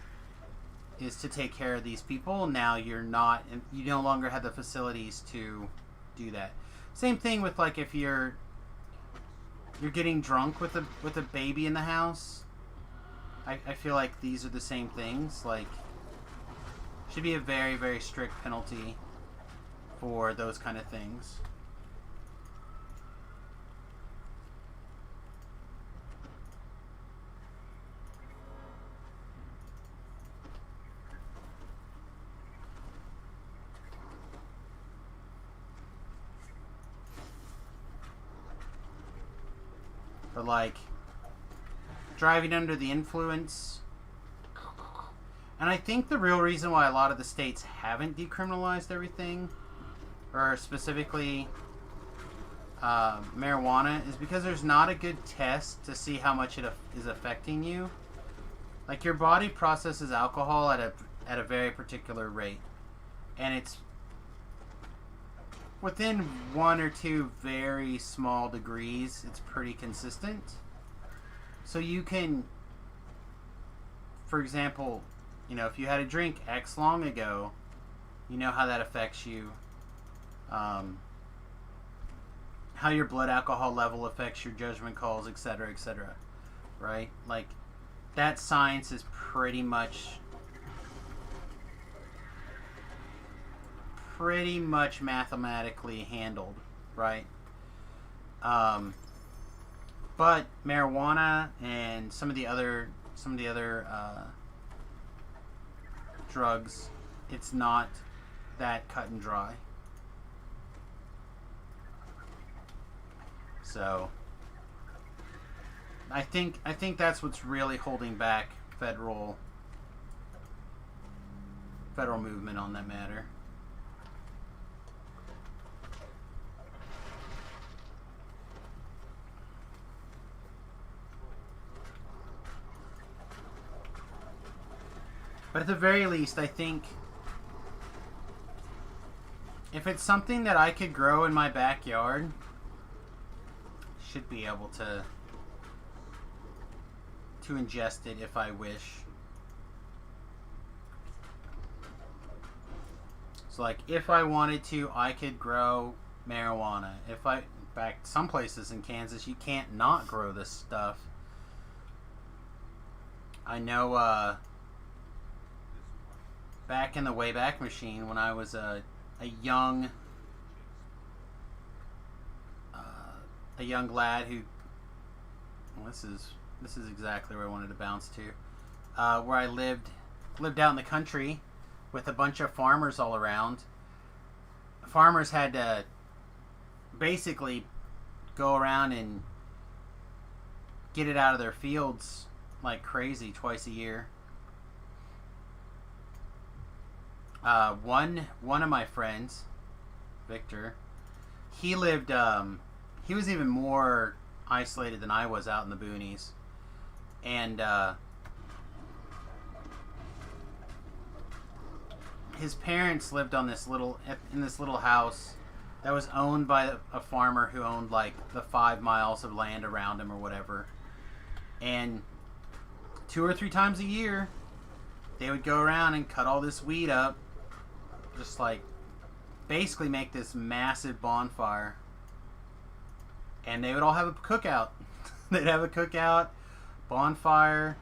is to take care of these people. Now you're not, and you no longer have the facilities to do that. Same thing with like if you're getting drunk with a baby in the house. I feel like these are the same things. Like, should be a very, very strict penalty for those kind of things. But like driving under the influence, and I think the real reason why a lot of the states haven't decriminalized everything, or specifically marijuana, is because there's not a good test to see how much it is affecting you. Like, your body processes alcohol at a very particular rate, and it's within 1 or 2 very small degrees. It's pretty consistent. So you can, for example, if you had a drink X long ago, you know how that affects you. How your blood alcohol level affects your judgment calls, etc., etc. Right? Like, that science is pretty much mathematically handled, right? But marijuana and some of the other drugs, it's not that cut and dry. So I think that's what's really holding back federal movement on that matter. But at the very least, I think if it's something that I could grow in my backyard, should be able to ingest it if I wish. So like, if I wanted to, I could grow marijuana. In fact, some places in Kansas, you can't not grow this stuff. I know, back in the Wayback Machine, when I was a young lad who, well, this is exactly where I wanted to bounce to, where I lived out in the country with a bunch of farmers all around. Farmers had to basically go around and get it out of their fields like crazy twice a year. One of my friends, Victor, he lived, he was even more isolated than I was out in the boonies. And, his parents lived in this little house that was owned by a farmer who owned like the 5 miles of land around him or whatever. And 2 or 3 times a year, they would go around and cut all this weed up. Just like basically make this massive bonfire, and they would all have a cookout. They'd have a cookout, bonfire,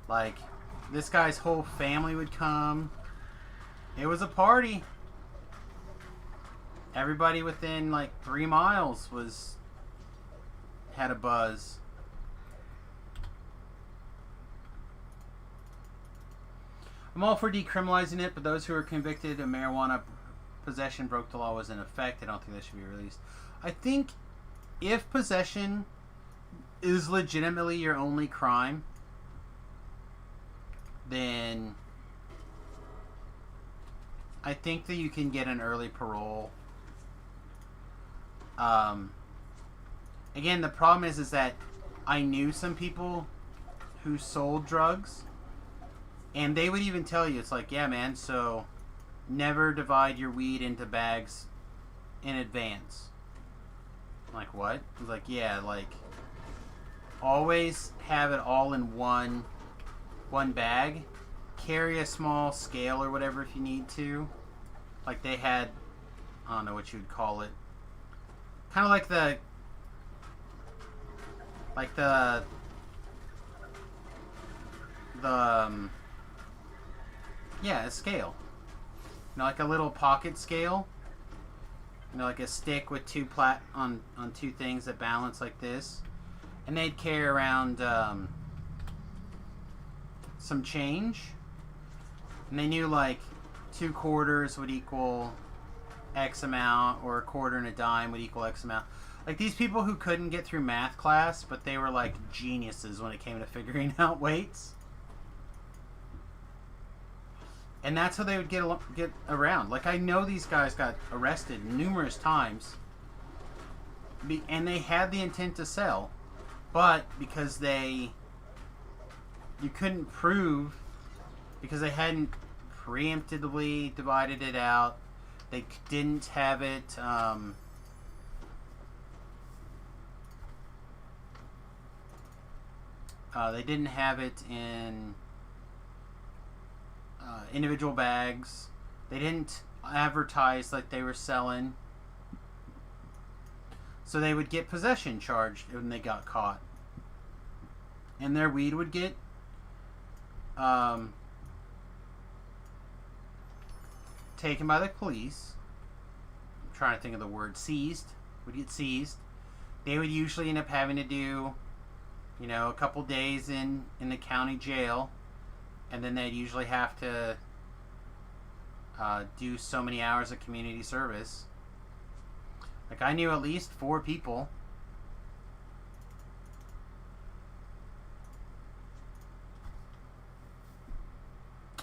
like this guy's whole family would come. It was a party. Everybody within like 3 miles had a buzz. I'm all for decriminalizing it, but those who are convicted of marijuana possession broke the law was in effect. I don't think that should be released. I think if possession is legitimately your only crime, then I think that you can get an early parole. Again, the problem is that I knew some people who sold drugs, and they would even tell you, it's like, yeah, man, so never divide your weed into bags in advance. I'm like, what? I was like, yeah, like, always have it all in one bag. Carry a small scale or whatever if you need to. Like they had, I don't know what you would call it. Kind of like the yeah, a scale. You know, like a little pocket scale. You know, like a stick with two on two things that balance like this. And they'd carry around some change. And they knew like 2 quarters would equal X amount, or a quarter and a dime would equal X amount. Like these people who couldn't get through math class, but they were like geniuses when it came to figuring out weights. And that's how they would get around. Like I know these guys got arrested numerous times, and they had the intent to sell, but because you couldn't prove, because they hadn't preemptively divided it out, they didn't have it. They didn't have it in individual bags. They didn't advertise like they were selling. So they would get possession charged when they got caught. And their weed would get taken by the police. I'm trying to think of the word. Seized. Would get seized. They would usually end up having to do, you know, a couple days in the county jail. And then they'd usually have to do so many hours of community service. Like I knew at least 4 people.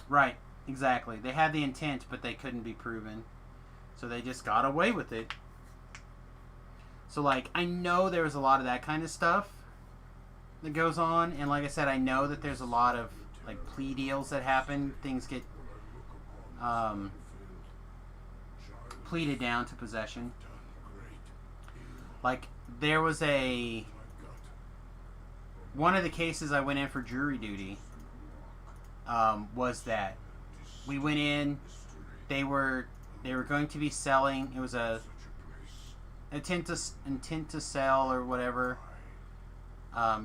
Right, exactly. They had the intent, but they couldn't be proven. So they just got away with it. So like, I know there was a lot of that kind of stuff that goes on. And like I said, I know that there's a lot of like plea deals that happen. Things get pleaded down to possession. Like there was one of the cases I went in for jury duty was that we went in, they were going to be selling, it was a intent to sell or whatever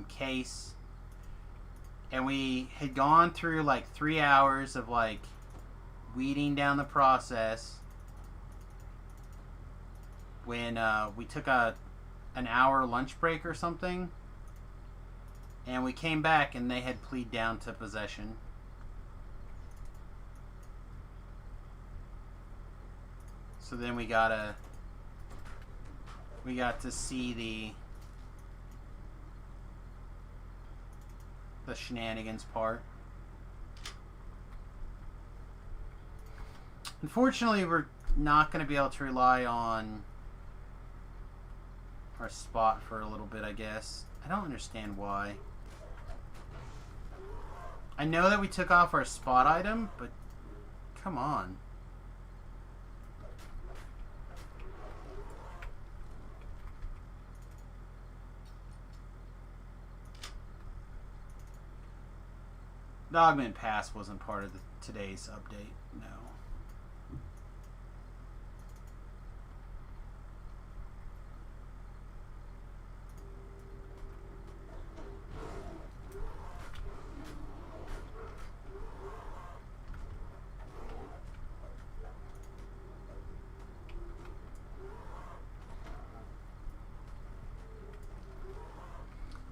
case. And we had gone through like 3 hours of like weeding down the process when we took an hour lunch break or something. And we came back and they had pleaded down to possession. So then we got to see the shenanigans part. Unfortunately, we're not going to be able to rely on our spot for a little bit, I guess. I don't understand why. I know that we took off our spot item, but come on. The augment pass wasn't part of today's update, no.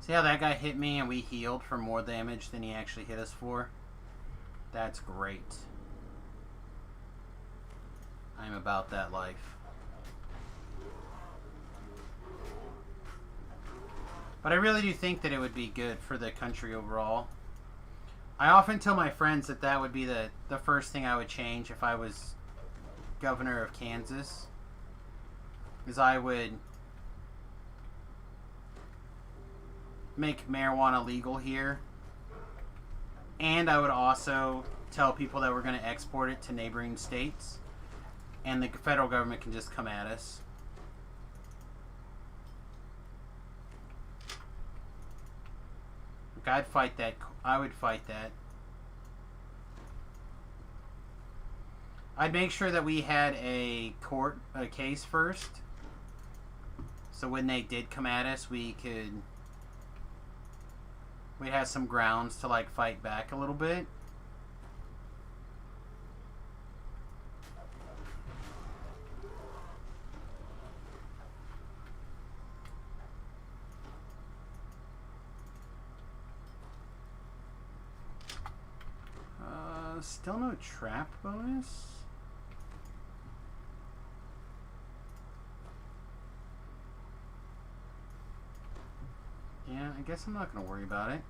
See how that guy hit me and we healed for more damage than he actually hit us for? That's great. I'm about that life. But I really do think that it would be good for the country overall. I often tell my friends that that would be the first thing I would change if I was governor of Kansas. Is I would make marijuana legal here, and I would also tell people that we're going to export it to neighboring states, and the federal government can just come at us. I'd fight that. I would fight that. I'd make sure that we had a case first. So when they did come at us, we'd have some grounds to like fight back a little bit. Still no trap bonus? Yeah, I guess I'm not going to worry about it.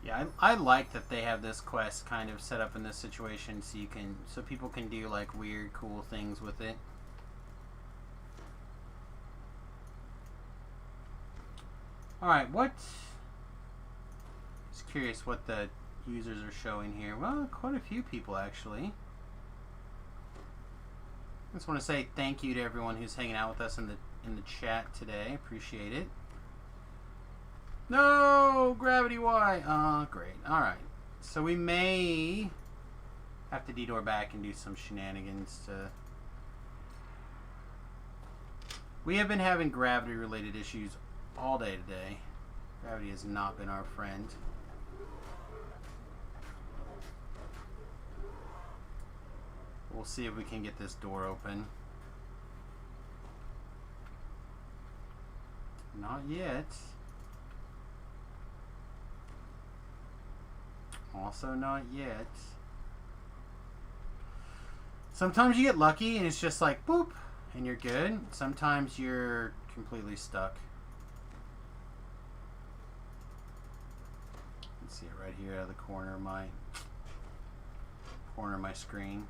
Yeah, I like that they have this quest kind of set up in this situation so people can do like weird, cool things with it. Alright, just curious what the users are showing here. Well, quite a few people actually. I just want to say thank you to everyone who's hanging out with us in the chat today. Appreciate it. No! Gravity Y! Great. Alright. So we may have to detour back and do some shenanigans to... We have been having gravity-related issues all day today. Gravity has not been our friend. We'll see if we can get this door open. Not yet. Also not yet. Sometimes you get lucky and it's just like boop and you're good. Sometimes you're completely stuck. You can see it right here out of the corner of my screen.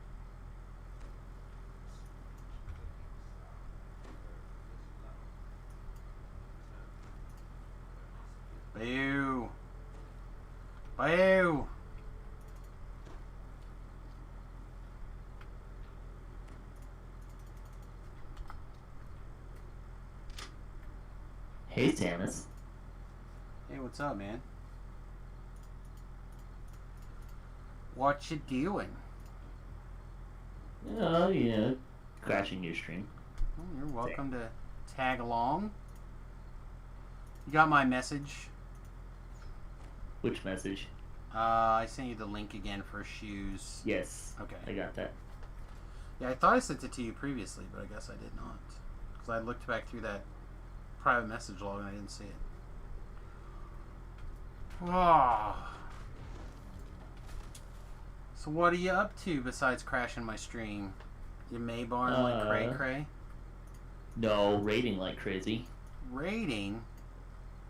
Boo. Boo. Hey, Samus. Hey, what's up, man? What you doing? Crashing your stream. Oh, you're welcome to tag along. You got my message? Which message? I sent you the link again for shoes. Yes. Okay. I got that. Yeah, I thought I sent it to you previously, but I guess I did not. Because I looked back through that private message log and I didn't see it. Oh. So what are you up to besides crashing my stream? You Maybarn like cray cray? No, raiding like crazy. Raiding?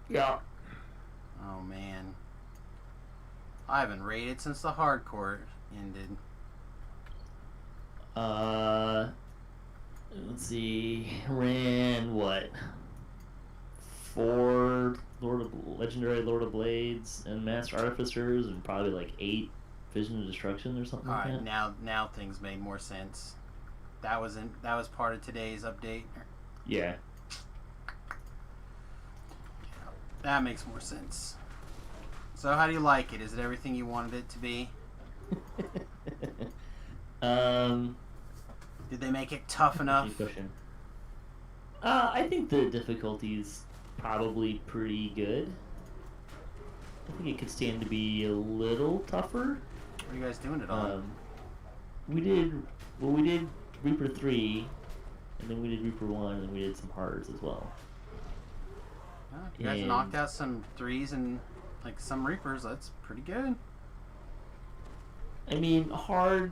Yeah. Oh man. I haven't raided since the hardcore ended. Let's see. Ran what? 4 legendary Lord of Blades and Master Artificers, and probably like 8 Vision of Destruction or something like that. Now things made more sense. That was part of today's update. Yeah. That makes more sense. So how do you like it? Is it everything you wanted it to be? Did they make it tough enough? I think the difficulty's probably pretty good. I think it could stand to be a little tougher. What are you guys doing it on? We did Reaper 3, and then we did Reaper 1, and then we did some hards as well. You guys knocked out some 3s and like some Reapers. That's pretty good. I mean, hard.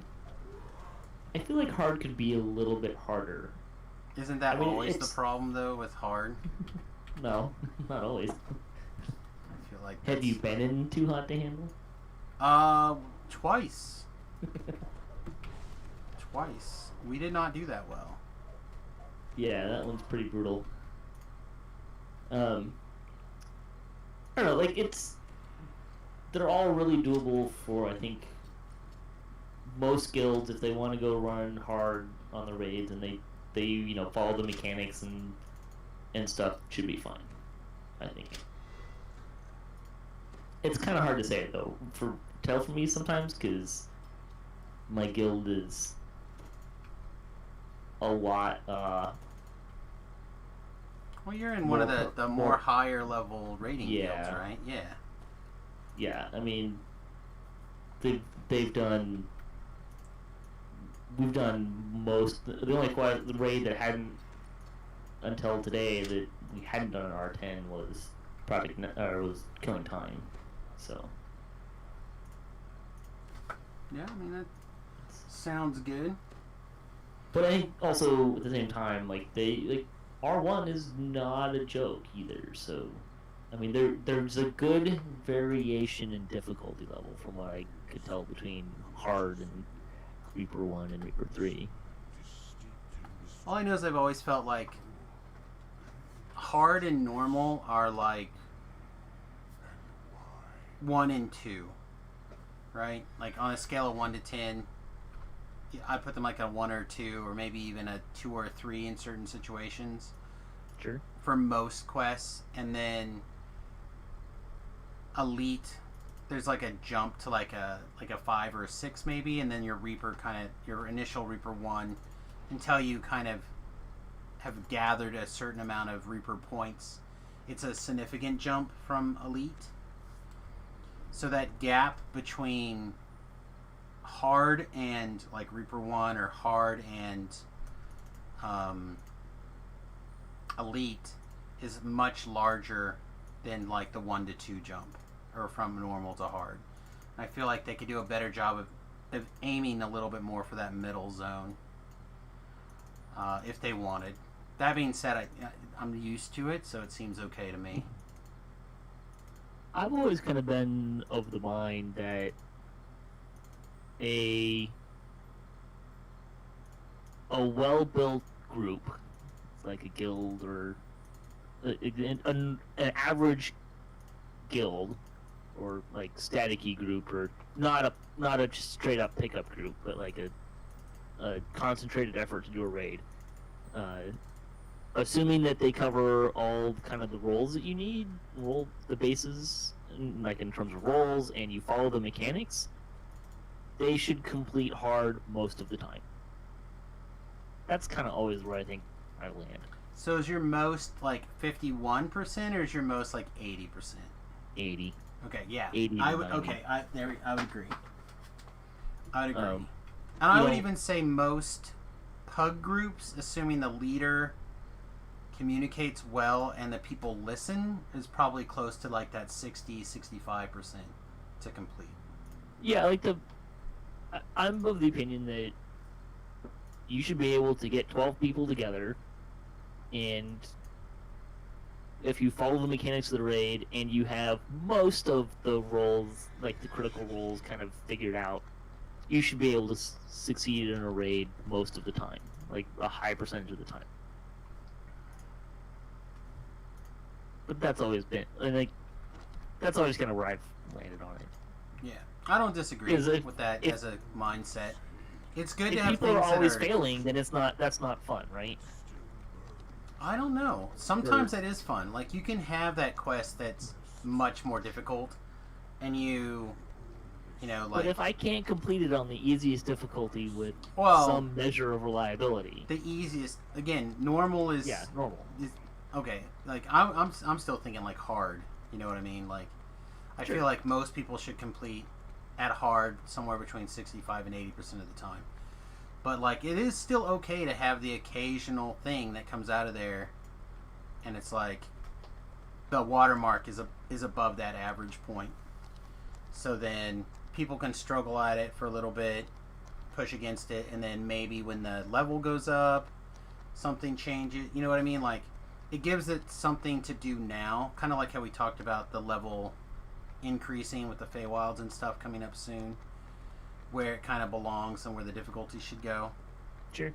I feel like hard could be a little bit harder. Isn't that always the problem though with hard? No, not always. I feel like. Have you been in Too Hot to Handle? Twice. Twice. We did not do that well. Yeah, that one's pretty brutal. I don't know, like they're all really doable for, I think, most guilds if they want to go run hard on the raids and they follow the mechanics and stuff, should be fine, I think. It's kind of hard to say though, tell for me sometimes, because my guild is a lot. Well, you're in one of the more higher level rating guilds, right? Yeah. Yeah, I mean, we've done most. The only raid that hadn't until today that we hadn't done an R10 was was Killing Time. So. Yeah, I mean that sounds good. But I think also at the same time, R1 is not a joke either. So, I mean, there's a good variation in difficulty level from what I could tell between hard and Reaper 1 and Reaper 3. All I know is I've always felt like hard and normal are like 1 and 2, right? Like on a scale of 1 to 10, I put them like a 1 or 2, or maybe even a 2 or a 3 in certain situations. Sure. For most quests, and then Elite, there's like a jump to like a 5 or a 6 maybe, and then your Reaper your initial Reaper 1, until you kind of have gathered a certain amount of Reaper points. It's a significant jump from Elite. So that gap between hard and like Reaper 1 or hard and Elite is much larger than like the 1 to 2 jump, or from normal to hard. I feel like they could do a better job of aiming a little bit more for that middle zone if they wanted. That being said, I'm used to it, so it seems okay to me. I've always kind of been of the mind that a well-built group, like a guild or an average guild, or like staticky group, or not a just straight up pickup group, but like a concentrated effort to do a raid. Assuming that they cover all kind of the roles that you need, the bases, like in terms of roles, and you follow the mechanics, they should complete hard most of the time. That's kind of always where I think I land. So is your most like 51%, or is your most like 80%? 80. Okay, yeah. 80 I would. 90. Okay, I would agree. I would agree. And I would even say most pug groups, assuming the leader communicates well and the people listen, is probably close to like that 60-65% to complete. Yeah, I'm of the opinion that you should be able to get 12 people together, and if you follow the mechanics of the raid and you have most of the roles, like the critical roles, kind of figured out, you should be able to succeed in a raid most of the time, like a high percentage of the time. But that's always been, that's always kind of where I've landed on it. Yeah, I don't disagree with that as a mindset. It's good to have people things are always that are failing, then that's not fun, right? I don't know. Sometimes that is fun. Like, you can have that quest that's much more difficult, and you know, like... But if I can't complete it on the easiest difficulty with some measure of reliability... The easiest... Again, normal is... Yeah, normal. Okay, like, I'm still thinking, like, hard. You know what I mean? Like, I Sure. feel like most people should complete at hard somewhere between 65 and 80% of the time. But like, it is still okay to have the occasional thing that comes out of there, and it's like the watermark is above that average point. So then people can struggle at it for a little bit, push against it, and then maybe when the level goes up, something changes. You know what I mean? Like, it gives it something to do now, kind of like how we talked about the level increasing with the Feywilds and stuff coming up soon, where it kind of belongs and where the difficulty should go. Sure.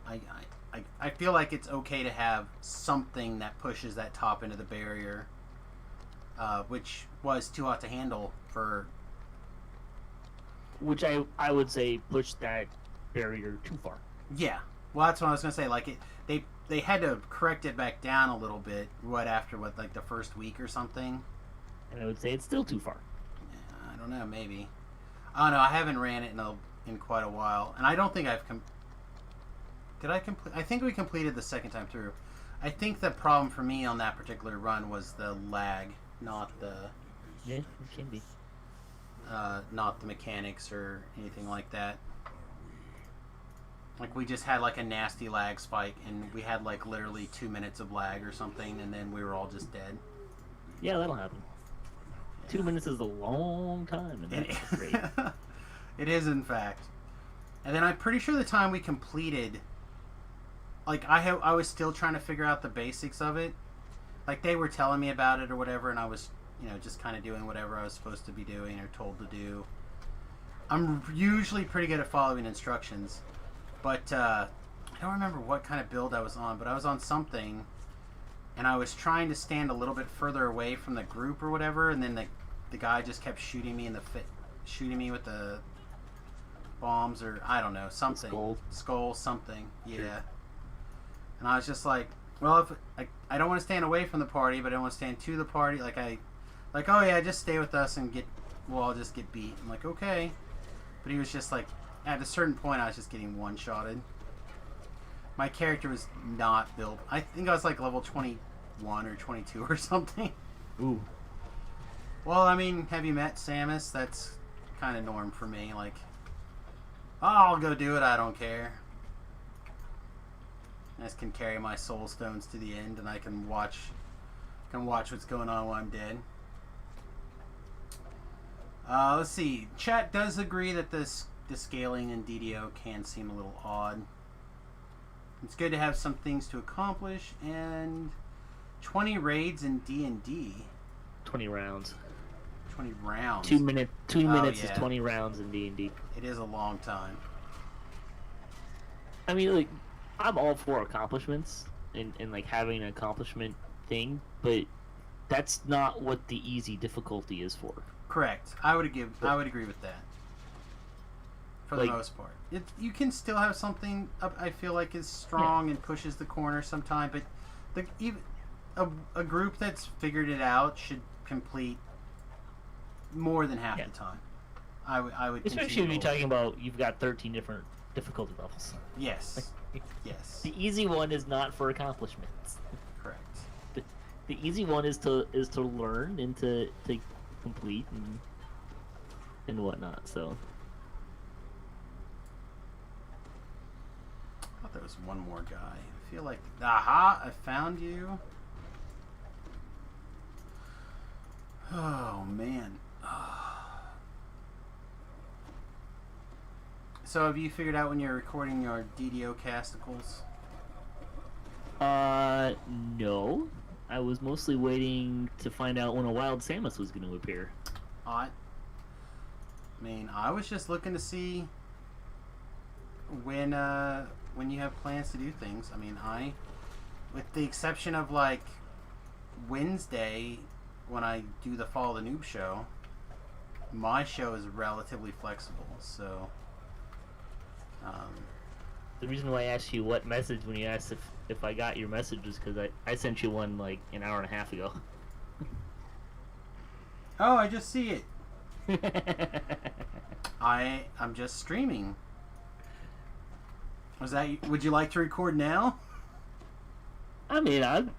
I feel like it's okay to have something that pushes that top into the barrier, which was too hot to handle for. Which I would say pushed that barrier too far. Yeah, well, that's what I was gonna say. Like, they had to correct it back down a little bit right after like the first week or something. And I would say it's still too far. Yeah, I don't know, maybe. I don't know. I haven't ran it in quite a while, and I don't think I've did I complete? I think we completed the second time through. I think the problem for me on that particular run was the lag, not the Yeah, it can be. not the mechanics or anything like that. Like, we just had like a nasty lag spike, and we had like literally 2 minutes of lag or something, and then we were all just dead. Yeah, that'll happen. 2 minutes is a long time, and that's great. It is, in fact. And then I'm pretty sure the time we completed, like, I was still trying to figure out the basics of it. Like, they were telling me about it or whatever, and I was, just kind of doing whatever I was supposed to be doing or told to do. I'm usually pretty good at following instructions, but I don't remember what kind of build I was on, but I was on something, and I was trying to stand a little bit further away from the group or whatever, and then the guy just kept shooting me shooting me with the bombs, or I don't know, something. Skull something. Yeah. Sure. And I was just like, well, if I don't want to stand away from the party, but I don't want to stand to the party. Oh yeah, just stay with us and I'll just get beat. I'm like, okay. But he was just like, at a certain point, I was just getting one-shotted. My character was not built. I think I was like level 21 or 22 or something. Ooh. Well, I mean, have you met Samus? That's kind of norm for me. Like, I'll go do it. I don't care. I just can carry my soul stones to the end, and I can watch what's going on while I'm dead. Let's see. Chat does agree that the scaling in DDO can seem a little odd. It's good to have some things to accomplish, and 20 raids in D&D. 20 rounds. 20 rounds. 2 minutes Yeah. is 20 rounds in D&D. It is a long time. I mean, like, I'm all for accomplishments and like having an accomplishment thing, but that's not what the easy difficulty is for. Correct. I would agree with that. For the Like, most part, you can still have something up, I feel like, is strong and pushes the corner sometime, but a group that's figured it out should complete more than half the time. I would. Especially when you're talking about you've got 13 different difficulty levels. Yes. Yes. The easy one is not for accomplishments. Correct. The easy one is to learn and to complete and whatnot. So. I thought there was one more guy. I feel like, aha! I found you. Oh man. So have you figured out when you're recording your DDO casticles? No. I was mostly waiting to find out when a wild Samus was going to appear. I mean, I was just looking to see when you have plans to do things. I mean, with the exception of like Wednesday when I do the Fall of the Noob show, my show is relatively flexible, so The reason why I asked you what message when you asked if I got your message is because I sent you one like an hour and a half ago. Oh, I just see it. I'm just streaming. Would you like to record now? I mean, I'm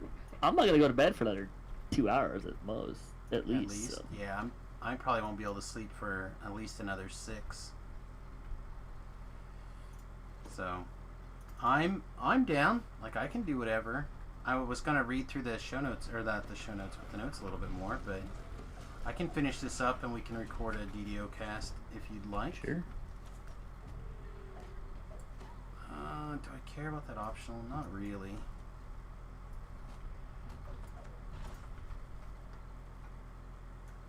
not gonna go to bed for another 2 hours at most. at least. So. Yeah, I probably won't be able to sleep for at least another 6. So, I'm down. Like, I can do whatever. I was gonna read through the show notes, or the show notes with the notes a little bit more, but I can finish this up and we can record a DDO cast if you'd like. Sure. Do I care about that optional? Not really.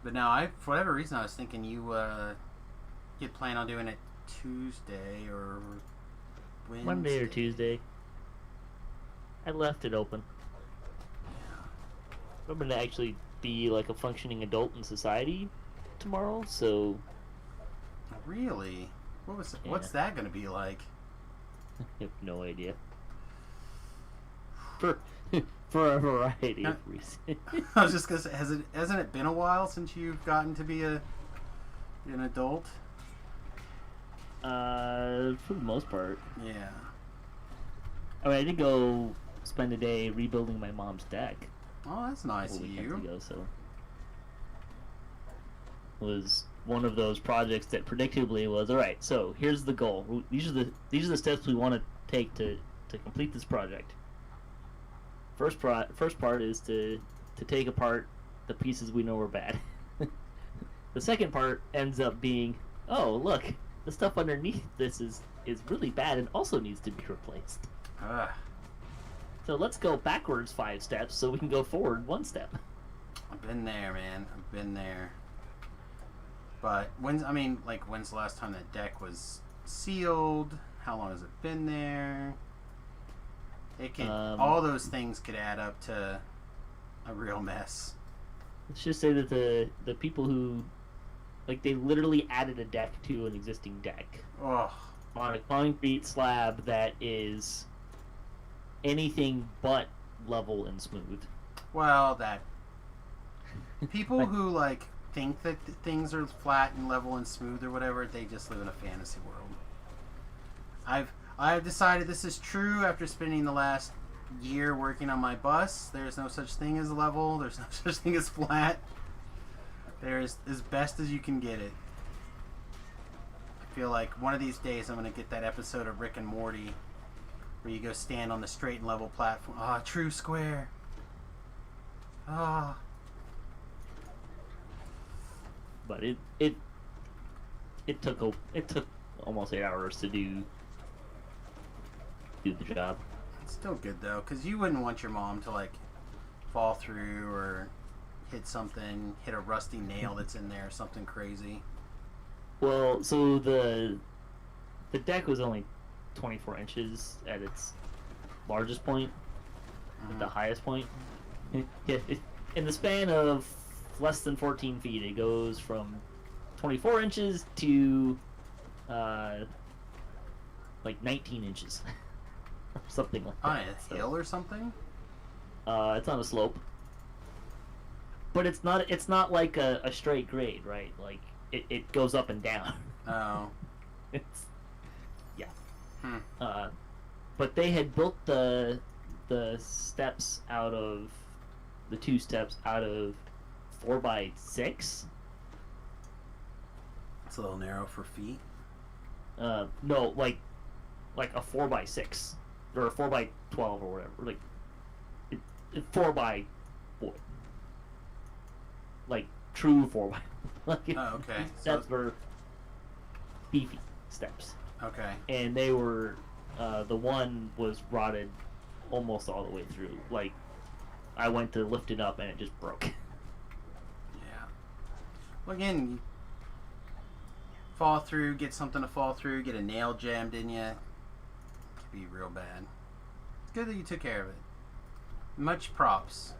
But now, for whatever reason, I was thinking you'd plan on doing it Tuesday or Wednesday. Monday or Tuesday. I left it open. Yeah. I'm gonna actually be like a functioning adult in society tomorrow, so Really? Yeah. What's that gonna be like? I have no idea. For for a variety of reasons. I was just gonna say, hasn't it been a while since you've gotten to be an adult? For the most part. Yeah. I mean, I did go spend a day rebuilding my mom's deck Oh, that's nice a of weekend you. ago, so it was one of those projects that predictably was alright. So here's the goal. These are the steps we want to take to complete this project. First part is to take apart the pieces we know are bad. The second part ends up being, oh look, the stuff underneath this is really bad and also needs to be replaced. Ugh. So let's go backwards 5 steps so we can go forward 1 step. I've been there, man. I've been there. But when's the last time that deck was sealed? How long has it been there? It can all those things could add up to a real mess. Let's just say that the people who, like, they literally added a deck to an existing deck Oh, on a concrete slab that is anything but level and smooth. well, that people who like think that things are flat and level and smooth or whatever, they just live in a fantasy world. I've decided this is true after spending the last year working on my bus. There's no such thing as level. There's no such thing as flat. There's as best as you can get it. I feel like one of these days I'm going to get that episode of Rick and Morty where you go stand on the straight and level platform. Ah, true square. Ah. But it took almost 8 hours to do the job. It's still good though, because you wouldn't want your mom to like fall through or hit a rusty nail that's in there or something crazy. Well, so the deck was only 24 inches at its largest point, at the highest point. Yeah, in the span of less than 14 feet, it goes from 24 inches to like 19 inches. Or something like that. On a hill or something? It's on a slope. But it's not like a straight grade, right? Like it goes up and down. Oh. It's yeah. Hmm. But they had built the steps out of the 2 steps out of 4x6. It's a little narrow for feet. No, like a 4x6 or a 4x12 or whatever. Like 4x what? Like true 4x. Like Oh, okay. steps were beefy steps, Okay. and they were the one was rotted almost all the way through. Like I went to lift it up and it just broke. Yeah. Well, again, you fall through, get something to fall through, get a nail jammed in you. It could be real bad. It's good that you took care of it. Much props.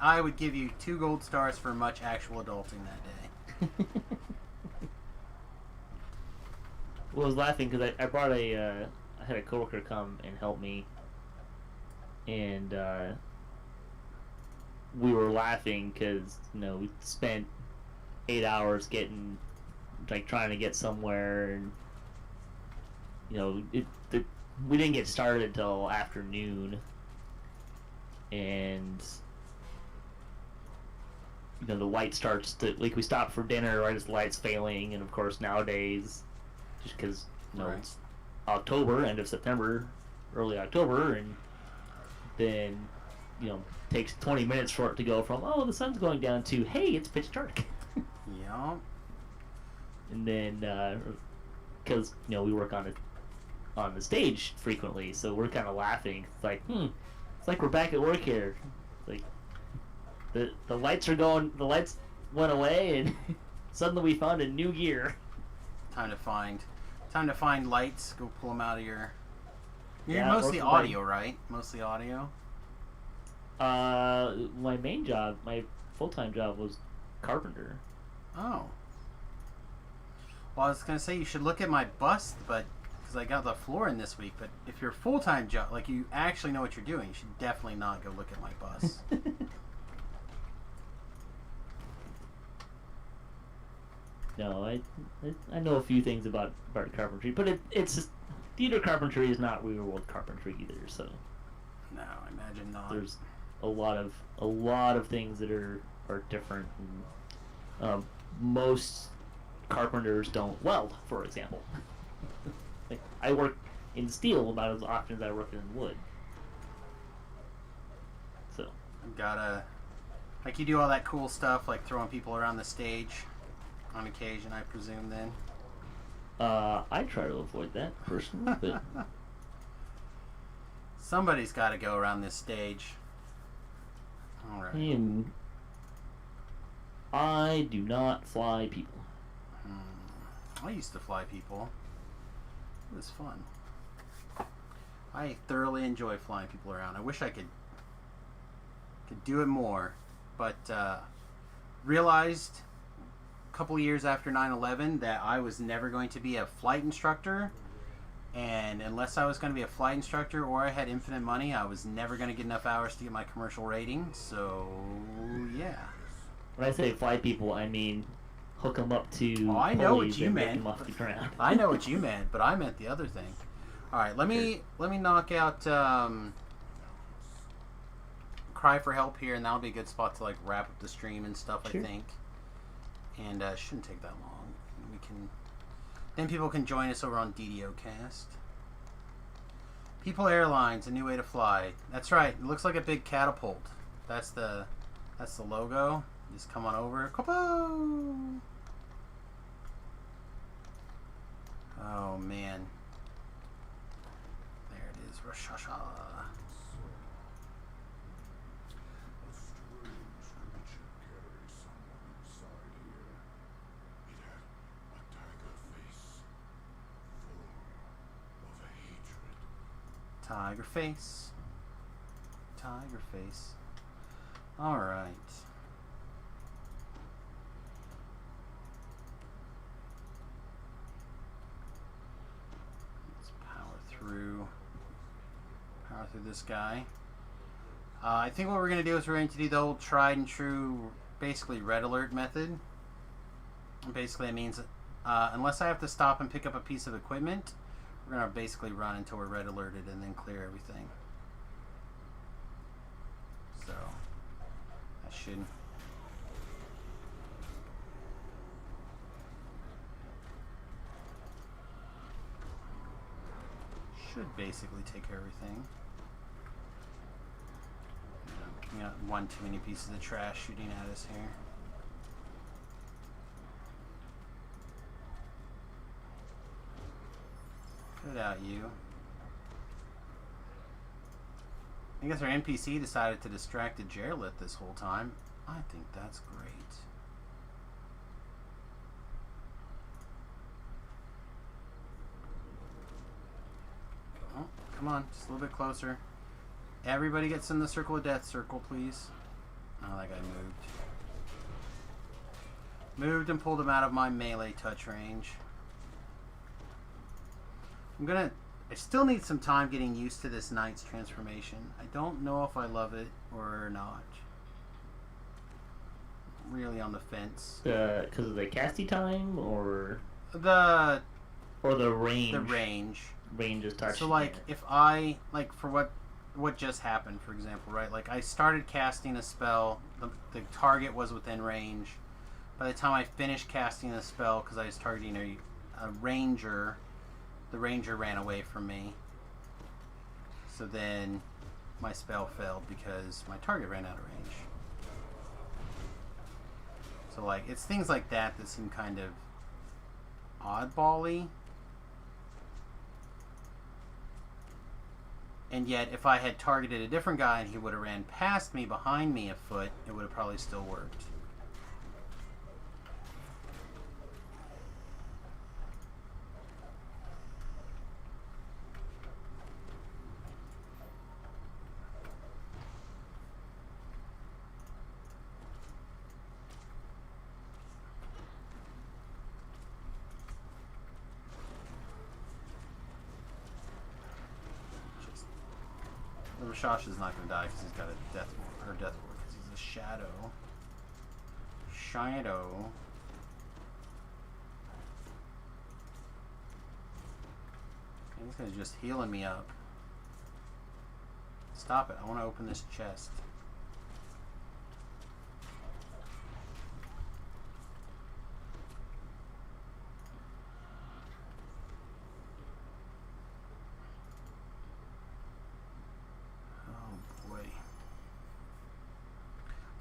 I would give you 2 gold stars for much actual adulting that day. Well, I was laughing because I brought I had a coworker come and help me, and we were laughing because we spent 8 hours trying to get somewhere, and we didn't get started until afternoon, and the light starts to, like, we stop for dinner right as the light's failing, and of course nowadays, just because Right. it's October, end of September, early October, and then takes 20 minutes for it to go from, oh, the sun's going down, to, hey, it's pitch dark. Yeah. And then because we work on the stage frequently, so we're kind of laughing. It's like it's like we're back at work here. Like the lights are going, the lights went away, and suddenly we found a new gear. Time to find lights. Go pull them out of your. You're Yeah, mostly or for my- audio, right? Mostly audio. My main job, my full-time job, was carpenter. Oh. Well, I was gonna say you should look at my bust, but because I got the floor in this week. But if you're a full-time job, like you actually know what you're doing, you should definitely not go look at my bust. No, I know a few things about carpentry, but it's theater carpentry is not real world carpentry either. So No, I imagine not. there's a lot of things that are different. And, most carpenters don't weld, for example. Like, I work in steel about as often as I work in wood. So Gotta, like, you do all that cool stuff, like throwing people around the stage on occasion, I presume. Then. I try to avoid that personally, but Somebody's got to go around this stage. All right. I do not fly people. I used to fly people. It was fun. I thoroughly enjoy flying people around. I wish I could do it more, but realized a couple years after 9/11 that I was never going to be a flight instructor, and unless I was going to be a flight instructor or I had infinite money, I was never going to get enough hours to get my commercial rating. So yeah. When I say fly people, I mean hook them up to Oh, I know what pulleys you and make meant. them off the ground. I know what you meant, but I meant the other thing. All right, let me knock out Cry for Help here, and that'll be a good spot to like wrap up the stream and stuff. Sure. I think, and shouldn't take that long. Then people can join us over on DDO Cast. People Airlines, a new way to fly. That's right. It looks like a big catapult. That's the logo. Just come on over. Kapow! Oh man. There it is. Rosh Hashanah. A strange creature carries someone inside here. It had a tiger face, full of hatred. Tiger face. Tiger face. Alright. Let's power through this guy. I think what we're going to do is we're going to do the old tried and true, basically red alert method. Basically it means unless I have to stop and pick up a piece of equipment, we're going to basically run until we're red alerted and then clear everything. So, that should basically take care of everything. We got one too many pieces of trash shooting at us here. Cut it out, you. I guess our NPC decided to distract a Jerlit this whole time. I think that's great. Oh, come on, just a little bit closer. Everybody gets in the circle of death circle, please. Oh, that guy moved. Moved and pulled him out of my melee touch range. I still need some time getting used to this knight's transformation. I don't know if I love it or not. Really on the fence. Because of the casting time, or The the range. range. Range is touched. So like if I for what what just happened, for example, right? Like, I started casting a spell, the target was within range. By the time I finished casting the spell, because I was targeting a ranger, the ranger ran away from me. So then my spell failed because my target ran out of range. So, like, it's things like that that seem kind of oddball-y. And yet, if I had targeted a different guy and he would have ran past me, behind me a foot, it would have probably still worked. Rashasha's not going to die because he's got a death ward, because he's a shadow. Shadow. Okay, this guy's just healing me up. Stop it. I want to open this chest.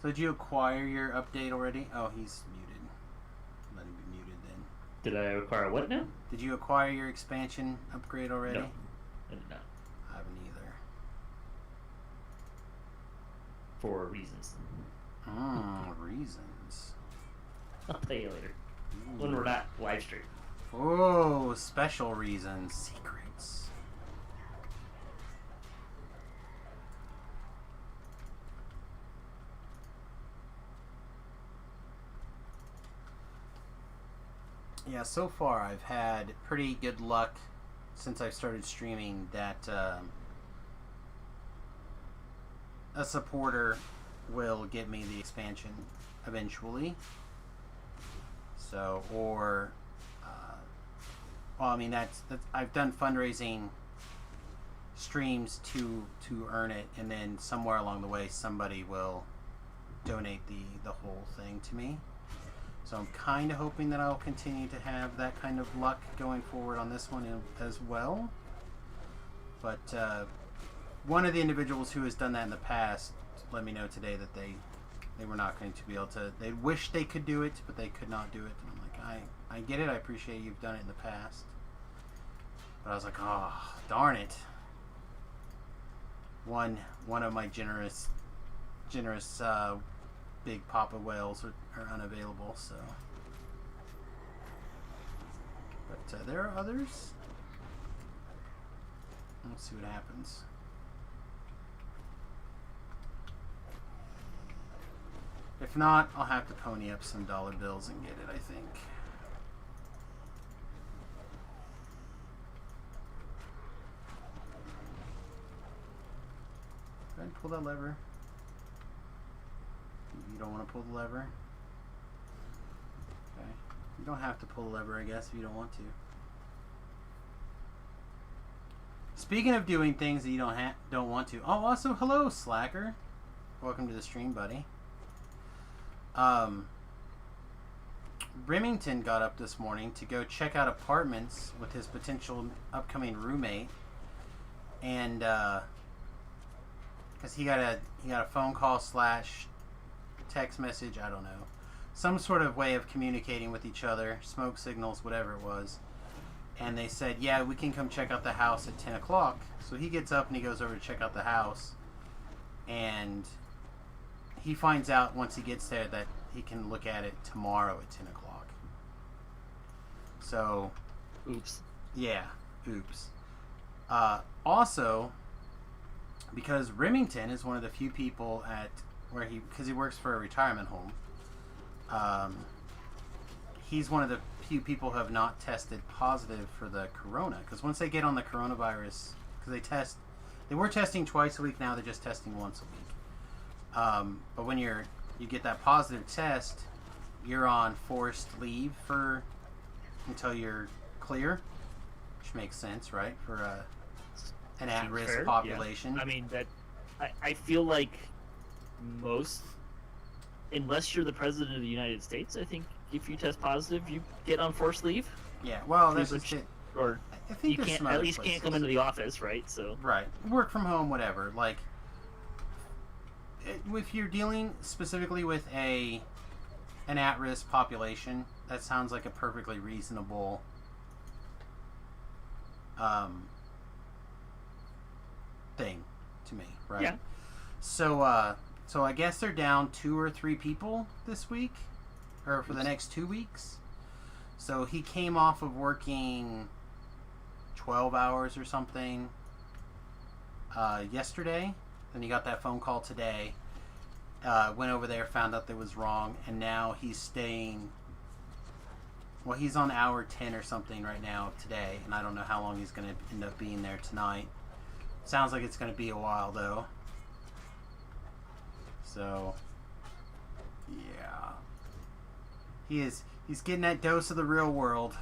So did you acquire your update already? Oh, he's muted. Let him be muted then. Did I acquire what now? Did you acquire your expansion upgrade already? No, I did not. I haven't either. For reasons. Reasons. I'll tell you later. When we're not live stream. Oh, special reasons. Secrets. Yeah, so far I've had pretty good luck since I started streaming that a supporter will get me the expansion eventually. So, or, well, I mean, that's I've done fundraising streams to earn it, and then somewhere along the way somebody will donate the whole thing to me. So I'm kind of hoping that I'll continue to have that kind of luck going forward on this one as well. But one of the individuals who has done that in the past let me know today that they were not going to be able to. They wish they could do it, but they could not do it. And I'm like, I get it. I appreciate you've done it in the past. But I was like, oh, darn it. One of my generous big Papa whales are unavailable, so. But there are others. Let's see what happens. If not, I'll have to pony up some dollar bills and get it, I think. Go ahead and pull that lever. You don't want to pull the lever? Okay. You don't have to pull the lever, I guess, if you don't want to. Speaking of doing things that you don't want to. Oh, also, hello, Slacker. Welcome to the stream, buddy. Remington got up this morning to go check out apartments with his potential upcoming roommate, and because he got a phone call / text message, I don't know, some sort of way of communicating with each other, smoke signals, whatever it was, and they said, yeah, we can come check out the house at 10 o'clock. So he gets up and he goes over to check out the house, and he finds out once he gets there that he can look at it tomorrow at 10 o'clock. So, Oops. yeah, oops. Also, because Remington is one of the few people at where because he works for a retirement home, he's one of the few people who have not tested positive for the corona. Because once they get on the coronavirus, because they were testing twice a week, now they're just testing once a week. But when you get that positive test, you're on forced leave until you're clear, which makes sense, right? For an Seems at-risk fair, yeah. population. I mean, I feel like most, unless you're the president of the United States, I think if you test positive, you get on forced leave, Yeah, well, that's Pretty just it. or I think you there's can't some at other least can't places. come into the office, right? So Right. Work from home, whatever. Like, if you're dealing specifically with an at-risk population, that sounds like a perfectly reasonable thing to me, right? Yeah. So, so I guess they're down 2 or 3 people this week, or for the next 2 weeks. So he came off of working 12 hours or something yesterday. Then he got that phone call today. Went over there, found out that was wrong, and now he's staying. Well, he's on hour 10 or something right now today, and I don't know how long he's going to end up being there tonight. Sounds like it's going to be a while, though. So, yeah. He's getting that dose of the real world.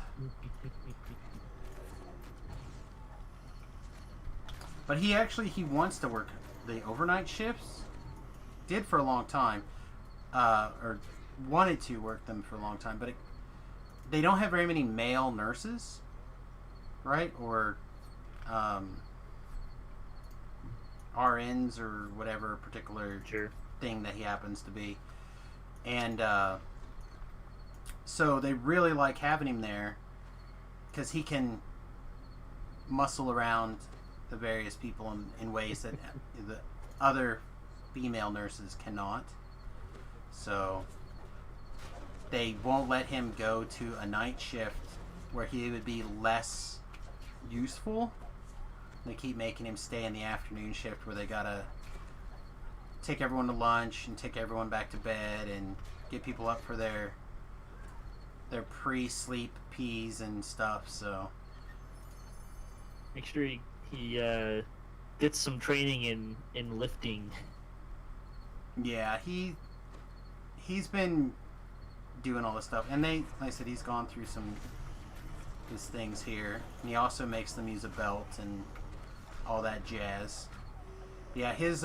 But he wants to work the overnight shifts. Did for a long time. Or wanted to work them for a long time, but they don't have very many male nurses, right? Or RNs or whatever particular sure. thing that he happens to be. And so they really like having him there because he can muscle around the various people in ways that the other female nurses cannot. So they won't let him go to a night shift where he would be less useful. They keep making him stay in the afternoon shift where they gotta take everyone to lunch and take everyone back to bed and get people up for their pre-sleep peas and stuff. So Make sure he gets some training in lifting. yeah, he's been doing all this stuff, and like I said, he's gone through his things here, and he also makes them use a belt and all that jazz. Yeah, his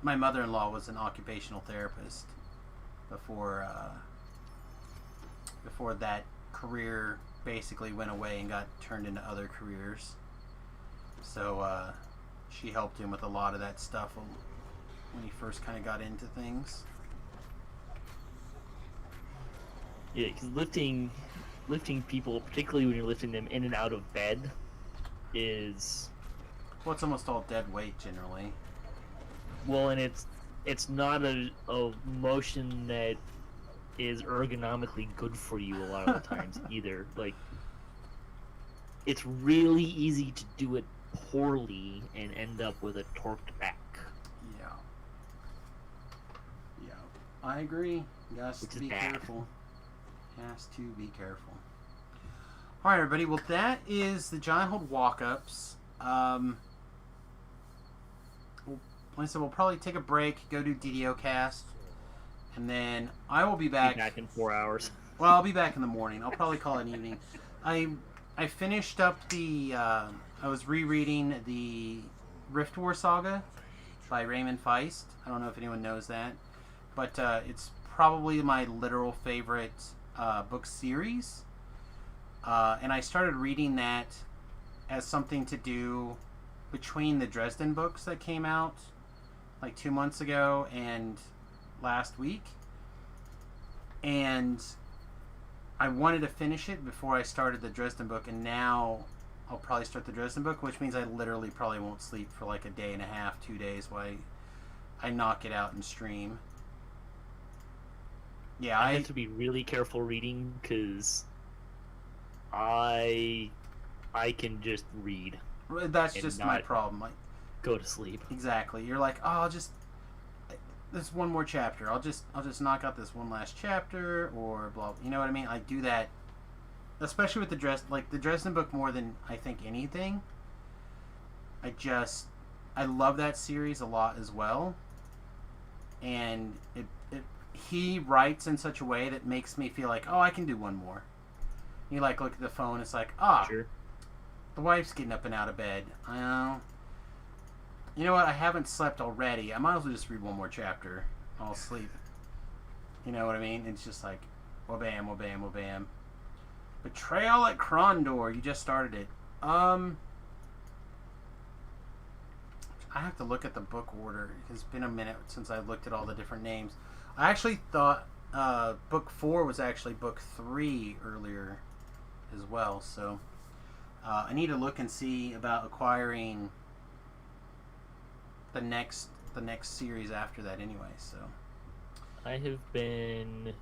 my mother-in-law was an occupational therapist before that career basically went away and got turned into other careers. So she helped him with a lot of that stuff when he first kind of got into things. Yeah, because lifting people, particularly when you're lifting them in and out of bed, is Well, it's almost all dead weight generally. well, and it's not a motion that is ergonomically good for you a lot of the times either. Like, it's really easy to do it poorly and end up with a torqued back. Yeah. Yeah. I agree. You has Which to is be bad. careful. Has to be careful. Alright, everybody. Well, that is the Giant Hold walk-ups. Like I said, we'll probably take a break, go do DDO cast, and then I will be Be back. back in 4 hours. Well, I'll be back in the morning. I'll probably call it evening. I finished up the. I was rereading the Rift War saga by Raymond Feist. I don't know if anyone knows that, but it's probably my literal favorite book series. And I started reading that as something to do between the Dresden books that came out like 2 months ago and last week. And I wanted to finish it before I started the Dresden book, and now I'll probably start the Dresden book, which means I literally probably won't sleep for like a day and a half, 2 days while I knock it out and stream. Yeah, I have to be really careful reading because I can just read, that's and just my not- problem. Like, go to sleep. exactly. You're like, oh, there's one more chapter. I'll just knock out this one last chapter, or blah. You know what I mean? I do that, especially with the Dresden book more than I think anything. I love that series a lot as well, and he writes in such a way that makes me feel like, oh, I can do one more. You like look at the phone, it's like, Sure. the wife's getting up and out of bed. You know what? I haven't slept already. I might as well just read one more chapter. I'll sleep. You know what I mean? It's just like, wha-bam, wha-bam, wha-bam. Betrayal at Krondor. You just started it. I have to look at the book order. It's been a minute since I looked at all the different names. I actually thought book 4 was actually book 3 earlier as well. So I need to look and see about acquiring the next series after that anyway. So I have been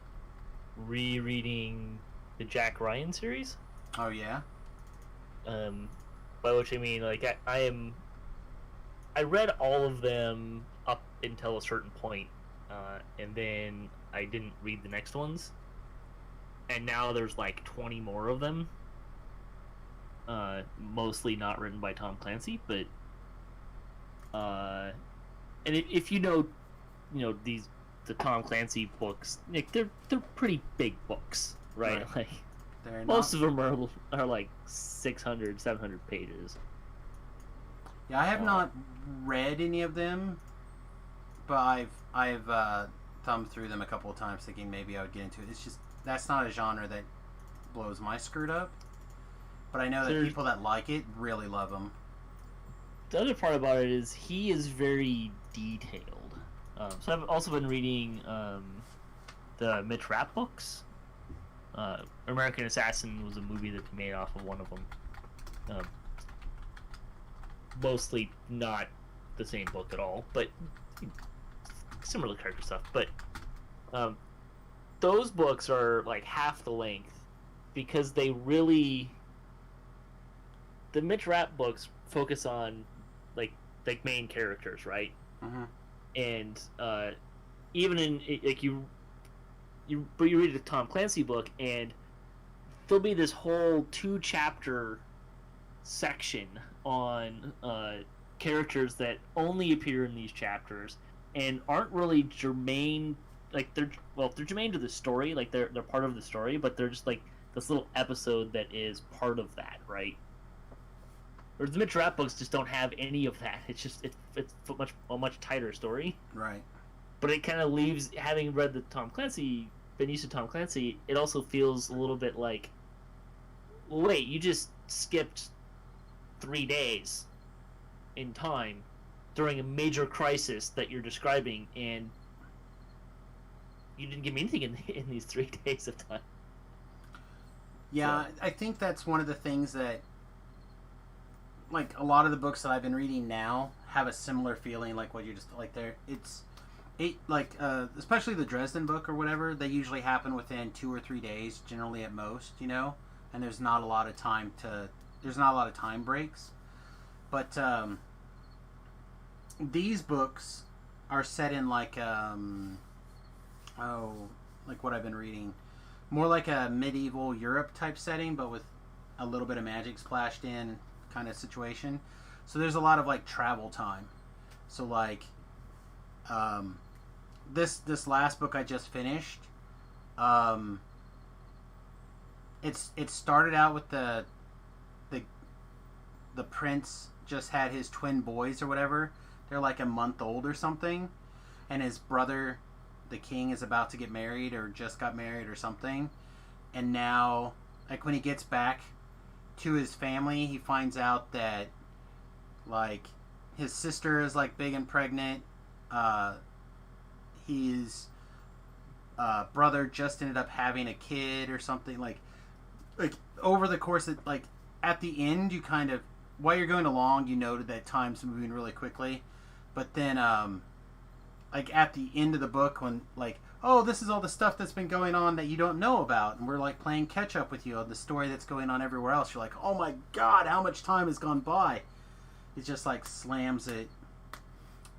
rereading the Jack Ryan series. oh yeah, By which I mean, like, I read all of them up until a certain point, and then I didn't read the next ones. And now there's like 20 more of them. Mostly not written by Tom Clancy, but and if you know the Tom Clancy books, Nick, they're pretty big books, right? Right. Like they're most not, of them are like 600, 700 pages. yeah. I have not read any of them, but I've thumbed through them a couple of times, thinking maybe I would get into it. It's just that's not a genre that blows my skirt up. But I know that There's- people that like it really love them. The other part about it is he is very detailed. So I've also been reading the Mitch Rapp books. American Assassin was a movie that they made off of one of them. Mostly not the same book at all, but similar character stuff. But those books are like half the length because they really... The Mitch Rapp books focus on like main characters, right? Mm-hmm. And even in like you read the Tom Clancy book, and there'll be this whole 2-chapter section on characters that only appear in these chapters and aren't really germane. Like they're germane to the story, like they're part of the story, but they're just like this little episode that is part of that, right? Or the Mitch Rapp books just don't have any of that. It's just it's a much tighter story. Right. But it kind of leaves, having read the Tom Clancy, been used to Tom Clancy, it also feels a little bit like, well, wait, you just skipped 3 days in time during a major crisis that you're describing, and you didn't give me anything in these 3 days of time. Yeah, So- I think that's one of the things that, like, a lot of the books that I've been reading now have a similar feeling, like what you just like. Especially the Dresden book or whatever. They usually happen within 2 or 3 days, generally at most, and there's not a lot of time breaks. But these books are set in like what I've been reading, more like a medieval Europe type setting, but with a little bit of magic splashed in kind of situation. So there's a lot of like travel time. So like this last book I just finished, it started out with the prince just had his twin boys or whatever. They're like a month old or something, and his brother, the king, is about to get married or just got married or something. And now, like, when he gets back to his family, he finds out that, like, his sister is, like, big and pregnant. His brother just ended up having a kid or something. Like over the course of, like, at the end, you kind of, while you're going along, you noted that time's moving really quickly. But then, like, at the end of the book, when, like, oh, this is all the stuff that's been going on that you don't know about, and we're, like, playing catch-up with you on the story that's going on everywhere else. You're like, oh my god, how much time has gone by? It just, like, slams it.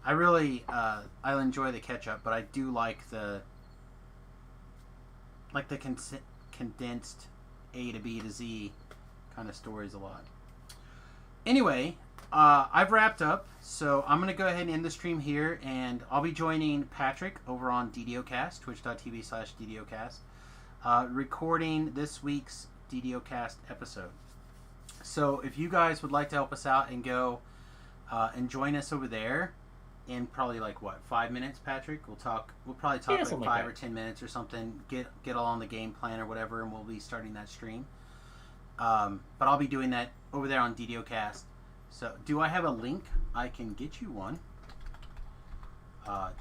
I really, I enjoy the catch-up, but I do like the condensed A to B to Z kind of stories a lot. Anyway, I've wrapped up, so I'm going to go ahead and end the stream here, and I'll be joining Patrick over on DDOcast, twitch.tv/DDOcast, recording this week's DDOcast episode. So if you guys would like to help us out and go and join us over there in probably like what, 5 minutes, Patrick? We'll probably talk Yeah, like something 5 like or 10 minutes or something. Get all on the game plan or whatever, and we'll be starting that stream. But I'll be doing that over there on DDOcast. So, do I have a link? I can get you one.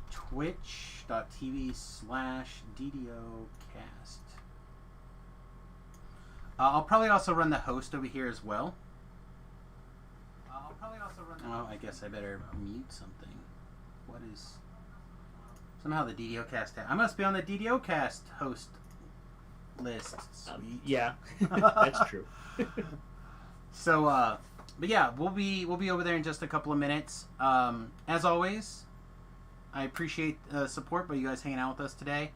Twitch.tv/DDOcast. I'll probably also run the host over here as well. Oh, I guess I better mute something. What is... Somehow the DDOcast... I must be on the DDOcast host list. Sweet. Yeah, that's true. So, but yeah, we'll be over there in just a couple of minutes. As always, I appreciate the support by you guys hanging out with us today.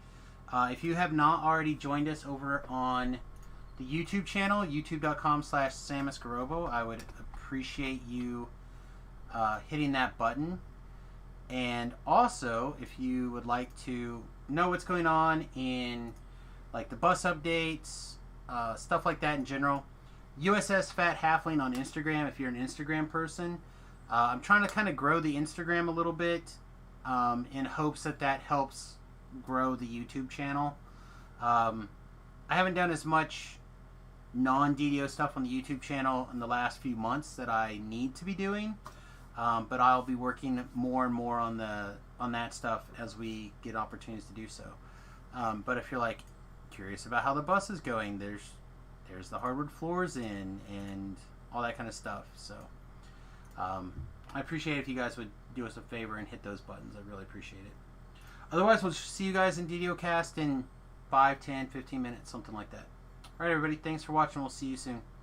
If you have not already joined us over on the YouTube channel, youtube.com/SamusGarobo, I would appreciate you hitting that button. And also, if you would like to know what's going on in like the bus updates, stuff like that in general, USS Fat Halfling on Instagram, if you're an Instagram person. I'm trying to kind of grow the Instagram a little bit in hopes that helps grow the YouTube channel. I haven't done as much non-DDO stuff on the YouTube channel in the last few months that I need to be doing, but I'll be working more and more on that stuff as we get opportunities to do so. But if you're like curious about how the bus is going, there's the hardwood floors in and all that kind of stuff. So I appreciate it if you guys would do us a favor and hit those buttons. I really appreciate it. Otherwise, we'll see you guys in DDOcast in 5, 10, 15 minutes, something like that. Alright, everybody, thanks for watching. We'll see you soon.